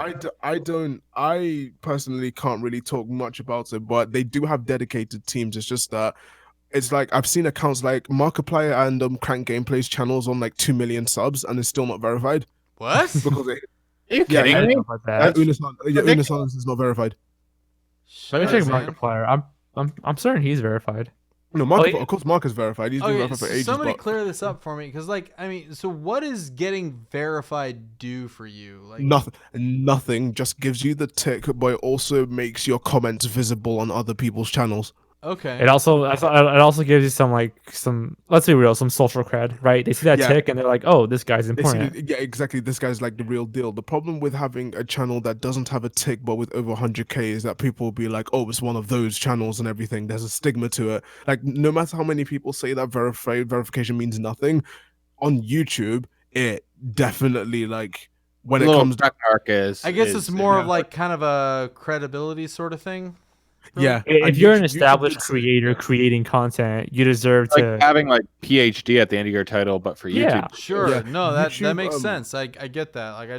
I personally can't really talk much about it, but they do have dedicated teams. It's just that it's like I've seen accounts like Markiplier and Crank Gameplays channels on like 2 million subs and it's still not verified. What? Because Are you kidding I me? don't know about that. Unisonic is not verified. Let me check Shit, man. Markiplier. I'm certain he's verified. No, of course Mark is verified. He's been Okay, verified for ages. somebody But clear this up for me, because like I mean, so what does getting verified do for you? Like nothing just gives you the tick, but it also makes your comments visible on other people's channels. Okay. It also gives you some let's be real, some social cred, right? They see that Yeah. tick and they're like, oh, this guy's They see important. that- yeah, exactly. This guy's like the real deal. The problem with having a channel that doesn't have a tick but with over 100k is that people will be like, oh, it's one of those channels and everything. There's a stigma to it. Like, no matter how many people say that verification means nothing, on YouTube, it definitely, like, when The it little comes to check mark is. I guess is- it's more of like kind of a credibility sort of thing. yeah. If and you're an YouTube established did say- creator creating content, you deserve like to. having like PhD at the end of your title, but for Yeah. YouTube. Sure. Yeah, No, that YouTube, makes sense. I get that. Like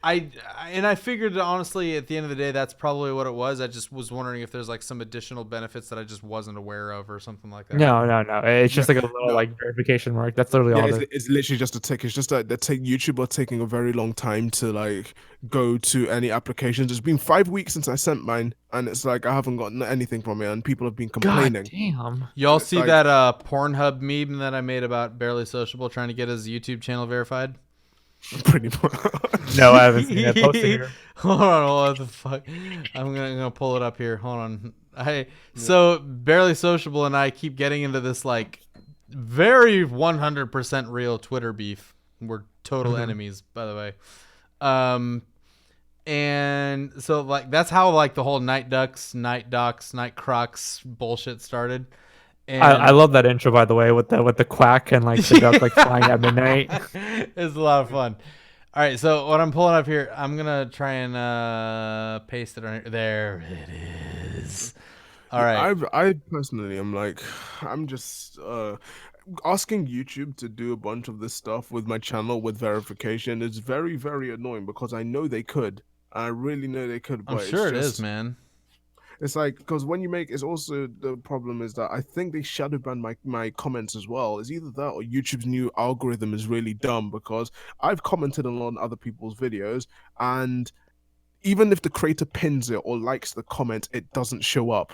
I figured honestly at the end of the day that's probably what it was. I just was wondering if there's like some additional benefits that I just wasn't aware of or something like that. No. It's just like a little no. like verification mark. That's literally Yeah, all. it's literally just a tick. It's just that YouTube are taking a very long time to like go to any applications. It's been 5 weeks since I sent mine, and it's like I haven't gotten anything from it, and people have been complaining. God damn. Y'all It's see like- that Pornhub meme that I made about Barely Sociable trying to get his YouTube channel verified? Pretty much. No, I haven't seen that. Post it here. Hold on, what the fuck? I'm gonna pull it up here. Hold on. So Barely Sociable and I keep getting into this like very 100% real Twitter beef. We're total enemies, by the way. And so like that's how like the whole NightDocs, Night Crocs bullshit started. And I love that intro, by the way, with the quack and like the duck like flying at midnight. It's a lot of fun. All right, so what I'm pulling up here, I'm gonna try and paste it on here. There it is. All right. I personally am like, I'm just asking YouTube to do a bunch of this stuff with my channel with verification is very, very annoying because I know they could. I really know they could, but I'm sure it just, is, man. It's like, because when you make, it's also the problem is that I think they shadow ban my comments as well. It's either that or YouTube's new algorithm is really dumb, because I've commented on other people's videos, and even if the creator pins it or likes the comment, it doesn't show up.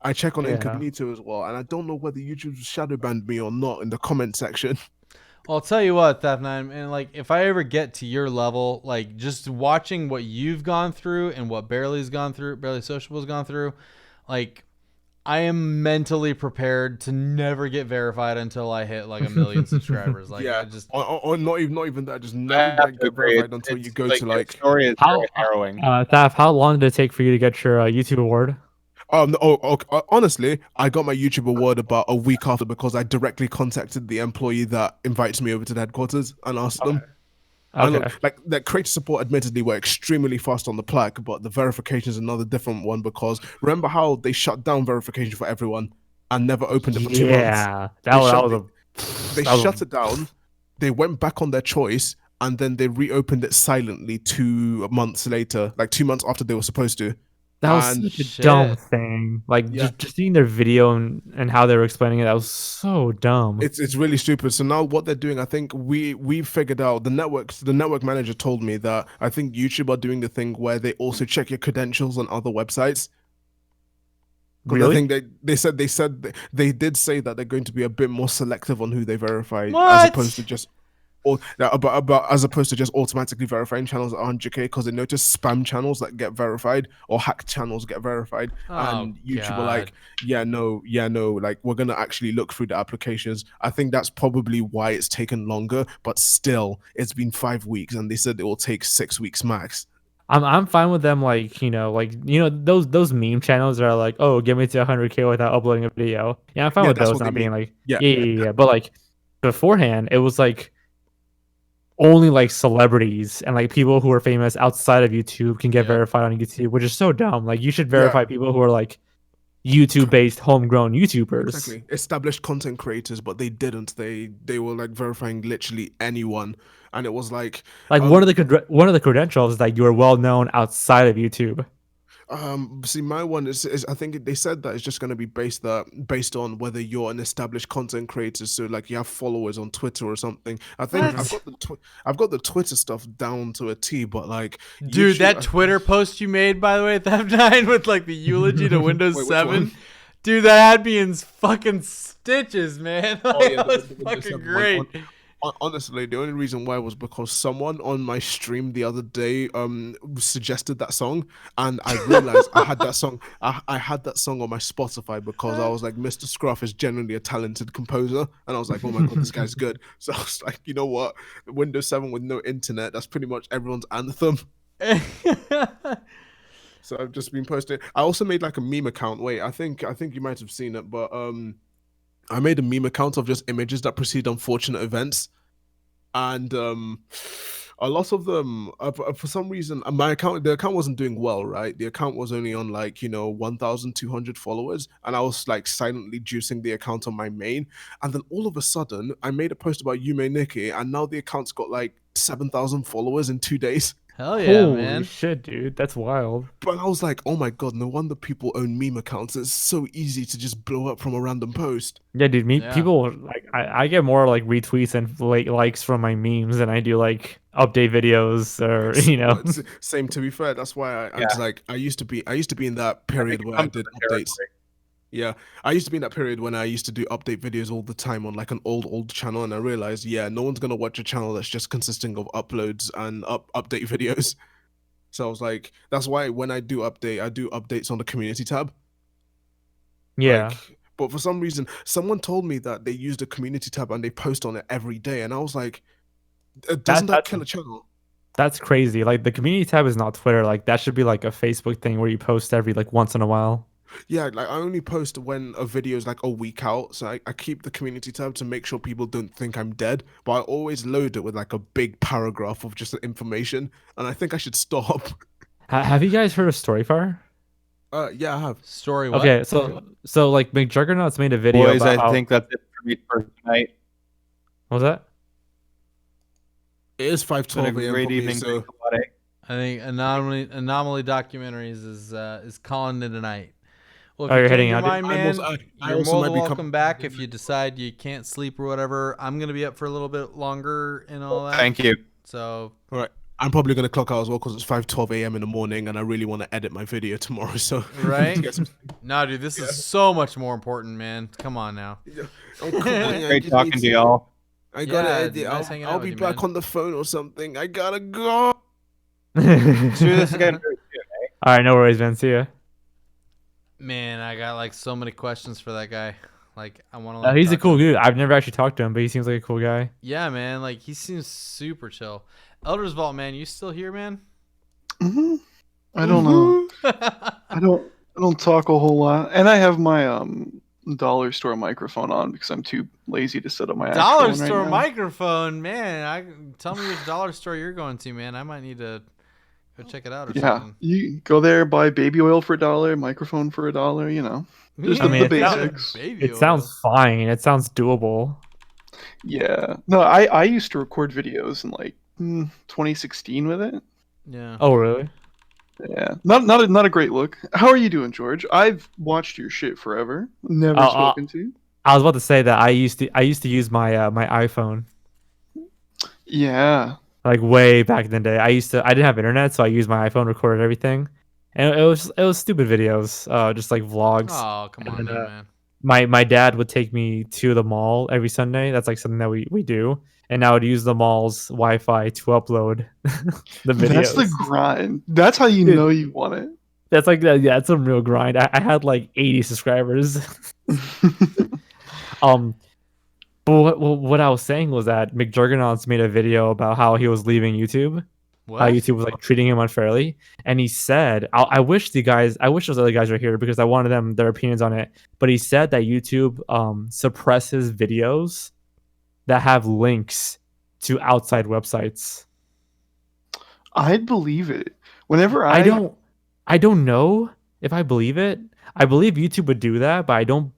I check on incognito as well, and I don't know whether YouTube's shadow banned me or not in the comment section. Well, I'll tell you what, Thafnine, and like if I ever get to your level, like just watching what you've gone through and what Barely Sociable's gone through, like I am mentally prepared to never get verified until I hit like 1 million subscribers. Like yeah, I just or not even that. Just never get verified until you go to like. Story is How very harrowing. Thaf, how long did it take for you to get your YouTube award? Honestly, I got my YouTube award about a week after because I directly contacted the employee that invites me over to the headquarters and asked them. And Okay. look, like that creator support admittedly were extremely fast on the plaque, but the verification is another different one because remember how they shut down verification for everyone and never opened it for 2 months? Yeah, that was They shut it down. They went back on their choice, and then they reopened it silently 2 months later, like 2 months after they were supposed to. That was And- such a dumb thing. Like Yeah. just seeing their video and how they were explaining it, that was so dumb. It's really stupid. So now what they're doing, I think we figured out the network manager told me that I think YouTube are doing the thing where they also check your credentials on other websites. 'Cause Really? I think they did say that they're going to be a bit more selective on who they verify as What? opposed to just as opposed to just automatically verifying channels at 100k, because they noticed spam channels that get verified or hacked channels get verified, and YouTube were like, no, like we're gonna actually look through the applications. I think that's probably why it's taken longer, but still, it's been 5 weeks, and they said it will take 6 weeks max. I'm fine with them, like those meme channels that are like, oh, get me to 100k without uploading a video. Yeah, I'm fine Yeah, with that's those what not they being mean. like Yeah. yeah. But like beforehand, it was like only like celebrities and like people who are famous outside of YouTube can get verified on YouTube, which is so dumb. Like you should verify people who are like YouTube-based homegrown YouTubers. Exactly, established content creators, but they didn't. They were like verifying literally anyone, and it was like one of the credentials is that you are well known outside of YouTube. See, my one is I think they said that it's just going to be based on whether you're an established content creator, so like you have followers on Twitter or something. I think I've got the Twitter stuff down to a T, but like dude, YouTube, that Twitter post you made, by the way, Thafnine, with like the eulogy to Windows Wait, which 7, one? dude, that had me in fucking stitches, man. Like, yeah, that was the Windows fucking 7 great. one. Honestly, the only reason why was because someone on my stream the other day suggested that song, and I realized I had that song. I had that song on my Spotify because I was like, Mr. Scruff is genuinely a talented composer, and I was like, oh my god, this guy's good. So I was like, you know what, Windows 7 with no internet, that's pretty much everyone's anthem. So I've just been posting. I also made like a meme account. Wait, I think you might have seen it, but I made a meme account of just images that precede unfortunate events, and a lot of them, for some reason, the account wasn't doing well, right? The account was only on like 1,200 followers, and I was like silently juicing the account on my main, and then all of a sudden, I made a post about Yume Nikki, and now the account's got like 7,000 followers in 2 days. Hell yeah, Holy man. shit, dude. That's wild. But I was like, oh my god, no wonder people own meme accounts. It's so easy to just blow up from a random post. Yeah, dude. Yeah. People like I get more like retweets and likes from my memes than I do like update videos or Same, to be fair. That's why I was like, I used to be in that period where I did updates. Yeah, I used to be in that period when I used to do update videos all the time on like an old channel, and I realized, no one's gonna watch a channel that's just consisting of uploads and update videos. So I was like, that's why when I do update, I do updates on the community tab. Yeah. But for some reason, someone told me that they use the community tab and they post on it every day, and I was like, doesn't that kill a channel? That's crazy. Like the community tab is not Twitter. Like that should be like a Facebook thing where you post every like once in a while. Yeah, like I only post when a video is like a week out, so I keep the community tab to make sure people don't think I'm dead, but I always load it with like a big paragraph of just information, and I think I should stop. Have you guys heard of Storyfire? Yeah, I have. Story what? Okay, so like McJuggernaut's made a video Boys, about I think that's it for me for tonight. What was that? It is 5:12 a.m. Great for me, evening. so I think Anomaly Documentaries is calling it a night. Well, if Oh, you you're change heading your out, mind, man, I you're also more might than be welcome back if you decide you can't sleep or whatever. I'm gonna be up for a little bit longer and all that. Thank you. So, all right. I'm probably gonna clock out as well because it's 5:12 a.m. in the morning, and I really want to edit my video tomorrow. So right? No, dude, this is so much more important, man. Come on now. Great talking to y'all. I gotta edit. nice hanging out I'll with be you, back man. on the phone or something. I gotta go. Do this again. All right, no worries, man. See ya. Man, I got like so many questions for that guy. Like, I want to. He's a cool dude. I've never actually talked to him, but he seems like a cool guy. Yeah, man. Like, he seems super chill. Elder's Vault, man, you still here, man? Mm-hmm. I don't know. I don't talk a whole lot, and I have my dollar store microphone on because I'm too lazy to set up my actual Dollar one right store now. microphone, man. Tell me which dollar store you're going to, man. I might need to go check it out or something. You go there, buy baby oil for $1, microphone for $1. You know, just the basics. It sounds fine. It sounds doable. Yeah. No, I used to record videos in like 2016 with it. Yeah. Oh, really? Yeah. Not a great look. How are you doing, George? I've watched your shit forever. Never spoken to you. I was about to say that I used to use my my iPhone. Yeah. Like way back in the day. I didn't have internet, so I used my iPhone, recorded everything. And it was stupid videos, just like vlogs. Oh, come on, man. My dad would take me to the mall every Sunday. That's like something that we do. And I would use the mall's Wi-Fi to upload the videos. That's the grind. That's how you know you want it. That's like that. Yeah, it's a real grind. I had like 80 subscribers. But what I was saying was that McJuggernaut's made a video about how he was leaving YouTube. What? How YouTube was like treating him unfairly, and he said, I wish those other guys were here because I wanted their opinions on it. But he said that YouTube suppresses videos that have links to outside websites. I'd believe it. Whenever I don't know if I believe it. I believe YouTube would do that, but I don't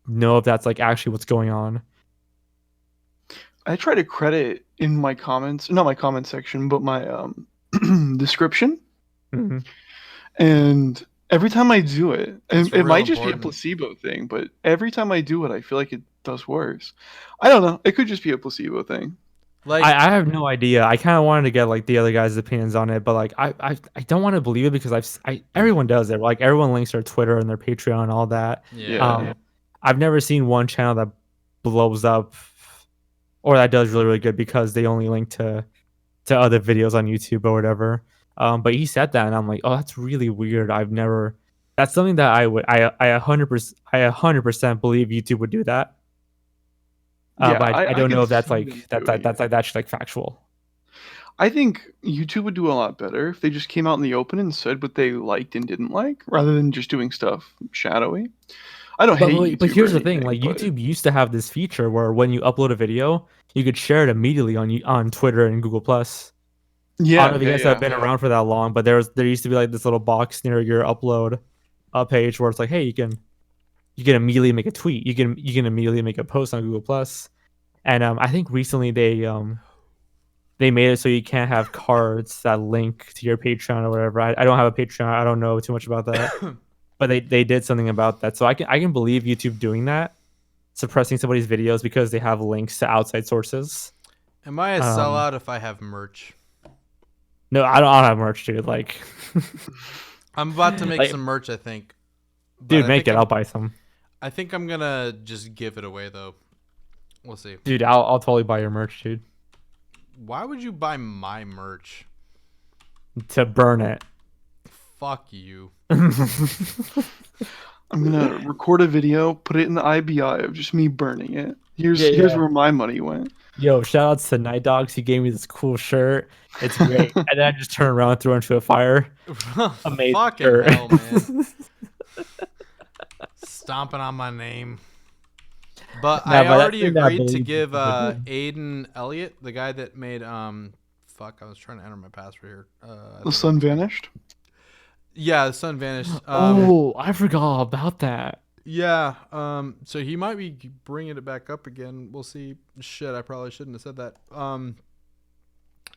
know if that's like actually what's going on. I try to credit in my comments, not my comment section, but my description. Mm-hmm. And every time I do it, and it might just important. be a placebo thing, but every time I do it, I feel like it does worse. I don't know. It could just be a placebo thing. Like I have no idea. I kind of wanted to get like the other guys' opinions on it, but like I don't want to believe it because everyone does it. Like everyone links their Twitter and their Patreon and all that. Yeah. I've never seen one channel that blows up or that does really good because they only link to other videos on YouTube or whatever. But he said that, and I'm like, oh, that's really weird. I've never. That's something that I 100% believe YouTube would do that. Yeah, But I don't could know if that's see like them that's doing it. actually like factual. I think YouTube would do a lot better if they just came out in the open and said what they liked and didn't like, rather than just doing stuff shadowy. I don't hate YouTube. But here's or the thing: anything, like but- YouTube used to have this feature where when you upload a video, you could share it immediately on Twitter and Google Plus. Yeah, I don't know if you guys have been around for that long, but there used to be like this little box near your upload page where it's like, hey, you can immediately make a tweet, you can immediately make a post on Google Plus, and I think recently they made it so you can't have cards that link to your Patreon or whatever. I don't have a Patreon, I don't know too much about that, but they did something about that, so I can believe YouTube doing that, suppressing somebody's videos because they have links to outside sources. Am I a sellout if I have merch? No, I don't have merch, dude. Like, I'm about to make like, some merch, I think. Dude, make it. I'll buy some. I think I'm gonna just give it away though. We'll see. Dude, I'll totally buy your merch, dude. Why would you buy my merch? To burn it. Fuck you. I'm gonna record a video, put it in the IBI of just me burning it. Here's where my money went. Yo, shout outs to NightDocs. He gave me this cool shirt. It's great. And then I just turned around and threw it into a fire. Amazing Fucking shirt. hell, man. Stomping on my name. But I already agreed to give Aiden Elliott, the guy that made fuck, I was trying to enter my password here. The sun vanished? Yeah, the sun vanished. I forgot about that. Yeah, so he might be bringing it back up again. We'll see. Shit, I probably shouldn't have said that.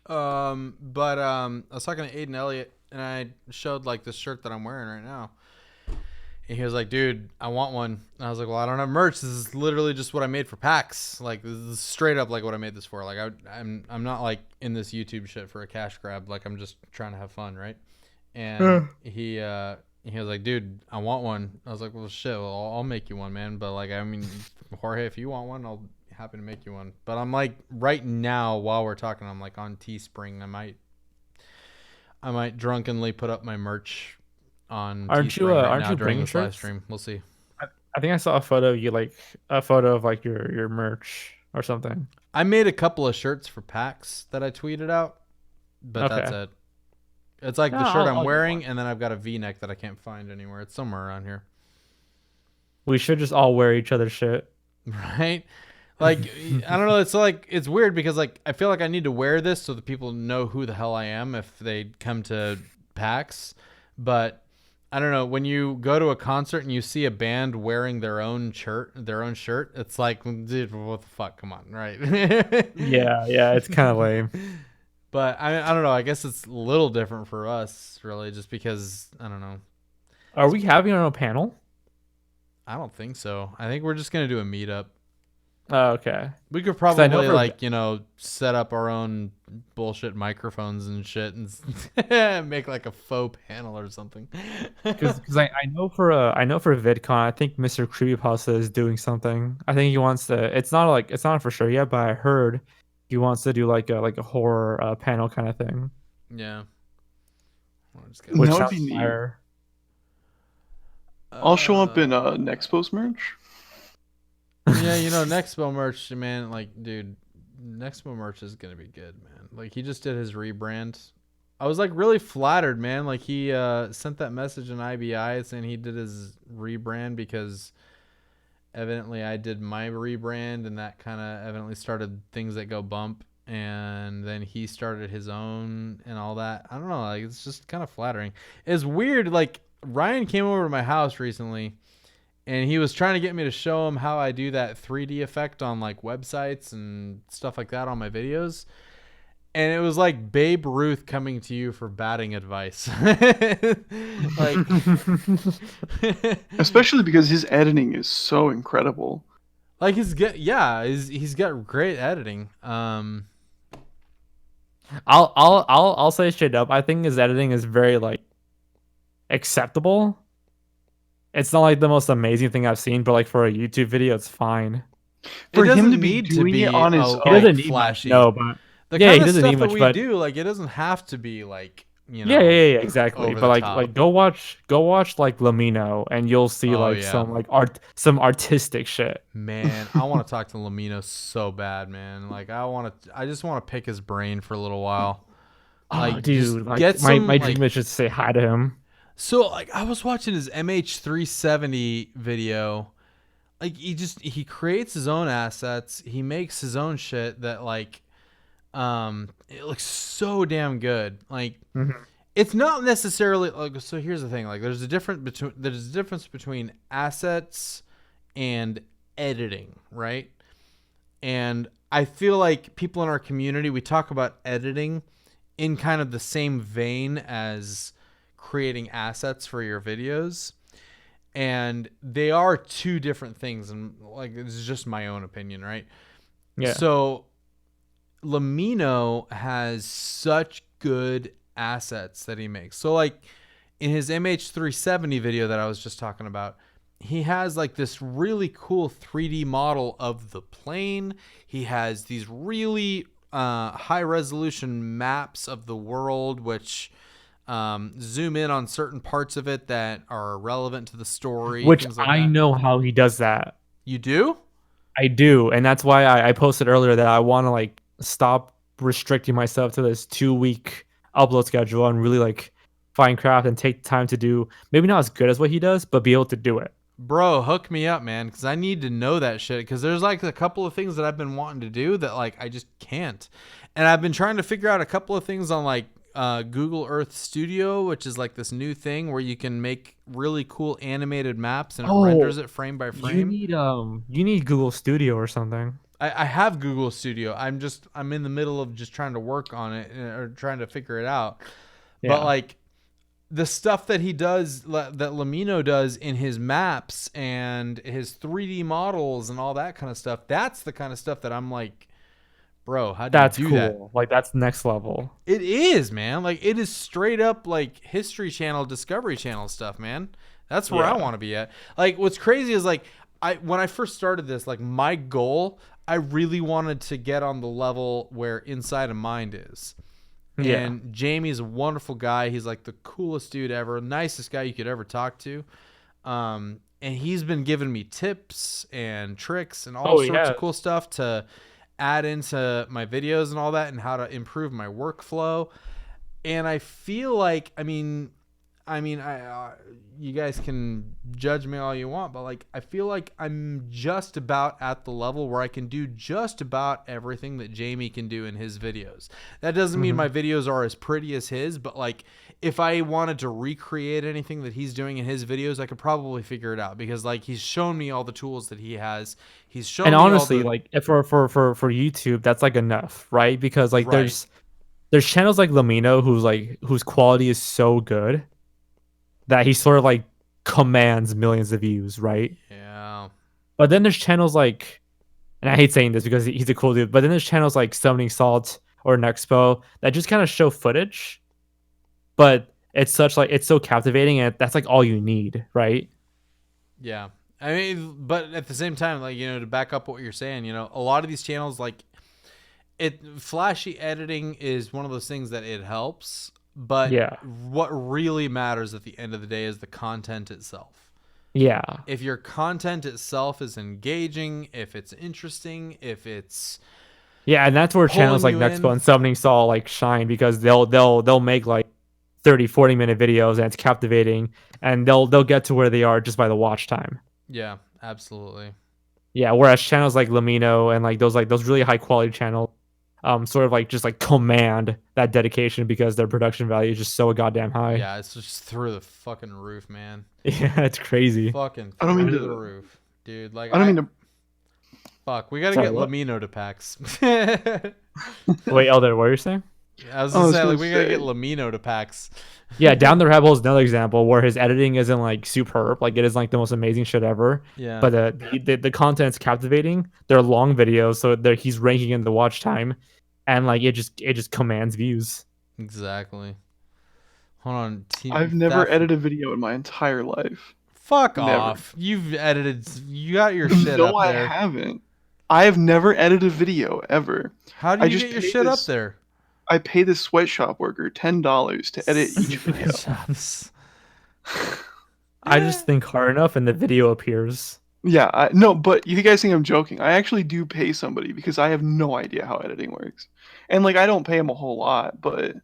But I was talking to Aiden Elliott, and I showed like this shirt that I'm wearing right now. And he was like, dude, I want one. And I was like, well, I don't have merch. This is literally just what I made for PAX. Like, this is straight up like what I made this for. Like, I'm not like in this YouTube shit for a cash grab. Like, I'm just trying to have fun, right? And he was like, dude, I want one. I was like, well, shit, well, I'll make you one, man. But like, I mean, Jorge, if you want one, I'll happy to make you one. But I'm like, right now, while we're talking, I'm like on Teespring. I might drunkenly put up my merch on Teespring right now during this live stream. We'll see. I think I saw a photo of you, like a photo of like your merch or something. I made a couple of shirts for PAX that I tweeted out, but that's it. It's like the shirt I'm wearing, and then I've got a V-neck that I can't find anywhere. It's somewhere around here. We should just all wear each other's shit. Right? Like, I don't know. It's like, it's weird because like, I feel like I need to wear this so that people know who the hell I am if they come to PAX. But I don't know. When you go to a concert and you see a band wearing their own shirt, it's like, dude, what the fuck? Come on. Right. Yeah. It's kind of lame. But I don't know. I guess it's a little different for us, really, just because, I don't know. Are we having our own panel? I don't think so. I think we're just going to do a meetup. Oh, okay. We could probably, like, set up our own bullshit microphones and shit and make like a faux panel or something. Because I know for VidCon, I think Mr. Creepypasta is doing something. I think he wants to. It's not for sure yet, but I heard he wants to do like a horror panel kind of thing. Yeah. Which that would be neat. I'll show up in Nexpo's merch. Yeah, Nexpo merch, man. Like, dude, Nexpo merch is gonna be good, man. Like, he just did his rebrand. I was like really flattered, man. Like, he sent that message in IBI saying he did his rebrand because evidently I did my rebrand, and that kind of evidently started things that go bump. And then he started his own and all that. I don't know. Like, it's just kind of flattering. It's weird. Like, Ryan came over to my house recently, and he was trying to get me to show him how I do that 3D effect on like websites and stuff like that on my videos. And it was like Babe Ruth coming to you for batting advice. Like, especially because his editing is so incredible. Like, he's got great editing. I'll say straight up, I think his editing is very like acceptable. It's not like the most amazing thing I've seen, but like for a YouTube video, it's fine. For it doesn't him to be need doing it on his a, He own. doesn't like, need much, flashy. no, but The yeah, kind he of doesn't stuff need that much, we but do, like, it doesn't have to be like, yeah, exactly. over But the top. like go watch like Lamino, and you'll see Oh, like yeah. some like some artistic shit. Man, I want to talk to Lamino so bad, man. Like, I just want to pick his brain for a little while. Oh, Like, dude, just like get my some, my like, dream is just to say hi to him. so, like, I was watching his MH370 video. Like, he creates his own assets. He makes his own shit that, like, it looks so damn good. Like, it's not necessarily like, so here's the thing, like, there's a difference between assets and editing, right? And I feel like people in our community, we talk about editing in kind of the same vein as creating assets for your videos, and they are two different things. And like, this is just my own opinion, right? Yeah. So Lamino has such good assets that he makes. So like in his MH370 video that I was just talking about, he has like this really cool 3D model of the plane. He has these really high resolution maps of the world, which zoom in on certain parts of it that are relevant to the story. Which things like I that. know how he does that. You do? I do, and that's why I posted earlier that I want to like stop restricting myself to this 2-week upload schedule and really like find craft and take time to do maybe not as good as what he does, but be able to do it. Bro, hook me up, man, because I need to know that shit. Because there's like a couple of things that I've been wanting to do that like I just can't, and I've been trying to figure out a couple of things on like Google Earth Studio, which is like this new thing where you can make really cool animated maps and it renders it frame by frame. You need Google Studio or something. I have Google Studio. I'm in the middle of just trying to work on it or trying to figure it out. Yeah. But like the stuff that he does, that Lamino does in his maps and his 3D models and all that kind of stuff, that's the kind of stuff that I'm like, bro, how do you do cool. that? Like that's next level. It is, man. Like it is straight up like History Channel, Discovery Channel stuff, man. That's where I want to be at. Like what's crazy is like when I first started this, like my goal, I really wanted to get on the level where Inside of Mind is. Yeah. And Jamie's a wonderful guy. He's like the coolest dude ever, nicest guy you could ever talk to. And he's been giving me tips and tricks and all sorts of cool stuff to add into my videos and all that, and how to improve my workflow. And I feel like, I mean, you guys can judge me all you want, but like, I feel like I'm just about at the level where I can do just about everything that Jamie can do in his videos. That doesn't mean my videos are as pretty as his, but like, if I wanted to recreate anything that he's doing in his videos, I could probably figure it out, because like he's shown me all the tools that he has. He's shown And me honestly, all the... like if for YouTube, that's like enough, right? Because like there's channels like Lamino whose quality is so good that he sort of like commands millions of views, right? Yeah. But then there's channels like, and I hate saying this because he's a cool dude, but then there's channels like Summoning Salt or Nexpo that just kind of show footage, but it's so captivating, and that's like all you need, right? Yeah. I mean, but at the same time, like, you know, to back up what you're saying, you know, a lot of these channels, like, flashy editing is one of those things that it helps, but what really matters at the end of the day is the content itself. Yeah. If your content itself is engaging, if it's interesting, if it's... Yeah, and that's where channels like Nexpo and Summoning Salt like shine, because they'll make like 30-40 minute videos, and it's captivating, and they'll get to where they are just by the watch time. Yeah, absolutely. Yeah, whereas channels like Lamino and like those really high quality channels sort of like just like command that dedication, because their production value is just so goddamn high. Yeah, it's just through the fucking roof, man. Yeah, it's crazy. Fucking I don't mean through to- the roof, dude. Like, I don't mean to. Fuck, we gotta Sorry, get what? Lamino to PAX. Wait, Elder, what are you saying? I was gonna say, like, we gotta get Lamino to PAX. Yeah, Down the Rabbit Hole is another example where his editing isn't like superb, like it is like the most amazing shit ever. Yeah. But the content's captivating. They're long videos, so he's ranking in the watch time, and like it just commands views. Exactly. Hold on. I've never edited a video in my entire life. Fuck Never. off. You've edited. You got your shit No, up I there. haven't. I have never edited a video ever. How do I you just get your pay shit up this- there? I pay this sweatshop worker $10 to edit each video. I just think hard enough and the video appears. Yeah, no, but you guys think I'm joking. I actually do pay somebody because I have no idea how editing works. And like I don't pay them a whole lot, but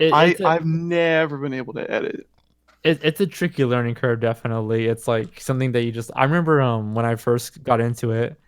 I've never been able to edit. It's a tricky learning curve, definitely. It's like something that you just I remember when I first got into it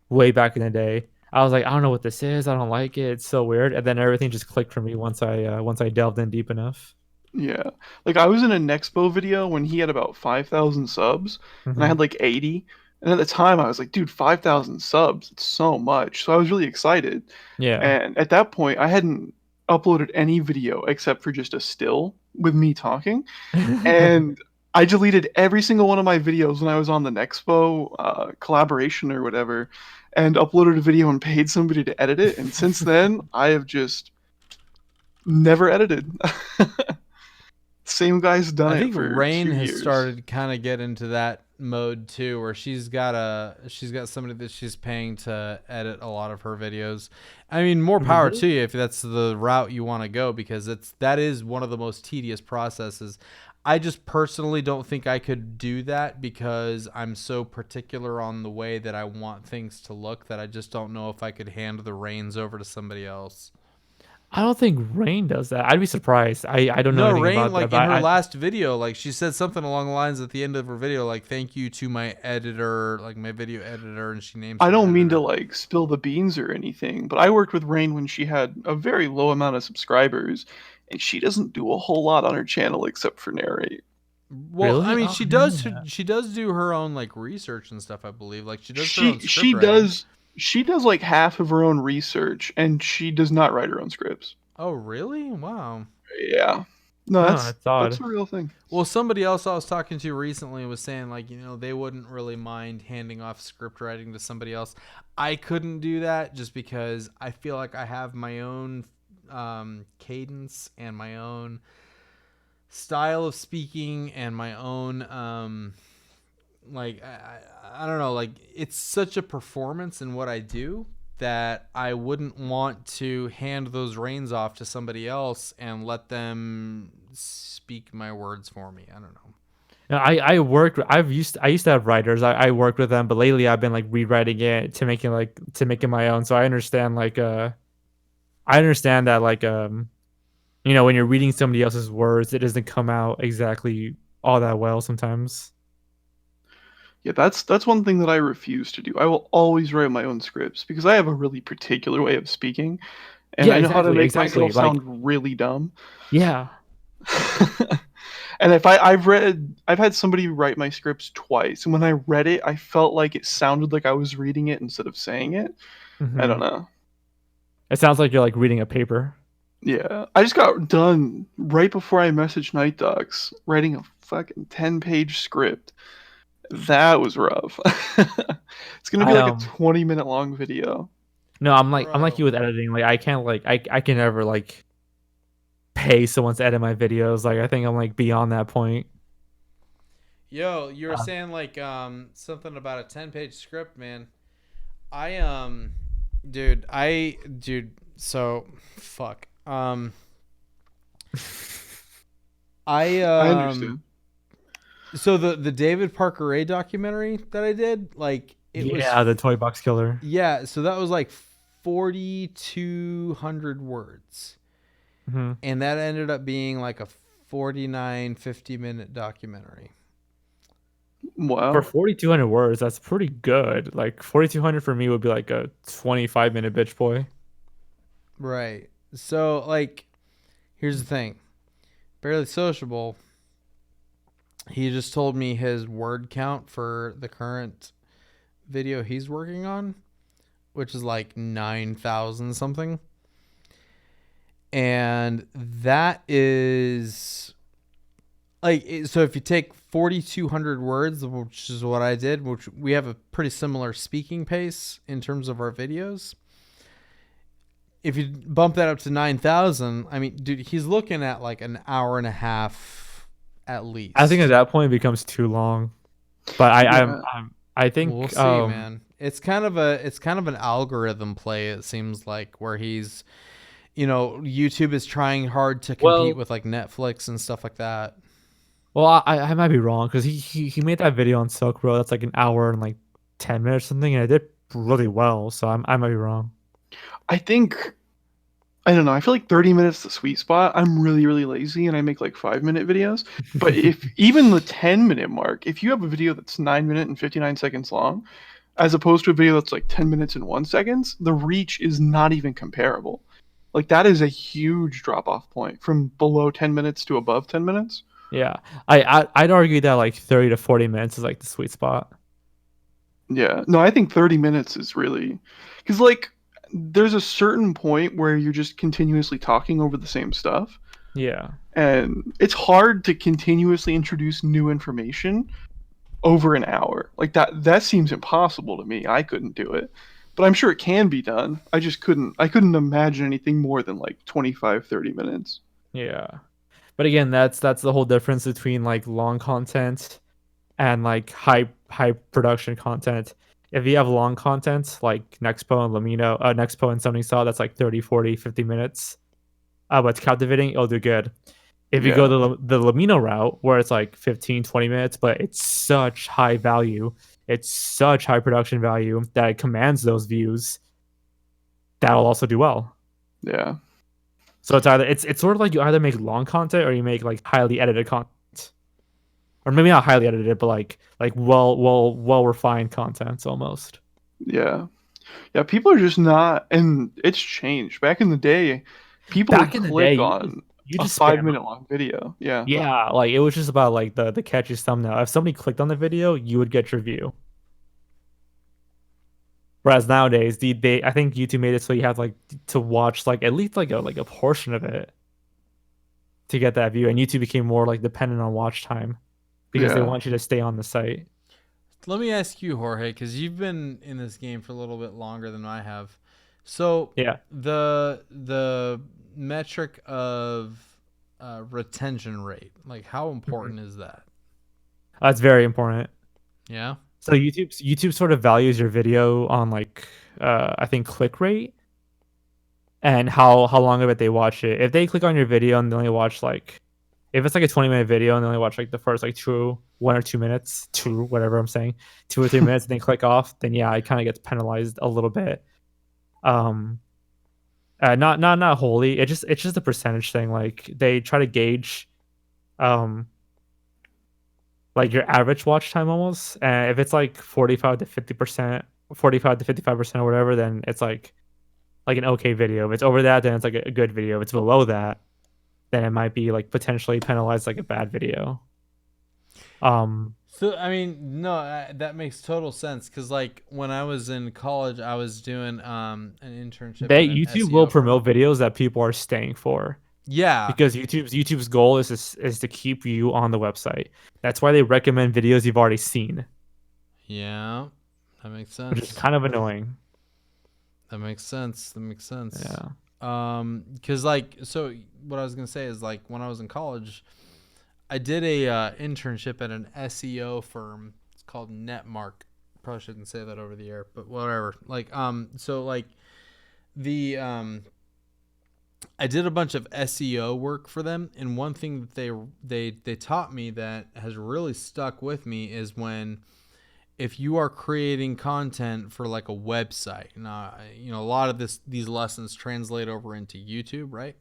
way back in the day. I was like, I don't know what this is. I don't like it. It's so weird. And then everything just clicked for me once I delved in deep enough. Yeah. Like I was in a Nexpo video when he had about 5,000 subs and I had like 80. And at the time I was like, dude, 5,000 subs, it's so much. So I was really excited. Yeah. And at that point I hadn't uploaded any video except for just a still with me talking. And I deleted every single one of my videos when I was on the Nexpo collaboration or whatever and uploaded a video and paid somebody to edit it. And since then I have just never edited. Same guy's done it. I think for Rain 2 has years. started to kind of get into that mode too, where she's got somebody that she's paying to edit a lot of her videos. I mean, more power to you if that's the route you want to go, because that is one of the most tedious processes. I just personally don't think I could do that because I'm so particular on the way that I want things to look that I just don't know if I could hand the reins over to somebody else. I don't think Rain does that. I'd be surprised. I don't know anything Rain, about like that. in her last video, like she said something along the lines at the end of her video, like "Thank you to my editor, like my video editor," and she names. I don't mean to like spill the beans or anything, but I worked with Rain when she had a very low amount of subscribers, and she doesn't do a whole lot on her channel except for narrate. Well, Really? I mean, Oh, she I does. didn't know that. She does do her own like research and stuff. I believe, like she does her own She script writing. does she does like half of her own research, and she does not write her own scripts. Oh, really? Wow. Yeah. No, Oh, that's that's odd. a real thing. Well, somebody else I was talking to recently was saying, like, they wouldn't really mind handing off script writing to somebody else. I couldn't do that just because I feel like I have my own cadence and my own style of speaking and my own, like, I don't know, like, it's such a performance in what I do that I wouldn't want to hand those reins off to somebody else and let them speak my words for me. I don't know. No, I used to have writers. I worked with them, but lately I've been like rewriting it to make it my own. So I understand that like when you're reading somebody else's words, it doesn't come out exactly all that well sometimes. Yeah, that's one thing that I refuse to do. I will always write my own scripts because I have a really particular way of speaking, and I know how to make myself sound really dumb. Yeah. And if I've had somebody write my scripts twice, and when I read it, I felt like it sounded like I was reading it instead of saying it. I don't know. It sounds like you're like reading a paper. Yeah, I just got done right before I messaged NightDocs writing a fucking 10-page script. That was rough. It's gonna be like a 20-minute long video. No, I'm like you with editing. Like I can't I can never like pay someone to edit my videos. Like I think I'm like beyond that point. Yo, you were saying like something about a 10-page script, man. So fuck. I understand. So the David Parker Ray documentary that I did, like it was the Toy Box Killer. Yeah, so that was like 4,200 words. And that ended up being like a 50-minute documentary. Wow. For 4,200 words, that's pretty good. Like 4,200 for me would be like a 25-minute bitch boy. Right. So like, here's the thing. Barely Sociable, he just told me his word count for the current video he's working on, which is like 9,000 something. And that is like, so if you take 4,200 words, which is what I did, which we have a pretty similar speaking pace in terms of our videos. If you bump that up to 9,000, I mean, dude, he's looking at like an hour and a half at least. I think at that point it becomes too long. But I think we'll see, man. It's kind of an algorithm play, it seems like, where he's, YouTube is trying hard to compete with like Netflix and stuff like that. Well, I might be wrong because he made that video on Silk Road that's like an hour and like 10 minutes or something, and it did really well. So I might be wrong. I don't know. I feel like 30 minutes is the sweet spot. I'm really, really lazy and I make like 5-minute videos. But if even the 10-minute mark, if you have a video that's 9 minutes and 59 seconds long, as opposed to a video that's like 10 minutes and 1 second, the reach is not even comparable. Like that is a huge drop off point from below 10 minutes to above 10 minutes. Yeah, I'd argue that like 30 to 40 minutes is like the sweet spot. Yeah, no, I think 30 minutes is really, because like there's a certain point where you're just continuously talking over the same stuff. Yeah, and it's hard to continuously introduce new information over an hour. Like that seems impossible to me. I couldn't do it. But I'm sure it can be done. I couldn't imagine anything more than like 25-30 minutes. yeah. But again, that's the whole difference between like long content and like high production content. If you have long content like Nexpo and Nexpo and Something Saw, that's like 30, 40, 50 minutes. But it's captivating, it'll do good. If you go the Lamino route, where it's like 15, 20 minutes, but it's such high value, it's such high production value that it commands those views, that'll also do well. Yeah. So it's sort of like you either make long content or you make like highly edited content, or maybe not highly edited, but like well refined content almost. Yeah, people are just not, and it's changed. Back in the day, people would click on you just a 5-minute long video. Yeah, like it was just about like the catchy thumbnail. If somebody clicked on the video, you would get your view. Whereas nowadays, I think YouTube made it so you have like to watch like at least like a portion of it to get that view, and YouTube became more like dependent on watch time because they want you to stay on the site. Let me ask you, Jorge, because you've been in this game for a little bit longer than I have. So yeah, the metric of retention rate, like how important is that? That's very important. Yeah. So YouTube sort of values your video on like I think click rate and how long of it they watch it. If they click on your video and they only watch like, if it's like a 20-minute video and they only watch like the first like 1 or 2 minutes, 2 whatever I'm saying, 2 or 3 minutes, and then click off, then yeah, it kind of gets penalized a little bit. Not wholly. It's just a percentage thing. Like they try to gauge like your average watch time almost. And if it's like 45 to 50%, 45 to 55% or whatever, then it's like an okay video. If it's over that, then it's like a good video. If it's below that, then it might be like potentially penalized like a bad video. So I mean, no, that makes total sense because like when I was in college, I was doing an internship. YouTube will promote videos that people are staying for. Yeah, because YouTube's goal is to keep you on the website. That's why they recommend videos you've already seen. Yeah, that makes sense. Which is kind of annoying. That makes sense. Yeah. Because like, so what I was gonna say is like when I was in college, I did a internship at an SEO firm. It's called Netmark. Probably shouldn't say that over the air, but whatever. Like, so like the I did a bunch of SEO work for them, and one thing that they taught me that has really stuck with me is if you are creating content for like a website, and a lot of these lessons translate over into YouTube, right?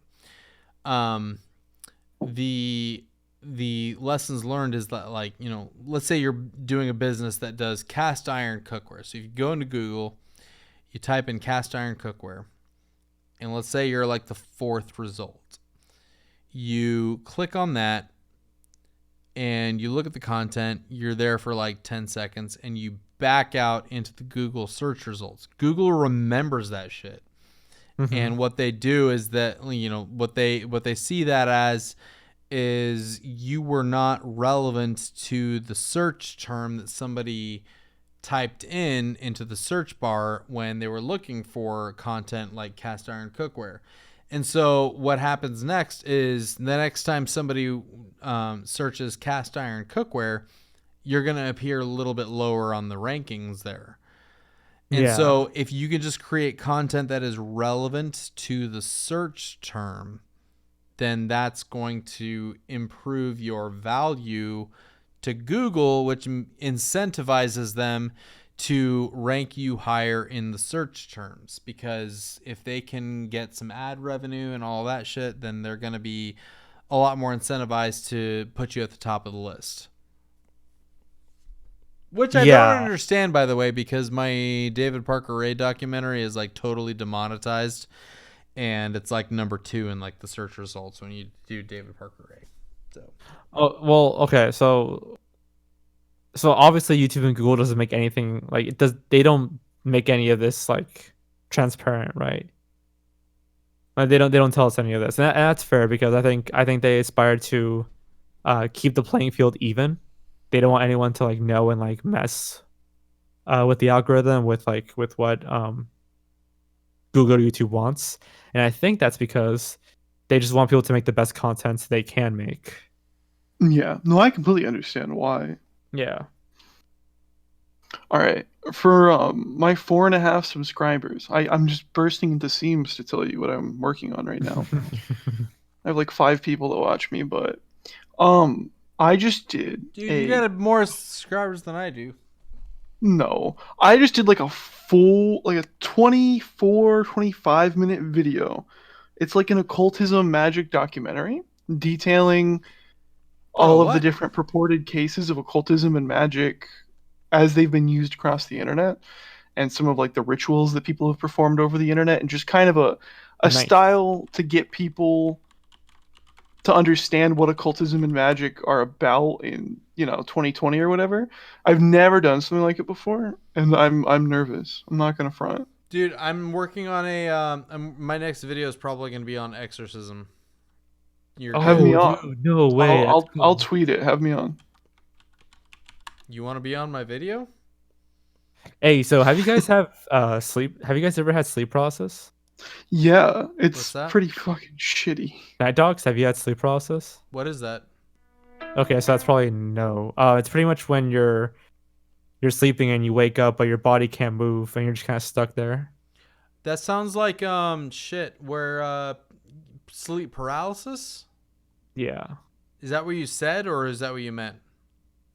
The lessons learned is that like, let's say you're doing a business that does cast iron cookware. So if you go into Google, you type in cast iron cookware, and let's say you're like the 4th result. You click on that and you look at the content. You're there for like 10 seconds and you back out into the Google search results. Google remembers that shit. Mm-hmm. And what they do is that, what they see that as is you were not relevant to the search term that somebody typed into the search bar when they were looking for content like cast iron cookware. And so what happens next is the next time somebody searches cast iron cookware, you're going to appear a little bit lower on the rankings there. And so if you can just create content that is relevant to the search term, then that's going to improve your value to Google, which incentivizes them to rank you higher in the search terms. Because if they can get some ad revenue and all that shit, then they're going to be a lot more incentivized to put you at the top of the list. Which I don't understand, by the way, because my David Parker Ray documentary is like totally demonetized, and it's like number 2 in like the search results when you do David Parker Ray. So, okay, so obviously YouTube and Google doesn't make anything like it does. They don't make any of this like transparent, right? Like, they don't tell us any of this, and that's fair because I think they aspire to keep the playing field even. They don't want anyone to like know and like mess with the algorithm with what Google or YouTube wants, and I think that's because they just want people to make the best content they can make. Yeah, no, I completely understand why. Yeah. All right, for my 4.5 subscribers, I'm just bursting into seams to tell you what I'm working on right now. I have like 5 people that watch me, but I just did. Dude, you got more subscribers than I do. No, I just did like a full, like a 25 minute video. It's like an occultism magic documentary detailing all of the different purported cases of occultism and magic as they've been used across the internet, and some of like the rituals that people have performed over the internet, and just kind of a style to get people to understand what occultism and magic are about in 2020 or whatever. I've never done something like it before, and I'm nervous. I'm not gonna front. Dude, I'm working on my next video is probably gonna be on exorcism. Have me on. Dude, no way. I'll tweet it. Have me on. You want to be on my video? Hey, so have you guys sleep? Have you guys ever had sleep paralysis? Yeah, it's pretty fucking shitty. NightDocs, have you had sleep paralysis? What is that? Okay, so that's probably no. It's pretty much when you're sleeping and you wake up, but your body can't move and you're just kind of stuck there. That sounds like shit. Where sleep paralysis? Yeah. Is that what you said, or is that what you meant?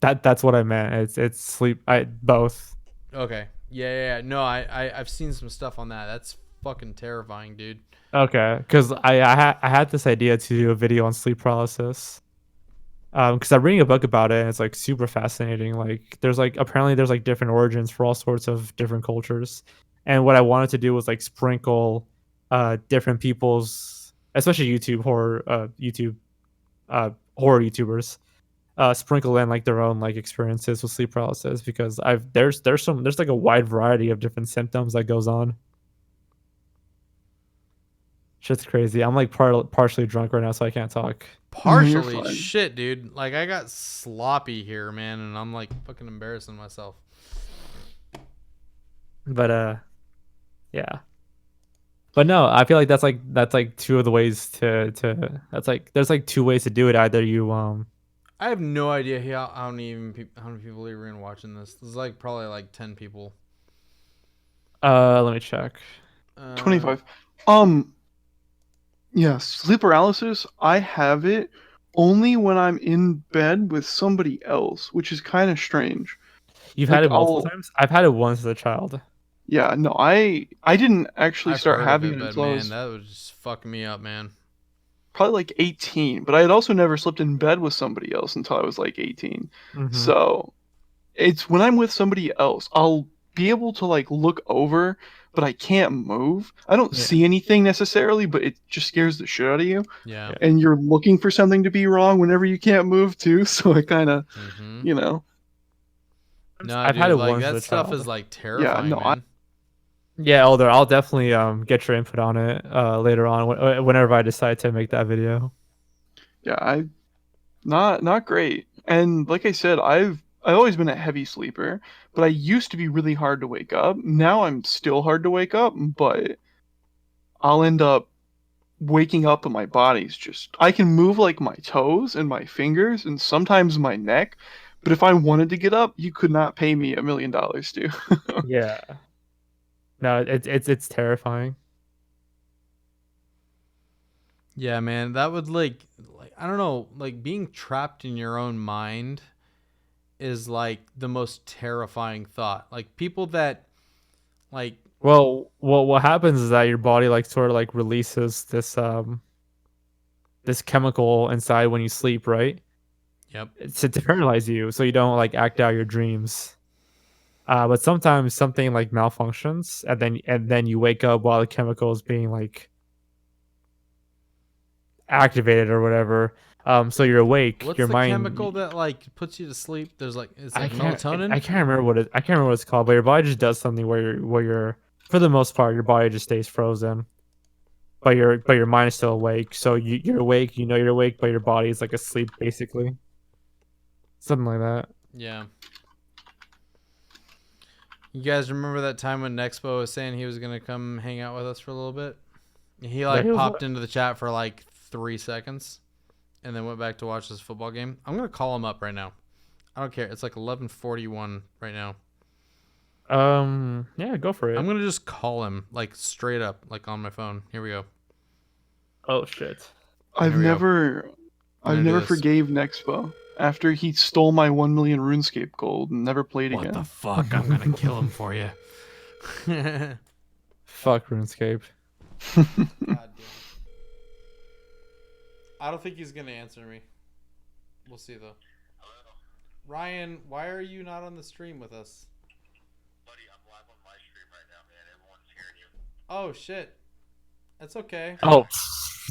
That's what I meant. It's sleep. Both. Okay. Yeah. No, I've seen some stuff on that. That's fucking terrifying, dude. Okay, because I had this idea to do a video on sleep paralysis. Because I'm reading a book about it, and it's like super fascinating. Like apparently there's like different origins for all sorts of different cultures, and what I wanted to do was like sprinkle different people's, especially horror YouTubers, sprinkle in like their own like experiences with sleep paralysis, because there's like a wide variety of different symptoms that goes on. Shit's crazy. I'm like partially drunk right now, so I can't talk. Partially? Shit, dude. Like, I got sloppy here, man, and I'm like fucking embarrassing myself. But yeah. But no, I feel like that's like two of the ways to there's like 2 ways to do it. Either you I have no idea how many people are even watching this. There's like probably like 10 people. Let me check. 25. Yeah, sleep paralysis, I have it only when I'm in bed with somebody else, which is kind of strange. You've had it multiple times? I've had it once as a child. Yeah, no, I didn't actually start having it until I was... that was just fucking me up, man. Probably like 18, but I had also never slept in bed with somebody else until I was like 18. Mm-hmm. So it's when I'm with somebody else, I'll be able to like look over, but I can't move. I don't see anything necessarily, but it just scares the shit out of you. Yeah. And you're looking for something to be wrong whenever you can't move too. So it kind of, No, I've had it like, once. That stuff is like terrifying. Yeah, no, man. Yeah, Elder, I'll definitely get your input on it later on whenever I decide to make that video. Yeah, not great. And like I said, I've always been a heavy sleeper, but I used to be really hard to wake up. Now I'm still hard to wake up, but I'll end up waking up and my body's just... I can move like my toes and my fingers and sometimes my neck, but if I wanted to get up, you could not pay me $1 million to. Yeah. No, it's terrifying. Yeah, man, that would like I don't know, like being trapped in your own mind is like the most terrifying thought. Like people that like Well, what happens is that your body like sort of like releases this chemical inside when you sleep, right? Yep. It's to paralyze you so you don't like act out your dreams. But sometimes something like malfunctions and then you wake up while the chemical is being like activated or whatever. So you're awake. What's your the mind chemical that like puts you to sleep? There's like it's like melatonin. I can't remember I can't remember what it's called, but your body just does something where you're for the most part your body just stays frozen. But your mind is still awake. So you're awake, you know you're awake, but your body is like asleep basically. Something like that. Yeah. You guys remember that time when Nexpo was saying he was gonna come hang out with us for a little bit? He like popped into the chat for like 3 seconds, and then went back to watch this football game. I'm gonna call him up right now. I don't care. It's like 11:41 right now. Yeah, go for it. I'm gonna just call him like straight up, like on my phone. Here we go. Oh shit. I've never forgave Nexpo after he stole my 1 million RuneScape gold and never played again. What the fuck? I'm gonna kill him for you. Fuck RuneScape. God damn. I don't think he's gonna answer me. We'll see though. Ryan, why are you not on the stream with us? Buddy, I'm live on my stream right now, man. Everyone's hearing you. Oh shit. That's okay. Oh.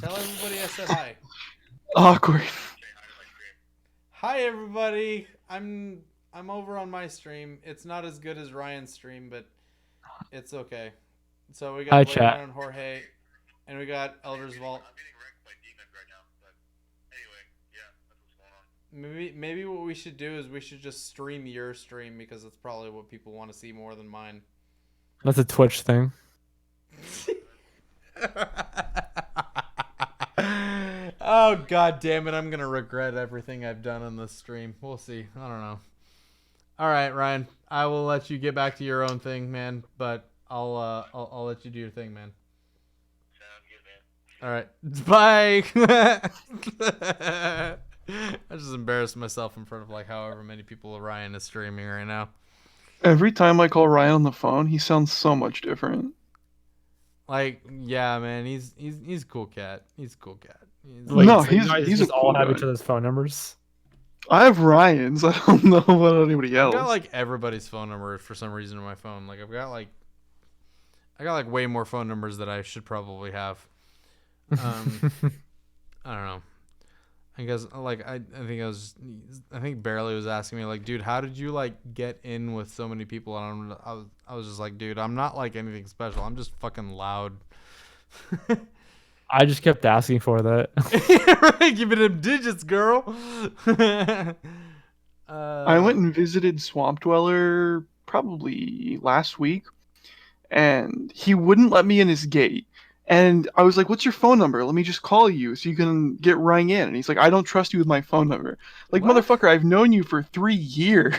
Tell everybody I said hi. Awkward. Hi everybody. I'm over on my stream. It's not as good as Ryan's stream, but it's okay. So we got Hi, Blake chat. and Jorge, and we got Elder's Vault. I'm getting wrecked by demons right now, but anyway, yeah, that's what's going on. Maybe what we should do is we should just stream your stream because that's probably what people want to see more than mine. That's a Twitch thing. Oh god damn it, I'm gonna regret everything I've done on this stream. We'll see. I don't know. Alright, Ryan. I will let you get back to your own thing, man, but I'll let you do your thing, man. Alright. Bye. I just embarrassed myself in front of like however many people Ryan is streaming right now. Every time I call Ryan on the phone, he sounds so much different. Like, yeah, man, he's a cool cat. He's a cool cat. He's just a all cool have guy. each other's phone numbers. I have Ryan's. I don't know about anybody else. I've got like everybody's phone number for some reason on my phone. Like I got way more phone numbers that I should probably have. I don't know. I guess like I think Barely was asking me like, dude, how did you like get in with so many people? And I was just like, dude, I'm not like anything special. I'm just fucking loud. I just kept asking for that. Right, give it them digits, girl. I went and visited Swamp Dweller probably last week, and he wouldn't let me in his gate. And I was like, "What's your phone number? Let me just call you so you can get rang in." And he's like, "I don't trust you with my phone number." Like, What? motherfucker, I've known you for 3 years.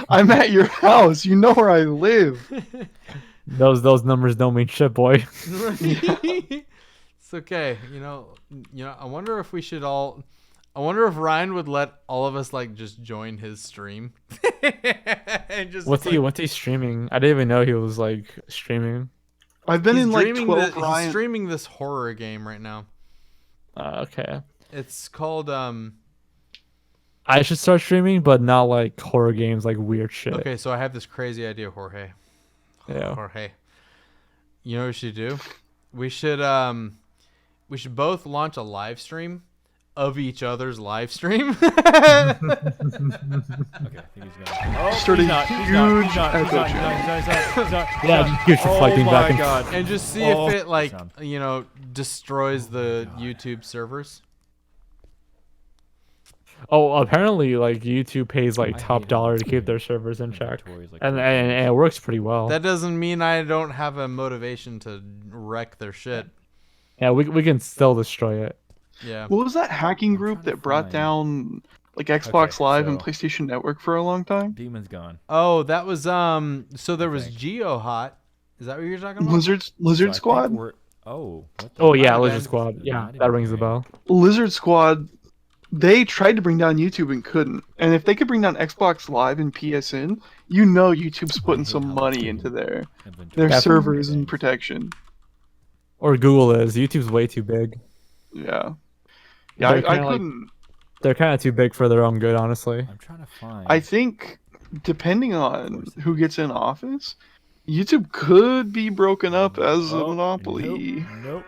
I'm at your house. You know where I live. Those numbers don't mean shit, boy. It's okay. You know. I wonder if we should all. I wonder if Ryan would let all of us like just join his stream. And just What's he streaming? I didn't even know he was like streaming. I've been in like streaming 12 he's Ryan. streaming this horror game right now. Okay. It's called I should start streaming, but not like horror games, like weird shit. Okay, so I have this crazy idea, Jorge. Yeah. Jorge. You know what we should do? We should both launch a live stream of each other's live stream. Okay, I think he's gonna. Started huge echo chamber. Yeah, huge reflecting back and God. And just see if it like destroys the YouTube servers. Oh, apparently, like YouTube pays like top dollar to keep their servers in check, and it works pretty well. That doesn't mean I don't have a motivation to wreck their shit. Yeah, we can still destroy it. Yeah. What was that hacking group that brought down like Xbox Live and PlayStation Network for a long time? Demon's gone. Oh, that was so there was GeoHot, Is that what you're talking about? Lizard So I think Squad. Oh, what the Oh yeah, Alright, Lizard Ben. Squad. The Yeah, mighty that rings the Bang. bell. Lizard Squad. They tried to bring down YouTube and couldn't. And if they could bring down Xbox Live and PSN, you know YouTube's putting hate some how money much into their inventory servers and things. protection. Or Google is. YouTube's way too big. Yeah. They're I kinda couldn't. They're kind of too big for their own good, honestly. I'm trying to find. I think, depending on who gets in office, YouTube could be broken up as a monopoly. Nope.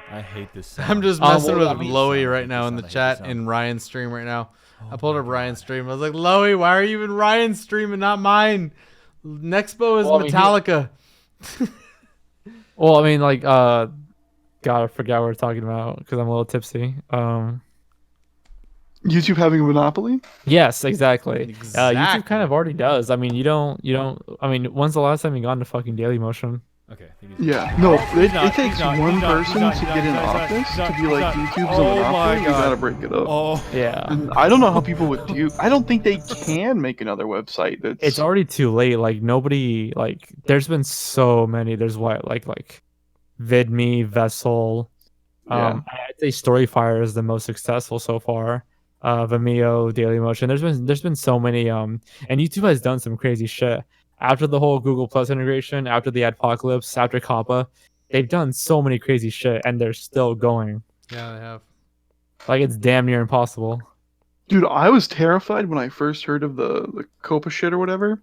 I hate this sound. I'm just messing well, with I mean- Loey right now in the chat in Ryan's stream right now. I pulled up Ryan's stream. I was like, Loey, why are you in Ryan's stream and not mine? Nexpo is Well, I mean, Metallica. Well, I mean, like, God, I forgot what we're talking about because I'm a little tipsy. YouTube having a monopoly? Yes, exactly. Exactly. YouTube kind of already does. I mean, you don't. I mean, when's the last time you got into fucking Daily Motion? Okay. Yeah. No, it takes one person to get in office to be like YouTube's a monopoly. You gotta break it up. Oh. Yeah. And I don't know how people would do. I don't think they can make another website that's. It's already too late. Like nobody. Like there's been so many. There's what like VidMe, Vessel. Yeah. I'd say Storyfire is the most successful so far. Vimeo, Dailymotion. There's been so many. And YouTube has done some crazy shit. After the whole Google Plus integration, after the Adpocalypse, after Compa, they've done so many crazy shit, and they're still going. Yeah, they have. Like it's damn near impossible. Dude, I was terrified when I first heard of the Copa shit or whatever.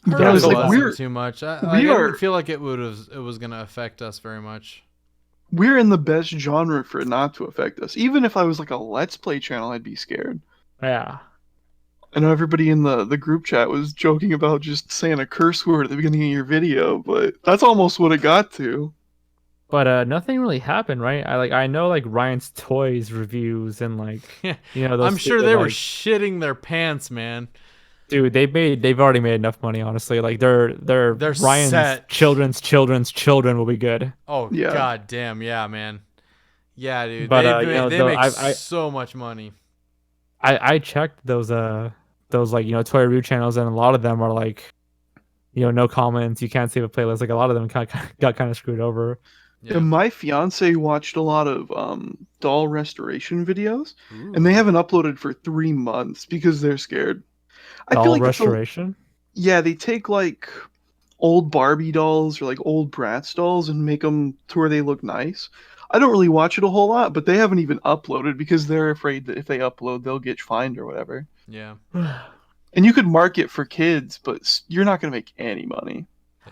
Heard I it was like, wasn't too much. I we are- didn't feel like it was gonna affect us very much. We're in the best genre for it not to affect us. Even if I was like a Let's Play channel, I'd be scared. Yeah. I know everybody in the group chat was joking about just saying a curse word at the beginning of your video, but that's almost what it got to. But nothing really happened, right? I know like Ryan's Toys reviews and like you know those I'm sure stupid, they were like, shitting their pants, man. dude, they've already made enough money, honestly. Like they're Ryan's set. children's children will be good. Oh Yeah. god damn, yeah, man. Yeah, dude. But, they you know, they though, make I- so much money. I checked those like toy review channels, and a lot of them are like no comments, you can't save a playlist. Like a lot of them got kind of screwed over. Yeah. And my fiance watched a lot of doll restoration videos, and they haven't uploaded for 3 months because they're scared. I Doll feel like restoration. yeah, they take like old Barbie dolls or like old Bratz dolls and make them to where they look nice. I don't really watch it a whole lot, but they haven't even uploaded because they're afraid that if they upload, they'll get fined or whatever. Yeah. And you could market for kids, but you're not going to make any money.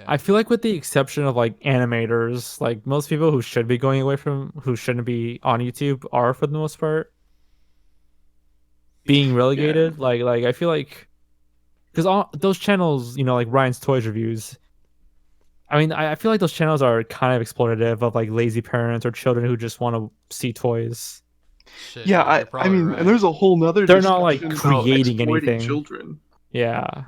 I feel like with the exception of like animators, like most people who should be going away from who shouldn't be on YouTube are for the most part being relegated. Like I feel like because all those channels, like Ryan's Toys reviews. I mean, I feel like those channels are kind of exploitative of like lazy parents or children who just want to see toys. Shit, Yeah, you're I probably mean, right. and there's a whole nother. They're not like discussion about creating exploiting anything. Children. Yeah,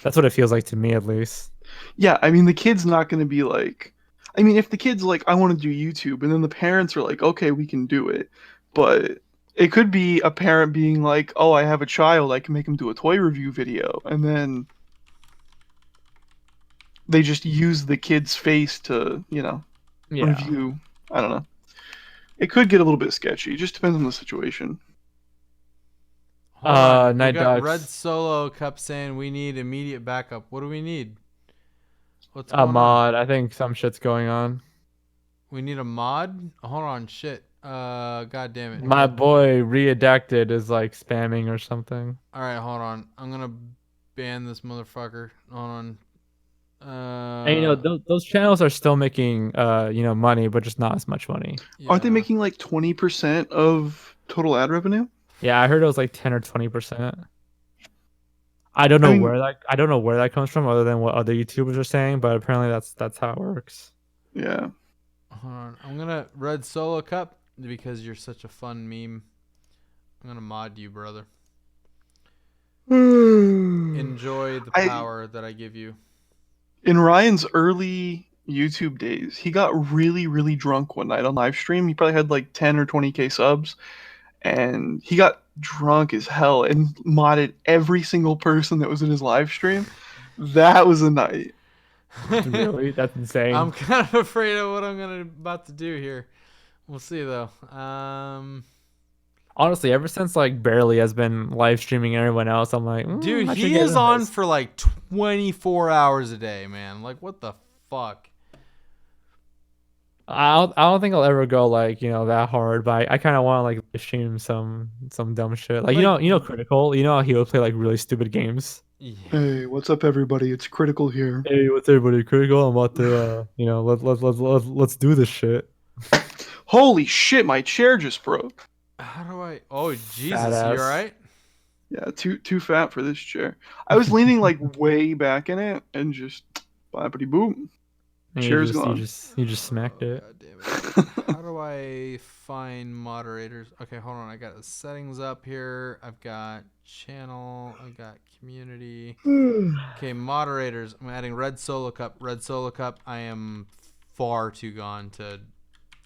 that's what it feels like to me, at least. Yeah, I mean, the kid's not going to be like. I mean, if the kid's like, I want to do YouTube, and then the parents are like, okay, we can do it, but it could be a parent being like, oh, I have a child, I can make him do a toy review video, and then they just use the kid's face to, Yeah. review. I don't know. It could get a little bit sketchy. It just depends on the situation. Hold on, we got NightDocs. Red Solo kept saying we need immediate backup. What do we need? What's A going on? mod. I think some shit's going on. We need a mod? Hold on, shit. God damn it. My boy Readacted is like spamming or something. Alright, hold on. I'm gonna ban this motherfucker. Hold on. And those channels are still making money, but just not as much money. Aren't they making like 20% of total ad revenue? Yeah, I heard it was like 10 or 20%. I don't know I mean- where that comes from, other than what other YouTubers are saying, but apparently that's how it works. Yeah. Hold on. I'm gonna Red Solo Cup because you're such a fun meme. I'm gonna mod you, brother. Enjoy the power that I give you. In Ryan's early YouTube days, he got really, really drunk one night on live stream. He probably had like 10 or 20k subs, and he got drunk as hell and modded every single person that was in his live stream. That was a night. Really? That's insane. I'm kind of afraid of what I'm about to do here. We'll see though. Honestly, ever since like Barely has been live streaming everyone else, I'm like, dude, I should he get is into on this. for like 24 hours a day, man. Like, what the fuck? I don't think I'll ever go like that hard, but I kind of want to like live stream some dumb shit. Like, Critical. You know how he would play like really stupid games. Yeah. Hey, what's up, everybody? It's Critical here. Hey, what's everybody? Critical. I'm about to let's do this shit. Holy shit! My chair just broke. How do I? Oh Jesus, Badass. you all right? Yeah, too fat for this chair. I was leaning like way back in it and just blappity boom. And Chair's you gone. just smacked it. God damn it. How do I find moderators? Okay, hold on. I got the settings up here. I've got channel. I got community. Okay, moderators. I'm adding Red Solo Cup. Red Solo Cup. I am far too gone to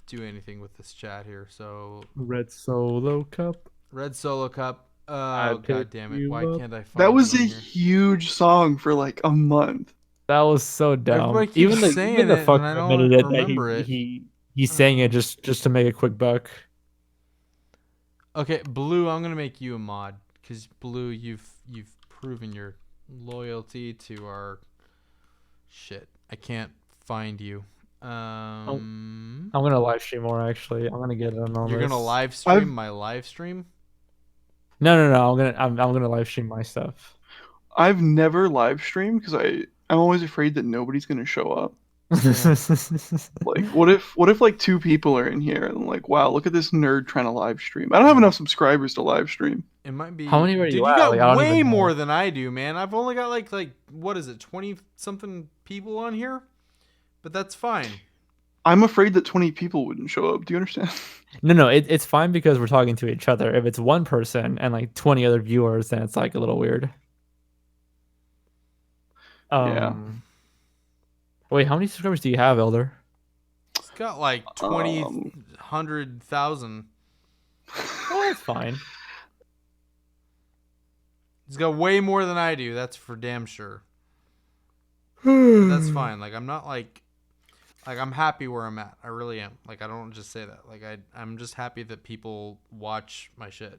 do anything with this chat here. So Red Solo Cup. Red Solo Cup. Oh god damn it! Why can't I find That was it a on here? huge song for like a month. That was so dumb. Everybody keeps Even the saying the it, fuck and I don't admitted it remember it. that he's saying it just to make a quick buck. Okay, Blue, I'm gonna make you a mod because Blue, you've proven your loyalty to our shit. I can't find you. I'm gonna live stream more actually. I'm gonna get on all You're this. gonna live stream my live stream? No. I'm gonna live stream my stuff. I've never live streamed because I'm always afraid that nobody's gonna show up. Like, what if like 2 people are in here and like, wow, look at this nerd trying to live stream. I don't have enough subscribers to live stream. It might be. How many were Dude, you you at? got Like, I don't way even know. more than I do, man. I've only got like what is it, 20 something people on here, but that's fine. I'm afraid that 20 people wouldn't show up. Do you understand? No, it's fine because we're talking to each other. If it's one person and like 20 other viewers, then it's like a little weird. Yeah. Wait, how many subscribers do you have, Elder? It's got like 100,000. Oh, that's fine. He's got way more than I do. That's for damn sure. But that's fine. Like, I'm not like I'm happy where I'm at. I really am. Like, I don't just say that. Like, I'm just happy that people watch my shit.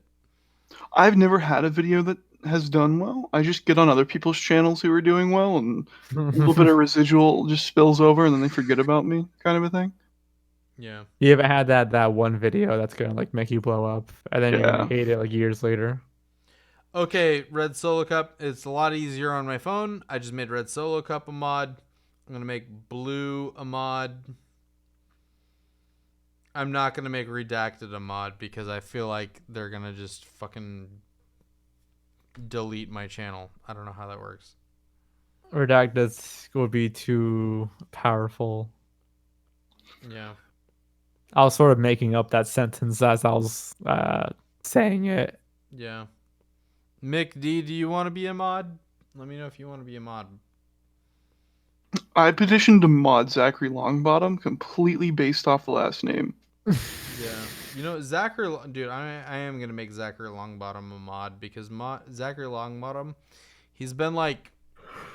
I've never had a video that has done well. I just get on other people's channels who are doing well, and a little bit of residual just spills over, and then they forget about me, kind of a thing. Yeah. You haven't had that one video that's gonna like make you blow up, and then you're gonna hate it like years later. Okay, Red Solo Cup. It's a lot easier on my phone. I just made Red Solo Cup a mod. I'm gonna make Blue a mod. I'm not gonna make Redacted a mod because I feel like they're gonna just fucking delete my channel. I don't know how that works. Redacted would be too powerful. Yeah. I was sort of making up that sentence as I was saying it. Yeah. Mick D, do you want to be a mod? Let me know if you want to be a mod. I petitioned to mod Zachary Longbottom completely based off the last name. Yeah. You know, Zachary, dude, I am going to make Zachary Longbottom a mod because Zachary Longbottom, he's been like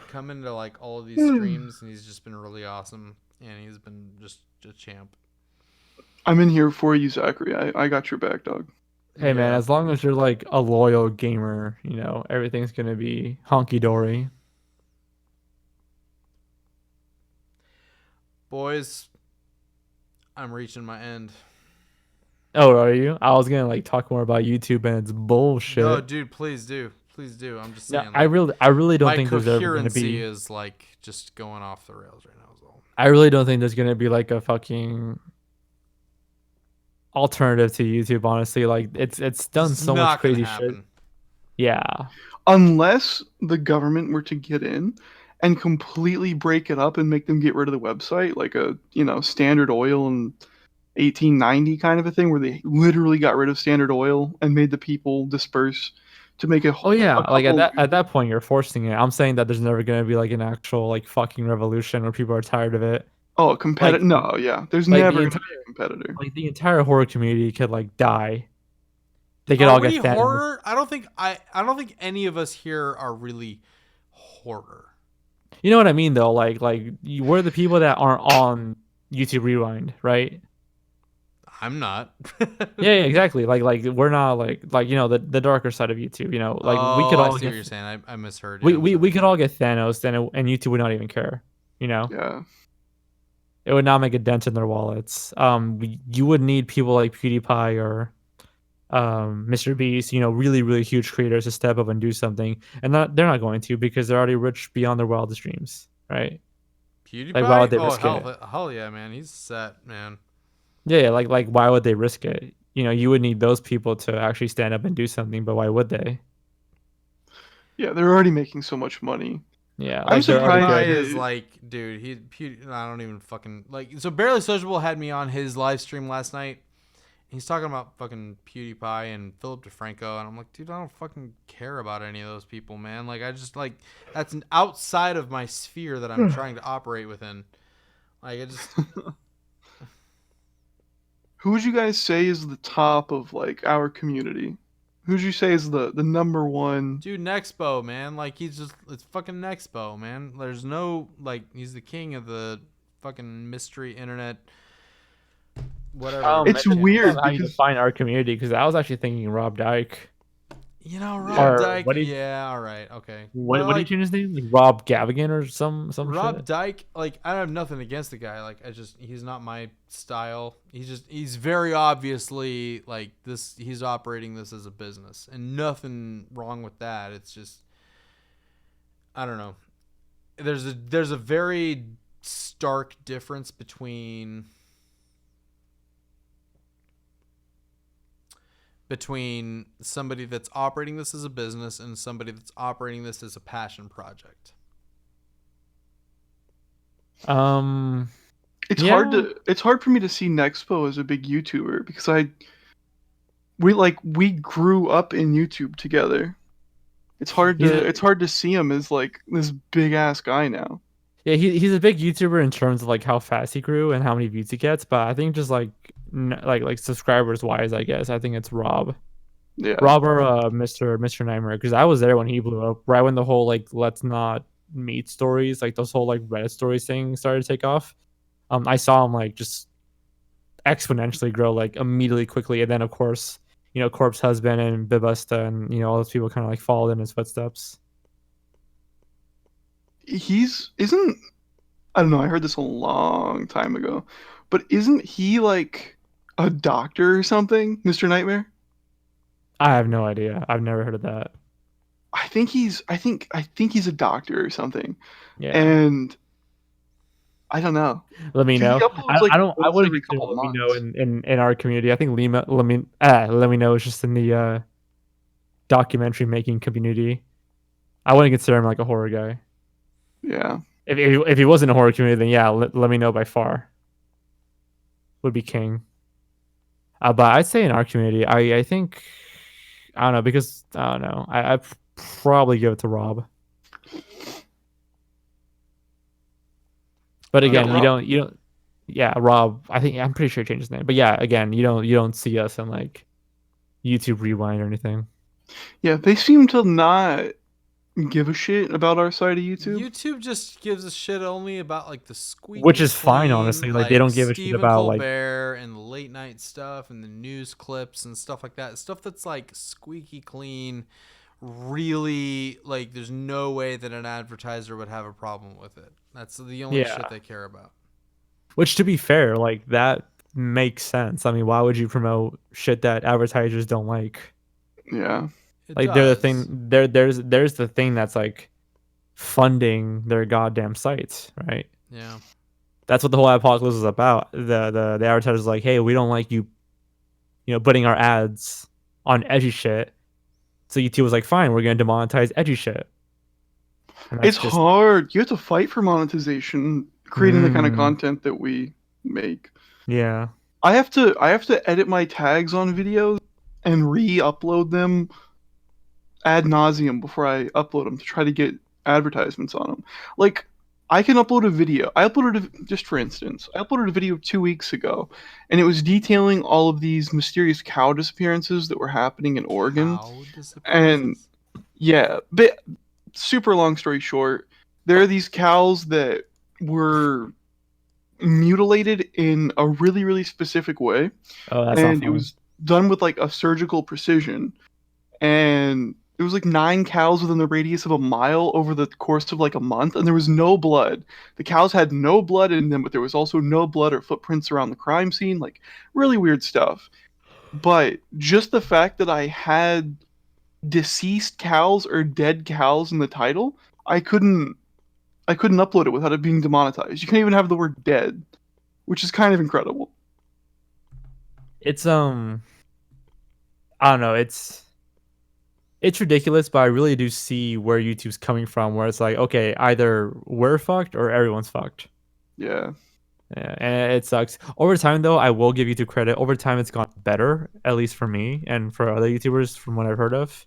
coming to like all of these streams and he's just been really awesome and he's been just a champ. I'm in here for you, Zachary. I got your back, dog. Hey man, as long as you're like a loyal gamer, you know, everything's gonna be honky dory. Boys, I'm reaching my end. Oh, are you? I was gonna like talk more about YouTube and it's bullshit. No, dude, please do. Please do. I'm just saying. Yeah, I really don't think there's ever gonna coherency be. is like just going off the rails right now. Is all. I really don't think there's gonna be like a fucking alternative to YouTube. Honestly, like it's done so much crazy shit. Yeah. Unless the government were to get in and completely break it up and make them get rid of the website, like a Standard Oil in 1890 kind of a thing, where they literally got rid of Standard Oil and made the people disperse to make a Oh yeah, like at that point you're forcing it. I'm saying that there's never gonna be like an actual like fucking revolution where people are tired of it. Oh, a competitor? Like, no, yeah. There's like never the gonna be a competitor. Like the entire horror community could like die. They could all we get Thanos. horror. I don't think any of us here are really horror. You know what I mean, though? We're the people that aren't on YouTube Rewind, right? I'm not. Yeah, exactly. Like we're not like the darker side of YouTube. We could all I see get. what you're saying. I misheard. We could all get Thanos, and YouTube would not even care. Yeah. It would not make a dent in their wallets. You would need people like PewDiePie or Mr. Beast, really, really huge creators to step up and do something, and they're not going to because they're already rich beyond their wildest dreams, right? PewDiePie. Like, why would they risk it? Hell yeah, man. He's set, man. Yeah, like why would they risk it? You would need those people to actually stand up and do something, but why would they? Yeah, they're already making so much money. Yeah, I'm surprised. Is like, dude, I don't even fucking like. So Barely Sociable had me on his live stream last night. He's talking about fucking PewDiePie and Philip DeFranco, and I'm like, dude, I don't fucking care about any of those people, man. Like, I just like that's an outside of my sphere that I'm trying to operate within. Like, I just. Who would you guys say is the top of like our community? Who would you say is the number one? Dude, Nexpo, man. Like, it's fucking Nexpo, man. There's no, like, he's the king of the fucking mystery internet. Whatever. It's weird how you define our community, because I was actually thinking Rob Dyke. Rob Dyke. Yeah, all right, okay. What do you change his name? Like Rob Gavigan or some Rob shit? Dyke. Like, I have nothing against the guy. Like, he's not my style. He's very obviously like this. He's operating this as a business, and nothing wrong with that. It's just, I don't know. There's a very stark difference between somebody that's operating this as a business and somebody that's operating this as a passion project. It's hard for me to see Nexpo as a big YouTuber because we grew up in YouTube together. It's hard to see him as like this big ass guy now. Yeah, he's a big YouTuber in terms of like how fast he grew and how many views he gets, but I think just like subscribers wise, I guess I think it's Rob. Yeah. Rob or Mr. Nightmare, because I was there when he blew up, right when the whole like let's not meet stories, like those whole like Reddit stories thing started to take off. I saw him like just exponentially grow like immediately quickly, and then of course Corpse Husband and Bibusta and all those people kind of like followed in his footsteps. I don't know, I heard this a long time ago, but isn't he like a doctor or something, Mr. Nightmare? I have no idea. I've never heard of that. I think he's a doctor or something. Yeah. And I don't know. Let me know. I wouldn't be couple let me know in our community. I think let me know is just in the documentary making community. I wouldn't consider him like a horror guy. Yeah. If he wasn't a horror community, then yeah, let me know by far. Would be king. But I'd say in our community, I think I don't know, because I don't know. I'd probably give it to Rob. But again, you don't. Yeah, Rob. I'm pretty sure he changed his name. But yeah, again, you don't see us in like YouTube Rewind or anything. Yeah, they seem to not give a shit about our side of YouTube. YouTube just gives a shit only about like the squeaky, which is fine, honestly. Like they don't give a shit about Colbert and the late night stuff and the news clips and stuff like that. Stuff that's like squeaky clean. Really, like there's no way that an advertiser would have a problem with it. That's the only shit they care about. Which, to be fair, like that makes sense. I mean, why would you promote shit that advertisers don't like? Yeah. Like they're the thing. There's the thing that's like funding their goddamn sites, right? Yeah. That's what the whole apocalypse is about. The advertisers like, hey, we don't like you, putting our ads on edgy shit. So YouTube was like, fine, we're gonna demonetize edgy shit. It's hard. You have to fight for monetization, creating the kind of content that we make. Yeah. I have to edit my tags on videos and re-upload them ad nauseum before I upload them to try to get advertisements on them. Like, I can upload a video. Just for instance, I uploaded a video 2 weeks ago, and it was detailing all of these mysterious cow disappearances that were happening in Oregon. Cow And disappearances? yeah, but super long story short, there are these cows that were mutilated in a really, really specific way. Oh, that's and not it funny. was done with like a surgical precision. And it was like 9 cows within the radius of a mile over the course of like a month, and there was no blood. The cows had no blood in them, but there was also no blood or footprints around the crime scene. Like really weird stuff. But just the fact that I had deceased cows or dead cows in the title, I couldn't upload it without it being demonetized. You can't even have the word dead, which is kind of incredible. It's I don't know. It's ridiculous, but I really do see where YouTube's coming from. Where it's like, okay, either we're fucked or everyone's fucked. Yeah. Yeah, and it sucks. Over time, though, I will give YouTube credit. Over time, it's gone better, at least for me and for other YouTubers from what I've heard of.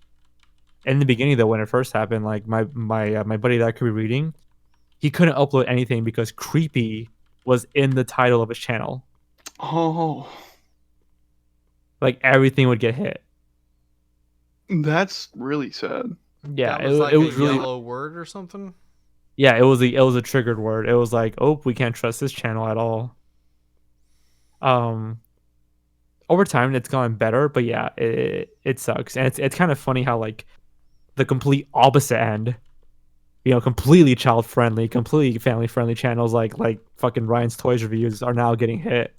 In the beginning, though, when it first happened, like my buddy that I could be reading, he couldn't upload anything because creepy was in the title of his channel. Oh, like everything would get hit. That's really sad. Yeah, That was like it a was really yellow word or something. Yeah, it was a triggered word. It was like, oh, we can't trust this channel at all. Over time it's gone better, but yeah, it sucks. And it's kind of funny how like the complete opposite end, completely child friendly, completely family friendly channels like fucking Ryan's Toys reviews are now getting hit.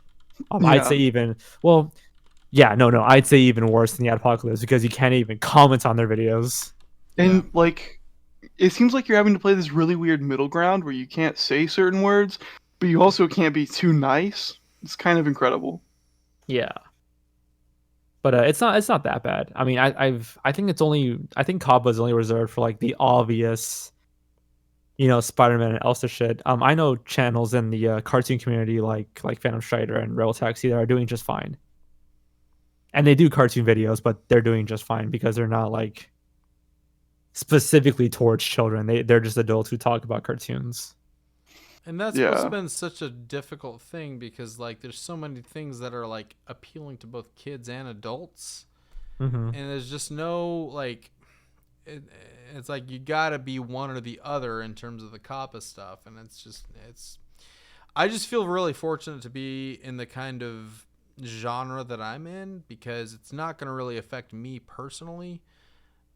I'd say even I'd say even worse than the Apocalypse because you can't even comment on their videos. And like it seems like you're having to play this really weird middle ground where you can't say certain words, but you also can't be too nice. It's kind of incredible. Yeah. But it's not that bad. I mean, I think Kaba is only reserved for like the obvious, Spider-Man and Elsa shit. I know channels in the cartoon community like Phantom Strider and Rebel Taxi that are doing just fine. And they do cartoon videos, but they're doing just fine because they're not like specifically towards children. They're just adults who talk about cartoons. And that's what's been such a difficult thing because like there's so many things that are like appealing to both kids and adults. Mm-hmm. And there's just no like it's like you gotta be one or the other in terms of the COPPA stuff. And I just feel really fortunate to be in the kind of genre that I'm in because it's not going to really affect me personally,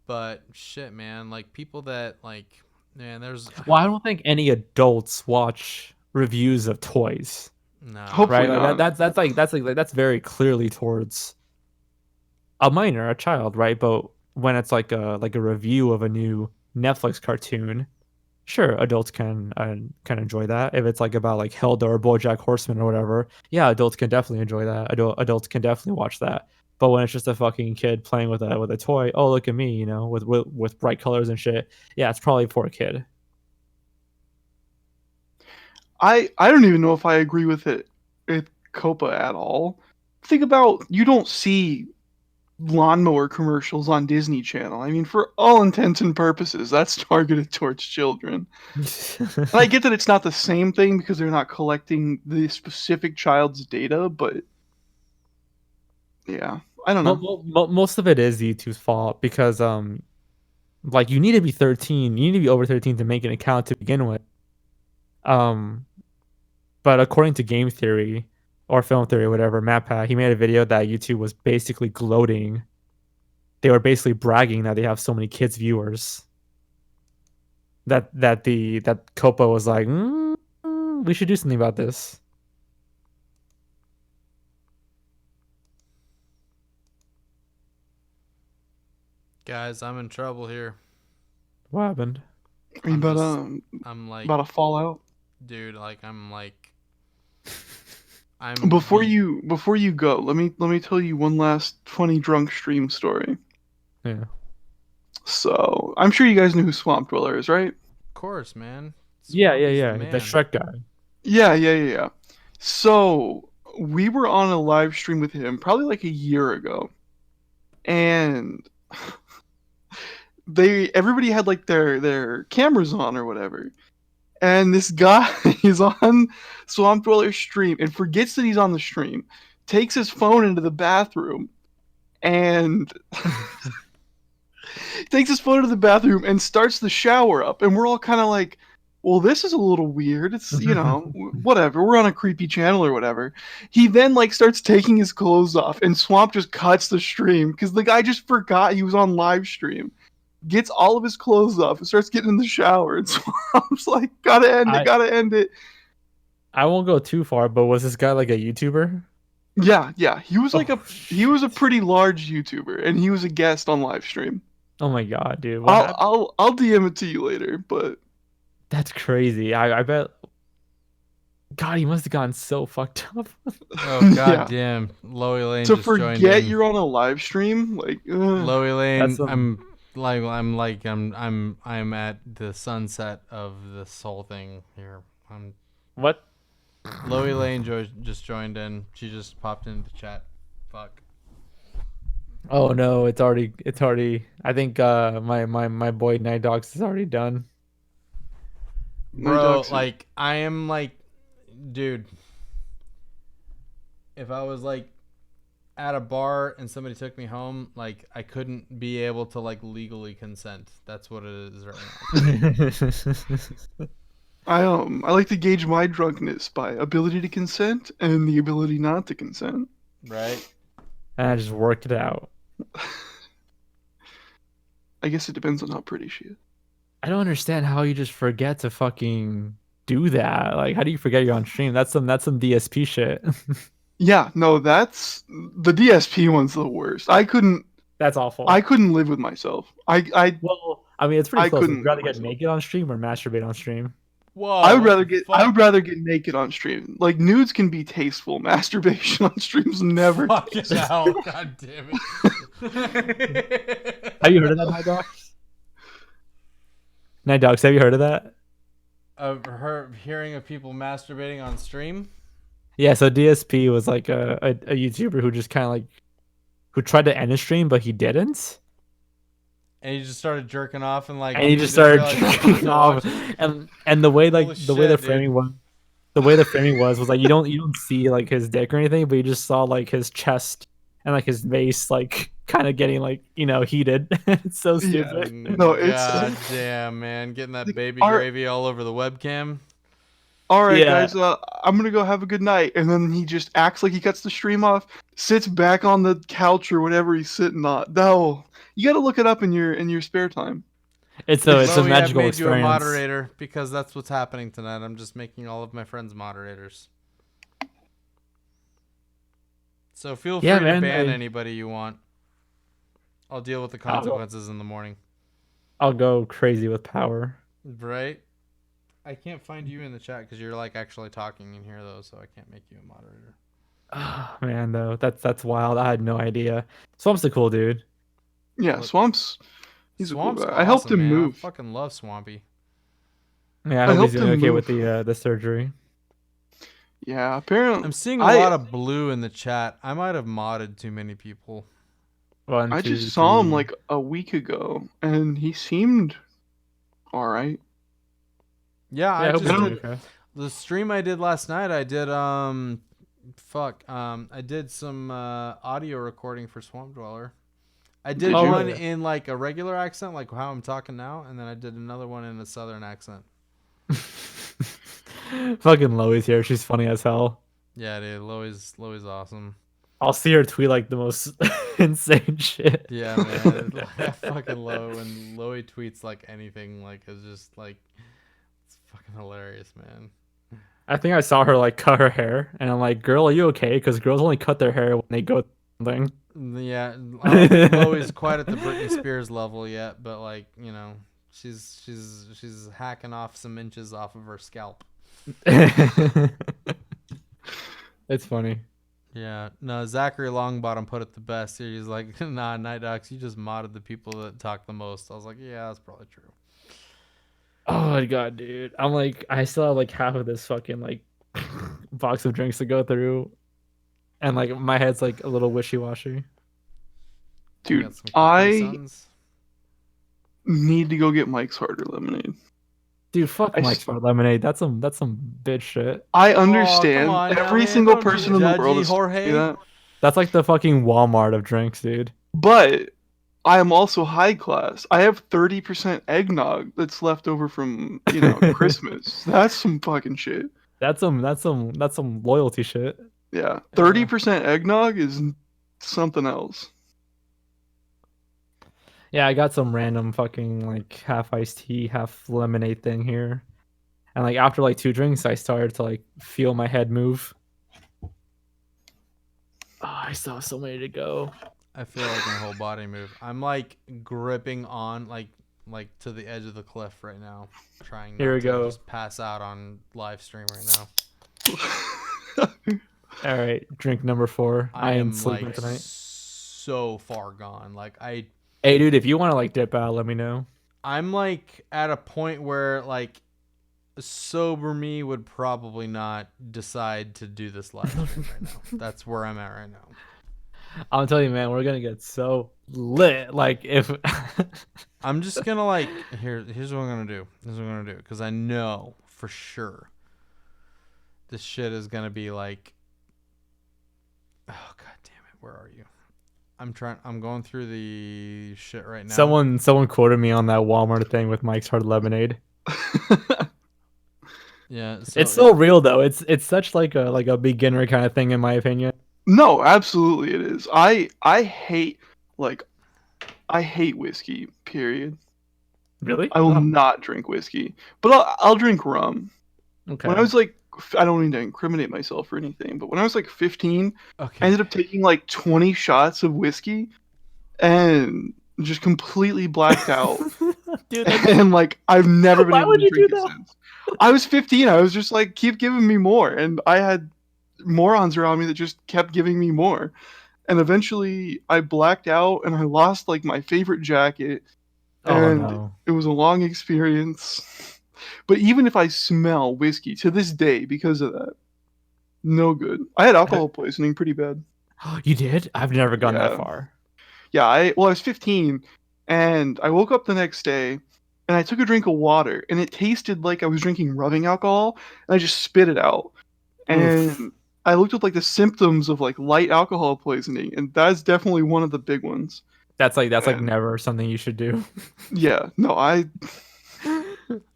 but shit, man, like people that like, man, there's I don't think any adults watch reviews of toys. No, hopefully right? not. That's very clearly towards a minor, a child, right? But when it's like a review of a new Netflix cartoon, sure, adults can enjoy that. If it's like about like Hilda or BoJack Horseman or whatever, yeah, adults can definitely enjoy that. Adults can definitely watch that. But when it's just a fucking kid playing with a toy, oh look at me, with bright colors and shit, yeah, it's probably for a kid. I don't even know if I agree with COPPA at all. Think about you don't see lawnmower commercials on Disney Channel. I mean, for all intents and purposes, that's targeted towards children. And I get that it's not the same thing because they're not collecting the specific child's data, but yeah, I don't know. Most of it is YouTube's fault because like you need to be 13, you need to be over 13 to make an account to begin with. But according to Game Theory or Film Theory or whatever, MatPat, he made a video that YouTube was basically gloating. They were basically bragging that they have so many kids viewers. That COPPA was like, we should do something about this. Guys, I'm in trouble here. What happened? Are you I'm like about a fallout? Dude, like I'm Before you go, let me tell you one last funny drunk stream story. Yeah. So I'm sure you guys know who Swamp Dweller is, right? Of course, man. Yeah. The Shrek guy. Yeah. So we were on a live stream with him probably like a year ago, and everybody had like their cameras on or whatever, and this guy is on Swamp Dweller's stream and forgets that he's on the stream, takes his phone into the bathroom, and and starts the shower up, and we're all kind of like, well, this is a little weird. It's, whatever. We're on a creepy channel or whatever. He then like starts taking his clothes off, and Swamp just cuts the stream because the guy just forgot he was on live stream. Gets all of his clothes off and starts getting in the shower, and Swamp's like, gotta end it. I won't go too far, but was this guy like a YouTuber? Yeah. He was he was a pretty large YouTuber, and he was a guest on live stream. Oh my god, dude! I'll DM it to you later, but that's crazy. I bet. God, he must have gotten so fucked up. Oh god damn, Loey Lane to just joined forget in. you're on a live stream, like Loey Lane. I'm at the sunset of this whole thing here. What? Loey Lane just joined in. She just popped into chat. Fuck. Oh no, it's already. I think my boy NightDocs is already done. Bro, like I am like, dude. If I was like at a bar and somebody took me home, like I couldn't be able to like legally consent. That's what it is right now. I like to gauge my drunkenness by ability to consent and the ability not to consent. Right. And I just worked it out. I guess it depends on how pretty she is. I don't understand how you just forget to fucking do that. Like, how do you forget you're on stream? That's some DSP shit. Yeah, no, that's the DSP one's the worst. That's awful. I couldn't live with myself. Well, I mean, it's pretty close. Would you rather get naked on stream or masturbate on stream? Whoa, I would rather get naked on stream. Like, nudes can be tasteful. Masturbation on stream's never. Fucking hell, god damn it. Have you heard of that, NightDocs? NightDocs, have you heard of that? Of her hearing of people masturbating on stream? Yeah, so DSP was like a YouTuber who just kind of like who tried to end a stream, but he didn't. And he just started jerking off and like. And he just started jerking off, and the way like the way the framing was, was like you don't see like his dick or anything, but you just saw like his chest and like his face like kind of getting like heated. It's so stupid. Yeah, no, it's god damn, man, getting that baby gravy all over the webcam. All right, guys, I'm gonna go have a good night, and then he just acts like he cuts the stream off, sits back on the couch or whatever he's sitting on. No, you got to look it up in your spare time. It's a magical I've made experience. You a moderator because that's what's happening tonight. I'm just making all of my friends moderators. So feel free to ban anybody you want. I'll deal with the consequences in the morning. I'll go crazy with power. Right? I can't find you in the chat because you're like actually talking in here though, so I can't make you a moderator. Oh, man, though that's wild. I had no idea. Swamp's a cool dude. Yeah, Swamp's he's Swamp's a cool guy. Awesome, I helped him move. I fucking love Swampy. Yeah, I hope he's doing okay with the surgery. Yeah, apparently. I'm seeing a lot of blue in the chat. I might have modded too many people. I just saw him like a week ago, and he seemed all right. Yeah, I just did the stream I did last night. I did I did some audio recording for Swamp Dweller. I did one in like a regular accent, like how I'm talking now, and then I did another one in a southern accent. Fucking Loey's here. She's funny as hell. Yeah, dude. Loey's awesome. I'll see her tweet like the most insane shit. Yeah, man. I fucking love when Loey tweets like anything. Like it's just like it's fucking hilarious, man. I think I saw her like cut her hair, and I'm like, "Girl, are you okay?" Because girls only cut their hair when they go something. Yeah, Loey's quite at the Britney Spears level yet, but like she's hacking off some inches off of her scalp. It's funny. Yeah, no, Zachary Longbottom put it the best here. He's like, nah, NightDocs, you just modded the people that talk the most. I was like, yeah, that's probably true. Oh my god, dude. I'm like, I still have like half of this fucking like box of drinks to go through. And like my head's like a little wishy-washy. Dude, I need to go get Mike's Harder Lemonade. Dude, fuck I Mike's Hard Lemonade. That's some bitch shit. I Oh, understand. come on now, Every man. single Don't be person in the world judgy, is telling me Jorge. that. That's like the fucking Walmart of drinks, dude. But I am also high class. I have 30% eggnog that's left over from, Christmas. That's some fucking shit. That's some loyalty shit. Yeah. 30% eggnog is something else. Yeah, I got some random fucking like half iced tea, half lemonade thing here. And like after like 2 drinks, I started to like feel my head move. Oh, I still have so many to go. I feel like my whole body move. I'm like gripping on like to the edge of the cliff right now, trying not Here we to go. just pass out on live stream right now. All right, drink number 4. I am ain't sleeping like tonight. so far gone. Like Hey, dude, if you want to like dip out, let me know. I'm like at a point where like sober me would probably not decide to do this live stream right now. That's where I'm at right now. I'll tell you, man, we're gonna get so lit. Like if I'm just gonna like here's what I'm gonna do. This is what I'm gonna do because I know for sure this shit is gonna be like, oh god damn it, where are you? I'm going through the shit right now. someone quoted me on that Walmart thing with Mike's Hard Lemonade. Yeah, it's so real though. It's such like a beginner kind of thing in my opinion. No, absolutely it is. I hate whiskey, period. Really? I will not drink whiskey, but I'll drink rum. Okay. When I was like, I don't need to incriminate myself or anything, but when I was like 15, okay. I ended up taking like 20 shots of whiskey and just completely blacked out. Dude, and like I've never been why able would to you drink do it that? since. I was 15. I was just like, keep giving me more, and I had morons around me that just kept giving me more. And eventually I blacked out and I lost like my favorite jacket. And no. it was a long experience. But even if I smell whiskey to this day because of that, no good. I had alcohol poisoning pretty bad. You did? I've never gone that Yeah. far. Yeah, I was 15 and I woke up the next day and I took a drink of water and it tasted like I was drinking rubbing alcohol and I just spit it out. And I looked up like the symptoms of like light alcohol poisoning and that's definitely one of the big ones. That's like never something you should do. Yeah, no, I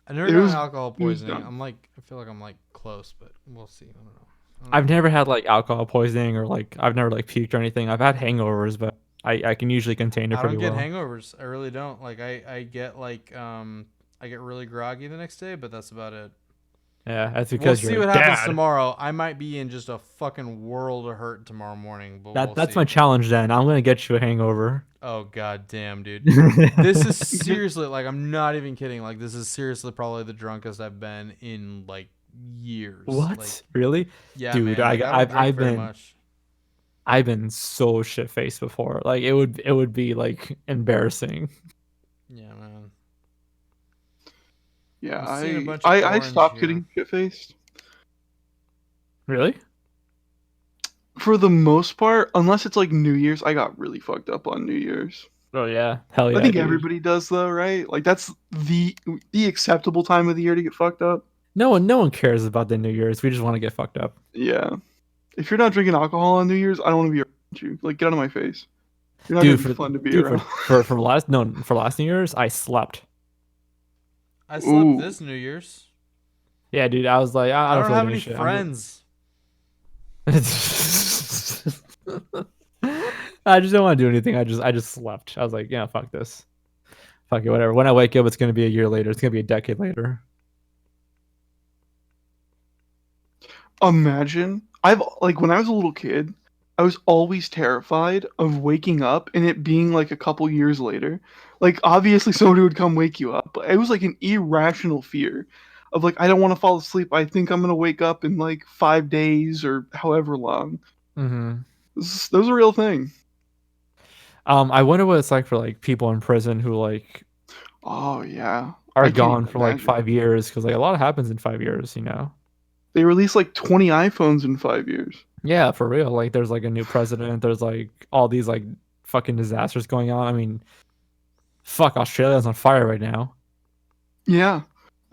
never got alcohol poisoning. I feel like I'm like close, but we'll see. I don't know. I've never had like alcohol poisoning or like I've never like puked or anything. I've had hangovers, but I can usually contain it pretty well. I don't get hangovers. I really don't. Like I get like I get really groggy the next day, but that's about it. Yeah, that's because we'll see what happens tomorrow. I might be in just a fucking world of hurt tomorrow morning. But that's my challenge then. I'm gonna get you a hangover. Oh god damn, dude. This is seriously like I'm not even kidding. Like this is seriously probably the drunkest I've been in like years. What? Like, really? yeah, dude. Man, like, I've been so shit faced before. Like it would be like embarrassing. Yeah, man. Yeah, I stopped getting shit faced. Really? For the most part, unless it's like New Year's, I got really fucked up on New Year's. Oh yeah, hell yeah. I think everybody does though, right? Like that's the acceptable time of the year to get fucked up. No one cares about the New Year's. We just want to get fucked up. Yeah. If you're not drinking alcohol on New Year's, I don't want to be around you. Like get out of my face. You're not gonna be fun to be around. For last New Year's, I slept. I slept this New Year's. Yeah, dude. I was like, I don't have any any shit. friends. I just don't want to do anything. I just slept. I was like, yeah, fuck this. Fuck it, whatever. When I wake up, it's gonna be a year later. It's gonna be a decade later. Imagine when I was a little kid, I was always terrified of waking up and it being like a couple years later. Like obviously somebody would come wake you up, but it was like an irrational fear of like I don't want to fall asleep. I think I'm gonna wake up in like 5 days or however long. Mm-hmm. That was a real thing. I wonder what it's like for like people in prison who like are gone for like 5 years because like a lot happens in 5 years, you know. They released like 20 iPhones in 5 years. Yeah, for real. Like there's like a new president. There's like all these like fucking disasters going on. I mean, fuck, Australia's on fire right now. Yeah.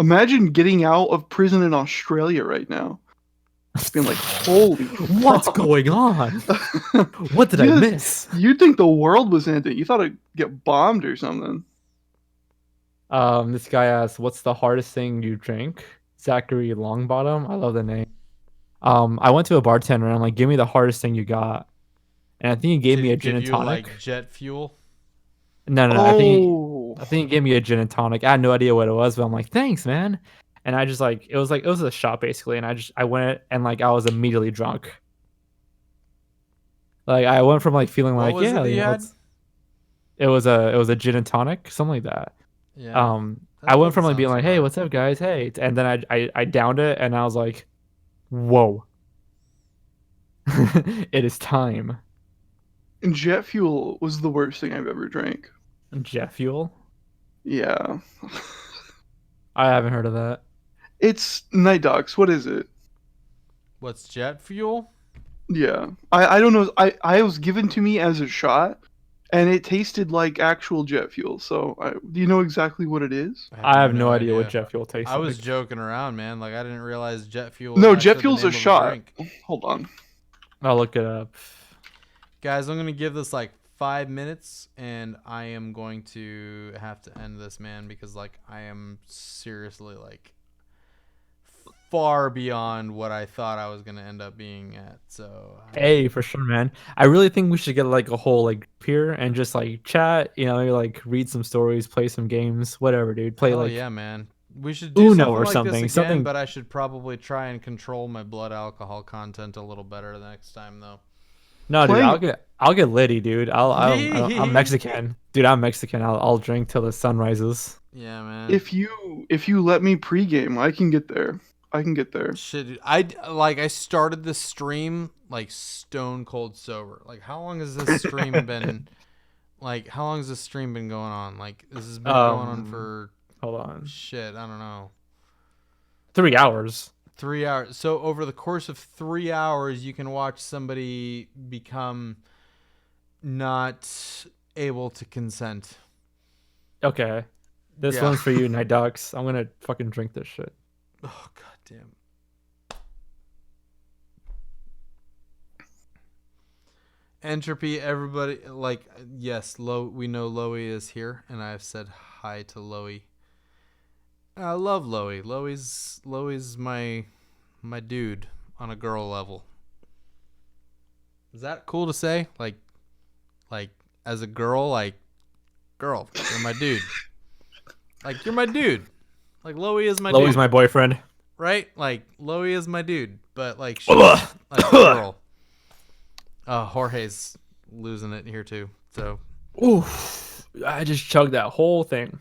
Imagine getting out of prison in Australia right now. It's been like, holy What's going on? What did I miss? You'd think the world was ending. You thought it'd get bombed or something. This guy asked, "What's the hardest thing you drank?" Zachary Longbottom. I love the name. I went to a bartender and I'm like, "Give me the hardest thing you got," and I think he gave me a gin and tonic. Like jet fuel? No. I think he gave me a gin and tonic. I had no idea what it was, but I'm like, "Thanks, man." And I just it was a shot basically, and I went and like I was immediately drunk. Like I went from like feeling What like was it that you had? it was a gin and tonic, something like that. Yeah. I went from like being like, "Hey, what's up, guys? Hey," and then I downed it, and I was like, "Whoa, it is time." And jet fuel was the worst thing I've ever drank. Jet fuel? Yeah. I haven't heard of that. It's NightDocs. What is it? What's jet fuel? Yeah. I don't know. I was given to me as a shot, and it tasted like actual jet fuel. So do you know exactly what it is? I have no idea what jet fuel tastes like. I was joking around, man. Like I didn't realize jet fuel. No, jet fuel's a shot. Hold on. I'll look it up. Guys, I'm gonna give this like 5 minutes, and I am going to have to end this, man, because like I am seriously like far beyond what I thought I was gonna end up being at. So hey, for sure, man. I really think we should get like a whole like here and just like chat. You know, maybe like read some stories, play some games, whatever, dude. Play hell like yeah, man. We should do Uno something or like something. This again, Something. but I should probably try and control my blood alcohol content a little better the next time, though. No, dude, I'll get litty, dude. I'm Mexican, dude. I'm Mexican. I'll drink till the sun rises. Yeah, man. If you let me pregame, I can get there. Shit, dude. I started this stream like stone cold sober. Like, how long has this stream been? Like, how long has this stream been going on? Like, this has been going on for. Hold on. Shit, I don't know. 3 hours. 3 hours. So over the course of 3 hours, you can watch somebody become not able to consent. Okay. This one's for you, NightDocs. I'm gonna fucking drink this shit. Oh, goddamn. Entropy, everybody, like, yes, we know Loey is here, and I've said hi to Loey. I love Loey. Loey's my dude on a girl level. Is that cool to say? Like as a girl, like, girl, you're my dude. Like, you're my dude. Like, Loey is my dude. Loey's my boyfriend. Right? Like, Loey is my dude. But, like, she's like a girl. Jorge's losing it here, too. So. Ooh. I just chugged that whole thing.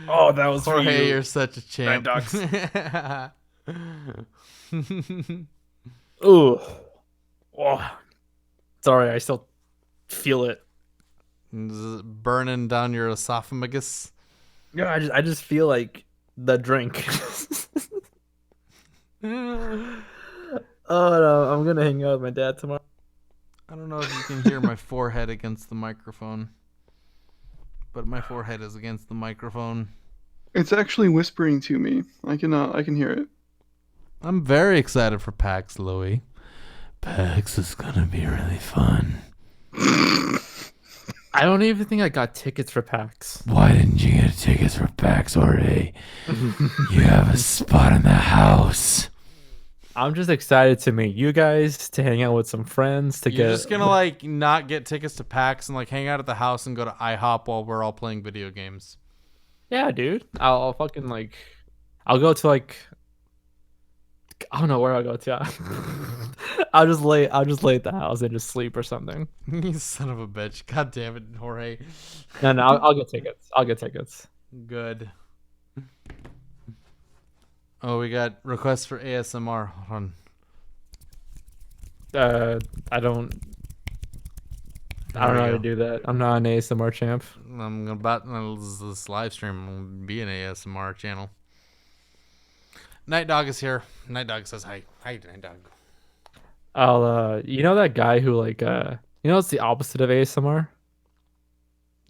Oh, that was Jorge, for you. You're such a champ. Ooh. Oh. Sorry, I still feel it. Is it burning down your esophagus? Yeah, I just feel like the drink. Oh no, I'm gonna hang out with my dad tomorrow. I don't know if you can hear my forehead against the microphone, but my forehead is against the microphone. It's actually whispering to me. I can hear it. I'm very excited for PAX, Louie. PAX is gonna be really fun. I don't even think I got tickets for PAX. Why didn't you get tickets for PAX already? You have a spot in the house. I'm just excited to meet you guys, to hang out with some friends, to You're just gonna like not get tickets to PAX and like hang out at the house and go to IHOP while we're all playing video games. Yeah, dude. I'll fucking like, I'll go to like, I don't know where I'll go to. I'll just lay at the house and just sleep or something. You son of a bitch! God damn it, Jorge. No, I'll get tickets. I'll get tickets. Good. Oh, we got requests for ASMR. Hold on. I don't know how to do that. I'm not an ASMR champ. I'm about this live stream will be an ASMR channel. NightDog is here. NightDog says hi. Hi, NightDog. You know that guy who like it's the opposite of ASMR?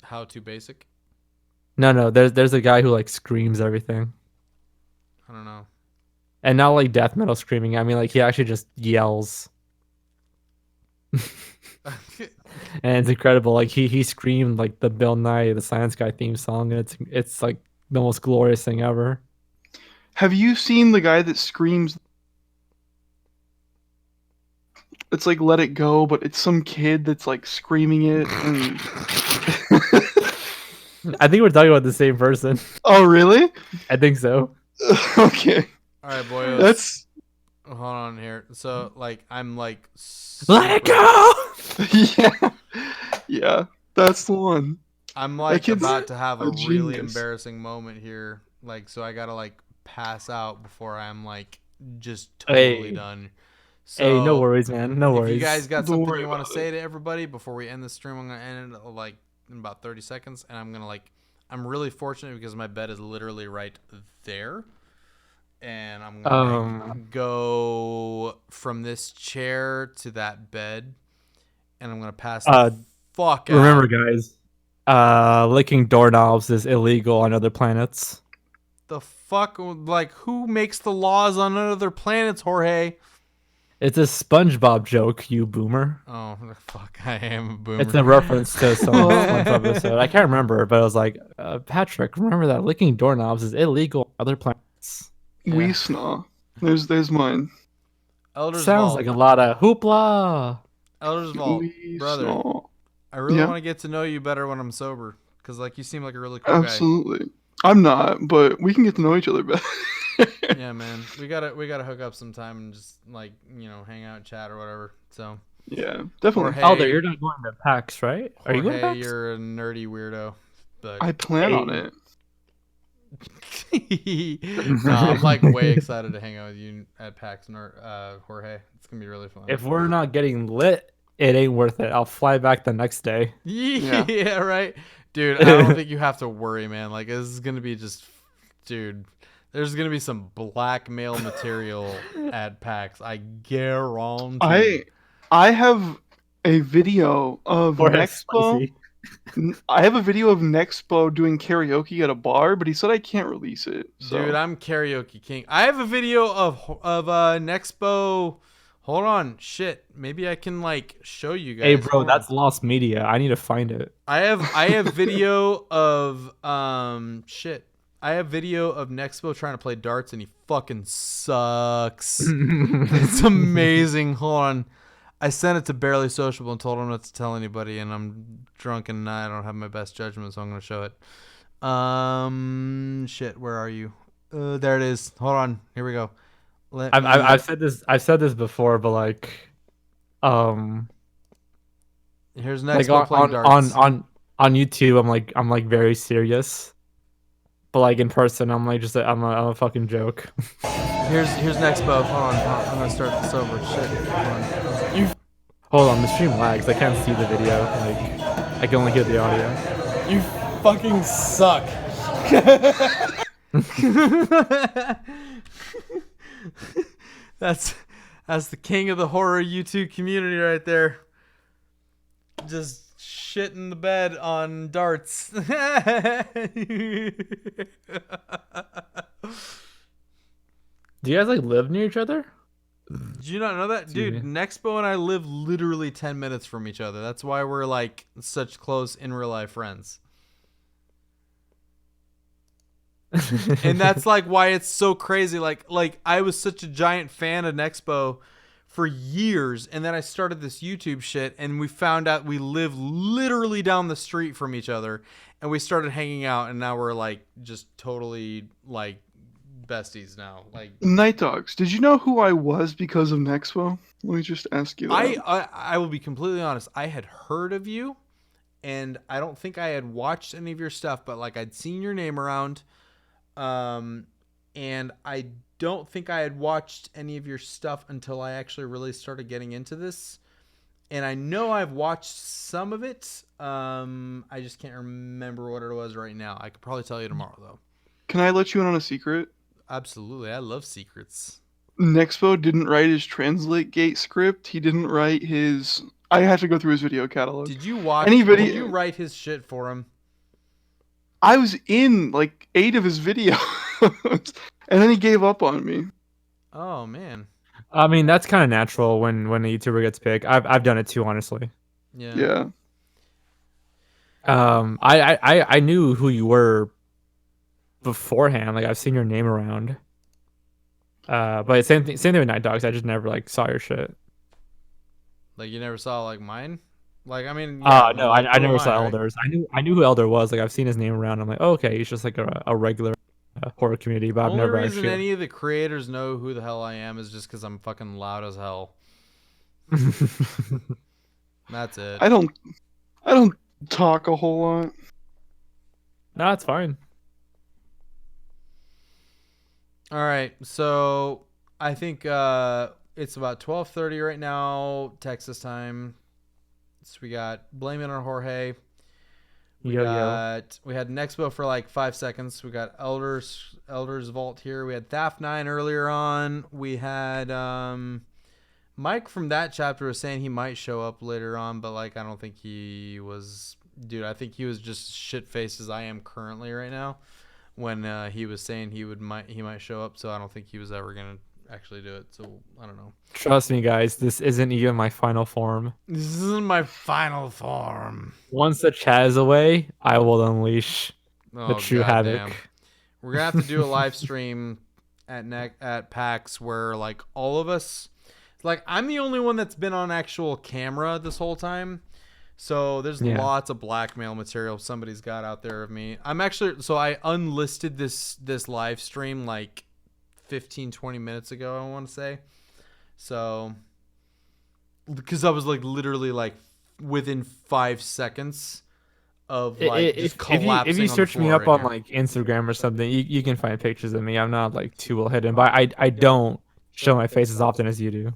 How to basic? No. There's a guy who like screams everything, I don't know. and not like death metal screaming. I mean, like he actually just yells, and it's incredible. Like he screamed like the Bill Nye the Science Guy theme song, and it's like the most glorious thing ever. Have you seen the guy that screams? It's like Let It Go, but it's some kid that's like screaming it. And... I think we're talking about the same person. Oh, really? I think so. Okay. All right, boys. That's. Hold on here. So, like, I'm like. Let it go. Yeah. Yeah, that's the one. I'm like about to have a really genius. embarrassing moment here. Like, so I gotta like pass out before I'm like just Hey. totally done. So, Hey, no worries, man. No worries. If you guys got Don't something worry you want about to say to everybody before we end the stream, I'm gonna end it like in about 30 seconds, and I'm gonna like. I'm really fortunate because my bed is literally right there, and I'm gonna go from this chair to that bed, and I'm gonna pass the fuck out. Remember, guys, licking doorknobs is illegal on other planets. The fuck? Like, who makes the laws on other planets, Jorge? It's a SpongeBob joke, you boomer. Oh, fuck, I am a boomer. It's a reference to some SpongeBob episode. I can't remember, but it was like, Patrick, remember that licking doorknobs is illegal on other planets. We snaw. There's mine. Elder's Sounds Vault. like a lot of hoopla. Elder's Vault, We brother. snaw. I really Yeah. want to get to know you better when I'm sober, because like you seem like a really cool Absolutely. I'm not, but we can get to know each other better. guy. Yeah, man. We gotta hook up sometime and just like hang out, chat or whatever. So Yeah, definitely. Jorge, Alder, you're not going to PAX, right? Are you going to Jorge, PAX? you're a nerdy weirdo. But I plan on it. no, I'm like way excited to hang out with you at PAX, Jorge. It's gonna be really fun. If we're not getting lit, it ain't worth it. I'll fly back the next day. Yeah, right, dude. I don't think you have to worry, man. Like this is gonna be just, dude. There's gonna be some blackmail material at PAX. I guarantee. I have a video of Nexpo. I have a video of Nexpo doing karaoke at a bar, but he said I can't release it. So. Dude, I'm karaoke king. I have a video of Nexpo. Hold on, shit. Maybe I can like show you guys. Hey, bro, Hold on. that's lost media. I need to find it. I have video of shit. I have video of Nexpo trying to play darts and he fucking sucks. It's amazing. Hold on. I sent it to Barely Sociable and told him not to tell anybody, and I'm drunk and I don't have my best judgment, so I'm gonna show it. Shit, where are you? There it is. Hold on. Here we go. I've said this before, but like, here's Nexpo playing darts. on YouTube. I'm like very serious, but like in person, I'm like I'm a fucking joke. Here's Nexpo. Hold on. I'm gonna start this over. Shit. Hold on, the stream lags. I can't see the video. Like, I can only hear the audio. You fucking suck. That's the king of the horror YouTube community right there. Just shit in the bed on darts. Do you guys like live near each other? Did you not know that? Dude, Nexpo and I live literally 10 minutes from each other. That's why we're like such close in real life friends. And that's like why it's so crazy. Like I was such a giant fan of Nexpo for years, and then I started this YouTube shit, and we found out we live literally down the street from each other, and we started hanging out, and now we're like just totally like besties now. Like NightDocs, did you know who I was because of Nexpo? Let me just ask you that. I will be completely honest. I had heard of you, and I don't think I had watched any of your stuff, but like I'd seen your name around, and I don't think I had watched any of your stuff until I actually really started getting into this. And I know I've watched some of it. I just can't remember what it was right now. I could probably tell you tomorrow though. Can I let you in on a secret? Absolutely. I love secrets. Nexpo didn't write his Translate Gate script. He didn't write his... I have to go through his video catalog. Did you watch... Any video... Did you write his shit for him? I was in like 8 of his videos, and then he gave up on me. Oh man. I mean, that's kind of natural when a YouTuber gets big. I've done it too, honestly. Yeah. Yeah. I knew who you were beforehand. Like I've seen your name around. But same thing with NightDocs. I just never like saw your shit. Like you never saw like mine? Like I mean, no, like, I who never am saw right? Elders. I knew who Elder was. Like I've seen his name around. I'm like, oh, okay, he's just like a regular horror community. But I've Only never reason actually. any of the creators know who the hell I am is just because I'm fucking loud as hell. That's it. I don't talk a whole lot. No, it's fine. All right, so I think it's about 12:30 right now, Texas time. So we got Blame It on Jorge. We Yo. had an expo for like 5 seconds. We got Elders Vault here. We had Thafnine earlier on. We had Mike from that chapter was saying he might show up later on, but like I don't think he was. Dude, I think he was just shit faced as I am currently right now. When he was saying he might show up, so I don't think he was ever gonna actually do it. So I don't know. Trust me, guys. This isn't even my final form. This isn't my final form. Once the chat is away, I will unleash the Oh, true goddamn. havoc. We're gonna have to do a live stream at PAX where like all of us, like I'm the only one that's been on actual camera this whole time. So there's lots of blackmail material somebody's got out there of me. I unlisted this live stream like 15-20 minutes ago, I want to say. So because I was like literally like within 5 seconds of like just collapsing. If you search me up on like Instagram or something, you can find pictures of me. I'm not like too well hidden, but I don't show my face as often as you do.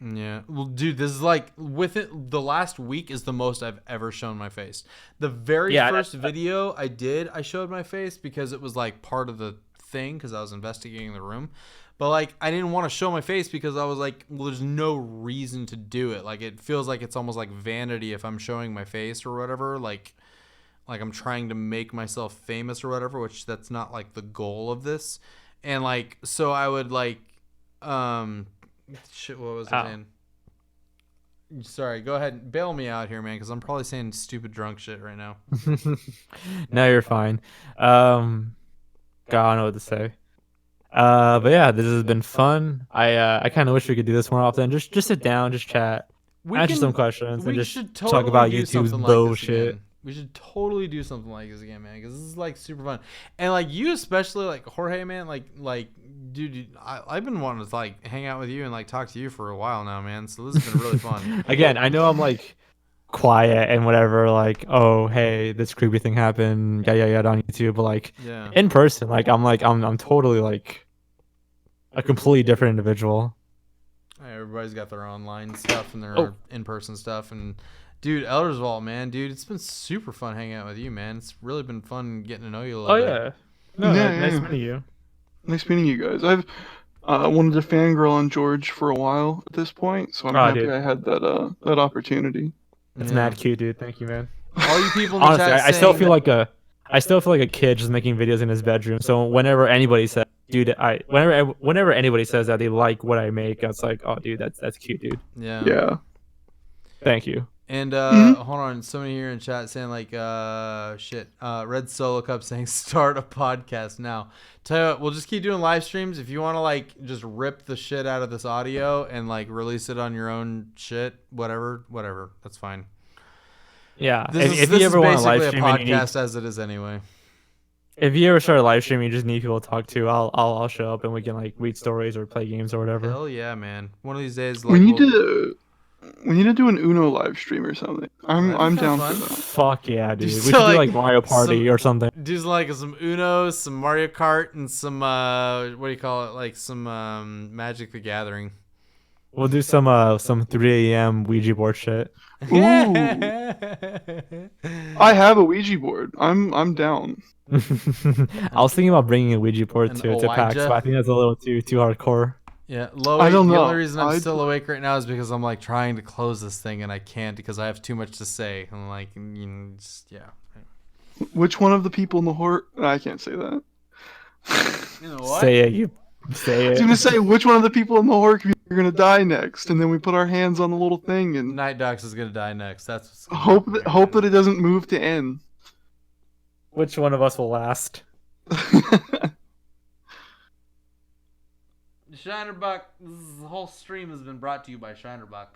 Yeah. Well, dude, this is like the last week is the most I've ever shown my face. The very first video I showed my face because it was like part of the thing because I was investigating the room. But like I didn't want to show my face because I was like, well, there's no reason to do it. Like it feels like it's almost like vanity if I'm showing my face or whatever. Like I'm trying to make myself famous or whatever, which that's not like the goal of this. And like so I would like shit, what was I saying? Sorry, go ahead and bail me out here, man, because I'm probably saying stupid drunk shit right now. No, you're fine. God, I don't know what to say. But yeah, this has been fun. I kind of wish we could do this more often. Just sit down, just chat, answer some questions, and just talk about YouTube's bullshit. We should totally do something like this again, man, because this is like super fun. And like you especially, like Jorge, man, like dude, I've been wanting to like hang out with you and like talk to you for a while now, man. So this has been really fun. Again, I know I'm like quiet and whatever, like, oh hey, this creepy thing happened, yada on YouTube, but like in person, like I'm totally like a completely different individual. Everybody's got their online stuff and their in-person stuff, and dude, Elders Vault, man, dude, it's been super fun hanging out with you, man. It's really been fun getting to know you a little bit. Yeah. No, nice meeting you. Nice meeting you guys. I've wanted to fangirl on George for a while at this point, so I'm happy I had that opportunity. It's mad cute, dude. Thank you, man. All you people in the honestly, chat I still feel like a kid just making videos in his bedroom. So whenever anybody says, dude, whenever anybody says that they like what I make, it's like, oh, dude, that's cute, dude. Yeah. Thank you. And hold on, somebody here in chat saying like Red Solo Cup saying start a podcast now. Tell you what, we'll just keep doing live streams. If you want to like just rip the shit out of this audio and like release it on your own shit, whatever, that's fine. Yeah. If you ever want to live stream, a podcast as it is anyway. If you ever start a live stream, you just need people to talk to. I'll show up and we can like read stories or play games or whatever. Hell yeah, man! One of these days, like, we need to do an Uno live stream or something. I'm down for that. Fuck yeah, dude. We should do like Mario Party or something. Do like some Uno, some Mario Kart, and some what do you call it? Like some Magic the Gathering. We'll do some 3 a.m. Ouija board shit. Ooh. I have a Ouija board. I'm down. I was thinking about bringing a Ouija board to PAX, but I think that's a little too hardcore. Yeah, I don't know. The only reason I'm still awake right now is because I'm like trying to close this thing and I can't because I have too much to say. I'm like, just, yeah. Which one of the people in the horror? I can't say that. You know what? Say it. You say I was it. gonna say which one of the people in the horror community are gonna die next, and then we put our hands on the little thing and NightDocs is gonna die next. That's what's gonna hope that it doesn't move to N. Which one of us will last? Shinerbuck. The whole stream has been brought to you by Shinerbuck.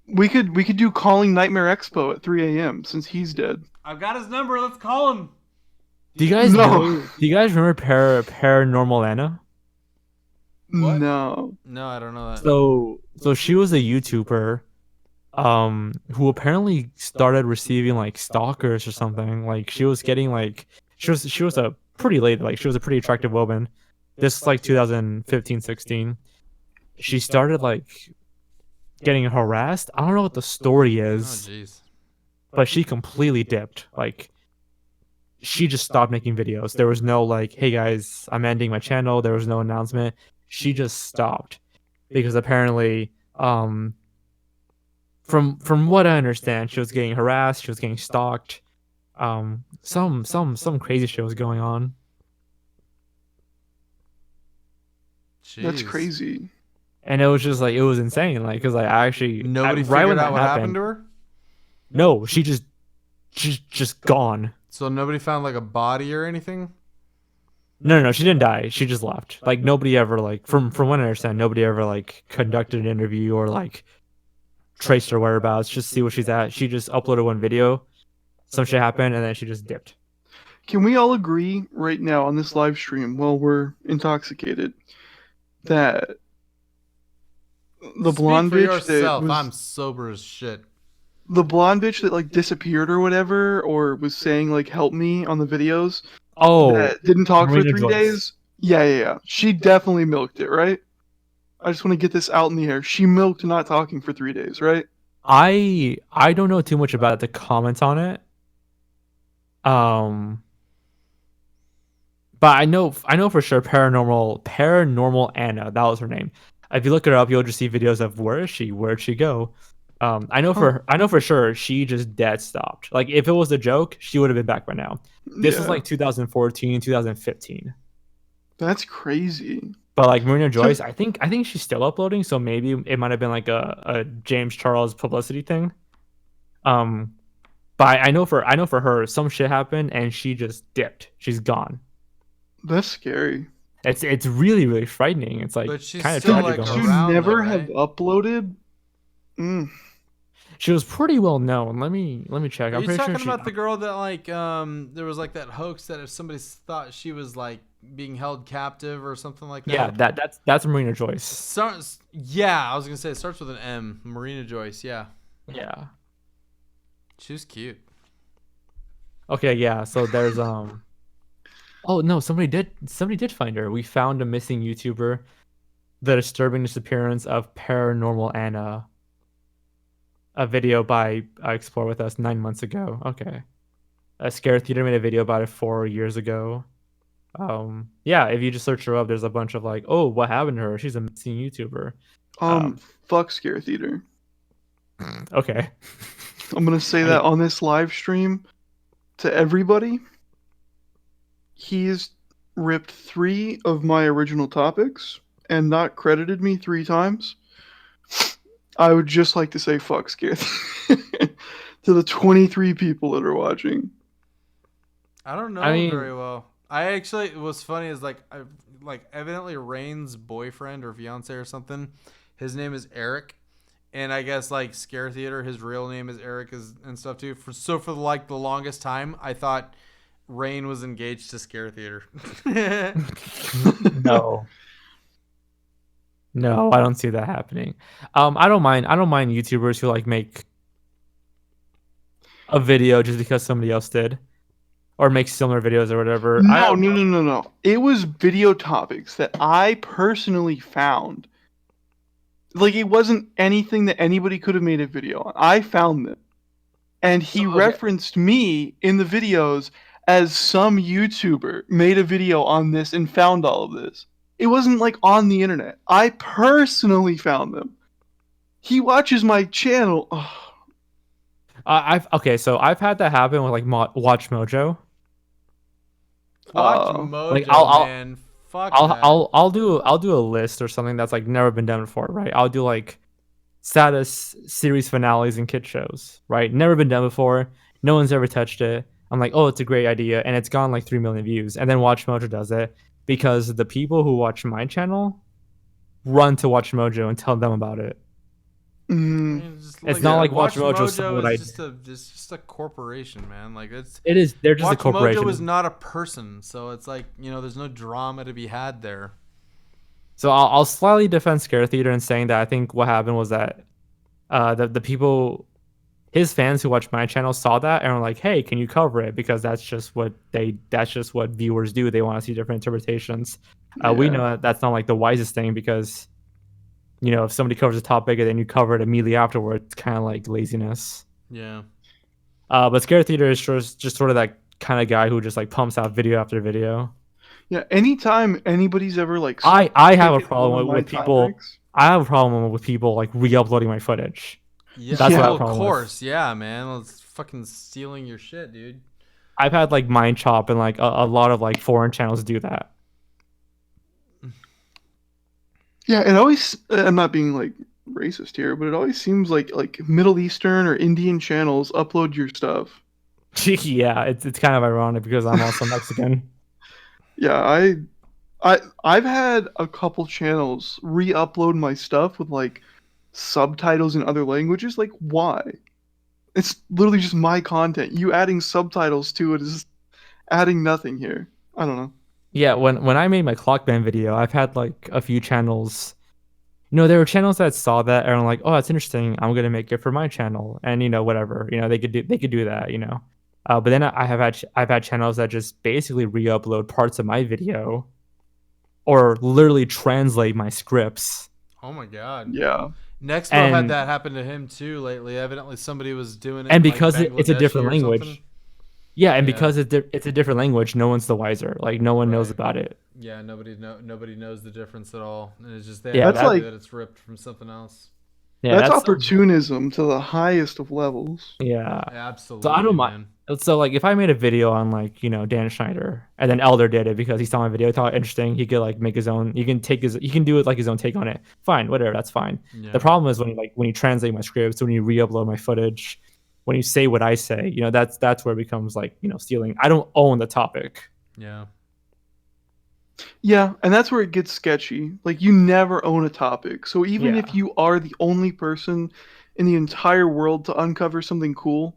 We could do calling Nightmare Expo at 3 a.m. since he's dead. I've got his number. Let's call him. Do you guys No. know? Do you guys remember Paranormal Anna? What? No. No, I don't know that. So she was a YouTuber, who apparently started receiving like stalkers or something. Like she was getting like she was a pretty lady, like she was a pretty attractive woman. This is like 2015, 16. She started like getting harassed. I don't know what the story Oh is, jeez. but she completely dipped. Like she just stopped making videos. There was no like, hey guys, I'm ending my channel. There was no announcement. She just stopped because apparently, from what I understand, she was getting harassed. She was getting stalked. Some crazy shit was going on. That's Jeez. crazy. And it was just like, it was insane. Like, cause like, I actually Nobody right figured when that out what happened to her. No, she's just gone. So nobody found like a body or anything. No, she didn't die. She just left. Like nobody ever like from what I understand, nobody ever like conducted an interview or like traced her whereabouts, just see where she's at. She just uploaded one video, some shit happened, and then she just dipped. Can we all agree right now on this live stream while we're intoxicated that the blonde Speak for bitch that yourself. was I'm sober as shit. the blonde bitch that like disappeared or whatever, or was saying like "help me" on the videos, that didn't talk for Marina 3 Joyce. days? Yeah. She definitely milked it, right? I just want to get this out in the air. She milked not talking for 3 days, right? I don't know too much about the comments on it. But I know for sure paranormal Anna, that was her name. If you look her up, you'll just see videos of where'd she go. I know for sure she just dead stopped. Like if it was a joke, she would have been back by now. This was Yeah. like 2014, 2015. That's crazy. But like Marina Joyce, I think she's still uploading, so maybe it might have been like a James Charles publicity thing. But I know for her, some shit happened and she just dipped. She's gone. That's scary. It's really, really frightening. It's like But she's kind of still, tragic. like, almost. To around, never though, have right? uploaded. She was pretty well known. Let me check. Are I'm you pretty talking sure about the girl that like there was like that hoax that if somebody thought she was like being held captive or something like that? Yeah, that's Marina Joyce. Yeah, I was gonna say it starts with an M. Marina Joyce. Yeah. Yeah. She was cute. Okay, yeah. So there's Oh no, somebody did find her. We found a missing YouTuber. The disturbing disappearance of Paranormal Anna. A video by Explore With Us 9 months ago. Okay. A Scare Theater made a video about it 4 years ago. Yeah, if you just search her up, there's a bunch of like, oh, what happened to her? She's a missing YouTuber. Fuck Scare Theater. Okay. I'm gonna say that on this live stream to everybody. He's ripped 3 of my original topics and not credited me 3 times. I would just like to say fuck Scare Theater to the 23 people that are watching. I don't know him very well. I actually, what's funny is like evidently Rain's boyfriend or fiance or something, his name is Eric, and I guess like Scare Theater, his real name is Eric and stuff too. For like the longest time, I thought Rain was engaged to Scare Theater. No, I don't see that happening. I don't mind YouTubers who like make a video just because somebody else did, or make similar videos or whatever. No. It was video topics that I personally found. Like it wasn't anything that anybody could have made a video on. I found them, and he referenced me in the videos as some YouTuber made a video on this and found all of this. It wasn't like on the internet. I personally found them. He watches my channel. So I've had that happen with like Watch Mojo. Watch Mojo, like man. Fuck that. I'll do a list or something that's like never been done before, right? I'll do like status series finales and kid shows, right? Never been done before. No one's ever touched it. I'm like, oh, it's a great idea, and it's gone like 3 million views. And then Watch Mojo does it because the people who watch my channel run to Watch Mojo and tell them about it. It's not like Watch Mojo is just a corporation, man. Like it is. They're just a corporation. Mojo is not a person, so it's like, you know, there's no drama to be had there. So I'll slightly defend Scare Theater in saying that I think what happened was that the people, his fans who watch my channel saw that and were like, hey, can you cover it? Because that's just what viewers do. They want to see different interpretations. We know that's not like the wisest thing because, you know, if somebody covers a topic and then you cover it immediately afterwards, it's kind of like laziness. Yeah. But Scare Theater is just sort of that kind of guy who just like pumps out video after video. Yeah. Anytime anybody's ever like, I have a problem with people. I have a problem with people like re-uploading my footage. Yeah, that's of course. Yeah, man. It's fucking stealing your shit, dude. I've had like Mind Chop and like a lot of like foreign channels do that. Yeah, it always. I'm not being like racist here, but it always seems like Middle Eastern or Indian channels upload your stuff. Yeah, it's kind of ironic because I'm also Mexican. Yeah, I've had a couple channels re-upload my stuff with like subtitles in other languages. Like, why? It's literally just my content. You adding subtitles to it is adding nothing here. I don't know. Yeah, when I made my Clockband video, I've had like a few channels. You know, there were channels that saw that and were like, "Oh, that's interesting. I'm gonna make it for my channel." And you know, whatever. You know, they could do that. You know, but then I've had channels that just basically re-upload parts of my video, or literally translate my scripts. Oh my god. Yeah. Nexpo had that happen to him too lately. Evidently, somebody was doing it. And in, because like, it's a different language. Something. Yeah, and because it's a different language, no one's the wiser. Like no one knows about it. Yeah, nobody knows the difference at all. And it's just that's like that it's ripped from something else. Yeah, that's opportunism to the highest of levels. Yeah, absolutely. So I don't mind. So like, if I made a video on like, you know, Dan Schneider, and then Elder did it because he saw my video, thought it interesting, he could like make his own. He can do it like his own take on it. Fine, whatever, that's fine. Yeah. The problem is when you translate my scripts, when you re-upload my footage, when you say what I say, you know, that's where it becomes like, you know, stealing. I don't own the topic. Yeah. Yeah, and that's where it gets sketchy. Like, you never own a topic. So even if you are the only person in the entire world to uncover something cool,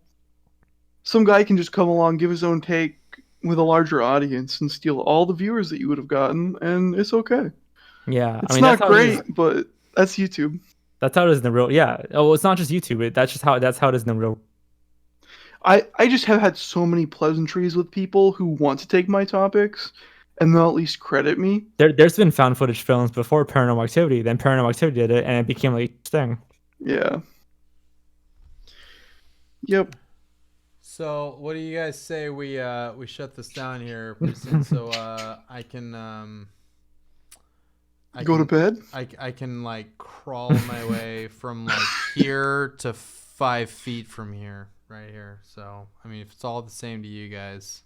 some guy can just come along, give his own take with a larger audience and steal all the viewers that you would have gotten, and it's okay. Yeah. It's not great, but that's YouTube. That's how it is in the real. Yeah. Oh, it's not just YouTube. That's how it is in the real. I just have had so many pleasantries with people who want to take my topics, and they'll at least credit me. There's been found footage films before Paranormal Activity. Then Paranormal Activity did it, and it became like a thing. Yeah. Yep. So, what do you guys say we shut this down here, so I can go to bed? I can like crawl my way from like here to 5 feet from here, right here. So, I mean, if it's all the same to you guys.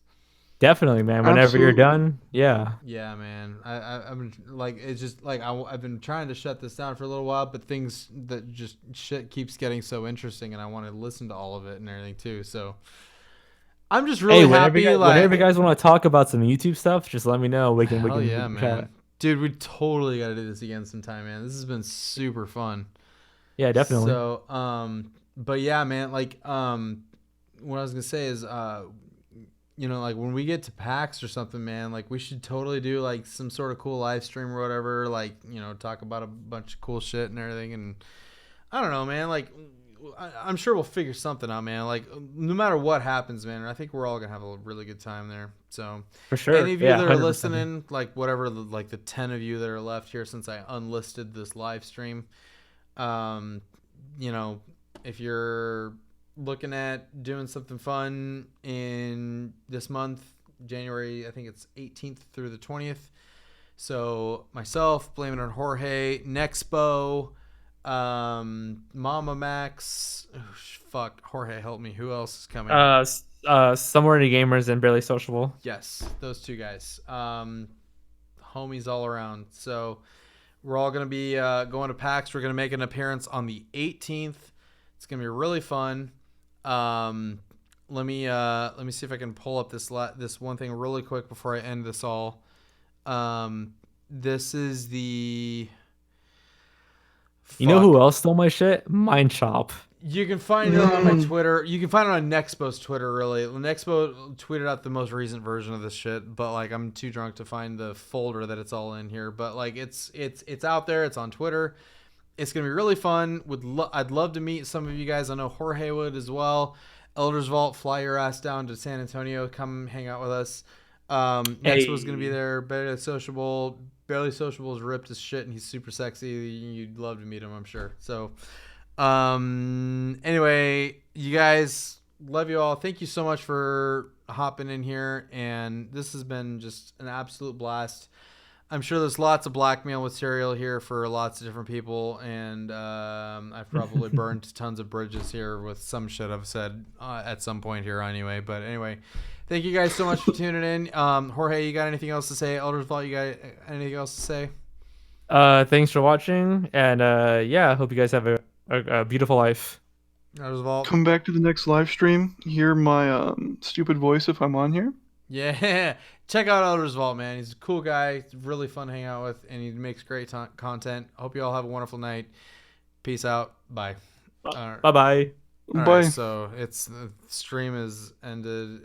Definitely, man. Whenever you're done, yeah. Yeah, man. I've been like, it's just like I've been trying to shut this down for a little while, but shit keeps getting so interesting, and I want to listen to all of it and everything too. So I'm just really happy. Whenever you guys want to talk about some YouTube stuff, just let me know. We can man. Chat. Dude, we totally got to do this again sometime, man. This has been super fun. Yeah, definitely. So, but yeah, man. Like, what I was gonna say is, you know, like when we get to PAX or something, man, like we should totally do like some sort of cool live stream or whatever, like, you know, talk about a bunch of cool shit and everything. And I don't know, man, like I'm sure we'll figure something out, man. Like no matter what happens, man, I think we're all gonna have a really good time there. So for sure, any of you that are 100%. listening, like whatever, like the 10 of you that are left here since I unlisted this live stream, you know, if you're looking at doing something fun in this month, January, I think it's 18th through the 20th. So myself, Blame It on Jorge, Nexpo, Mama Max, Jorge, help me. Who else is coming? Somewhere Indie Gamers and Barely Sociable. Yes, those two guys. Homies all around. So we're all going to be going to PAX. We're going to make an appearance on the 18th. It's going to be really fun. Let me see if I can pull up this one thing really quick before I end this all. This is the... You know who else stole my shit? Mind Shop. You can find it on my Twitter. You can find it on Nexpo's Twitter, really. Nexpo tweeted out the most recent version of this shit, but like I'm too drunk to find the folder that it's all in here. But like it's out there. It's on Twitter. It's gonna be really fun. I'd love to meet some of you guys. I know Jorge would as well. Elders Vault, fly your ass down to San Antonio. Come hang out with us. Nexpo's gonna be there. Barely Sociable is ripped as shit, and he's super sexy. You'd love to meet him, I'm sure. So. Anyway, you guys, love you all. Thank you so much for hopping in here, and this has been just an absolute blast. I'm sure there's lots of blackmail material here for lots of different people, and I've probably burned tons of bridges here with some shit I've said at some point here anyway. But anyway, thank you guys so much for tuning in. Jorge, you got anything else to say? Elders Vault, you got anything else to say? Thanks for watching, and yeah, I hope you guys have a beautiful life. Come back to the next live stream. Hear my stupid voice if I'm on here. Yeah, check out Elders Vault, man. He's a cool guy. It's really fun to hang out with, and he makes great content. Hope you all have a wonderful night. Peace out. Bye. Bye-bye. Bye. Right, so the stream is ended.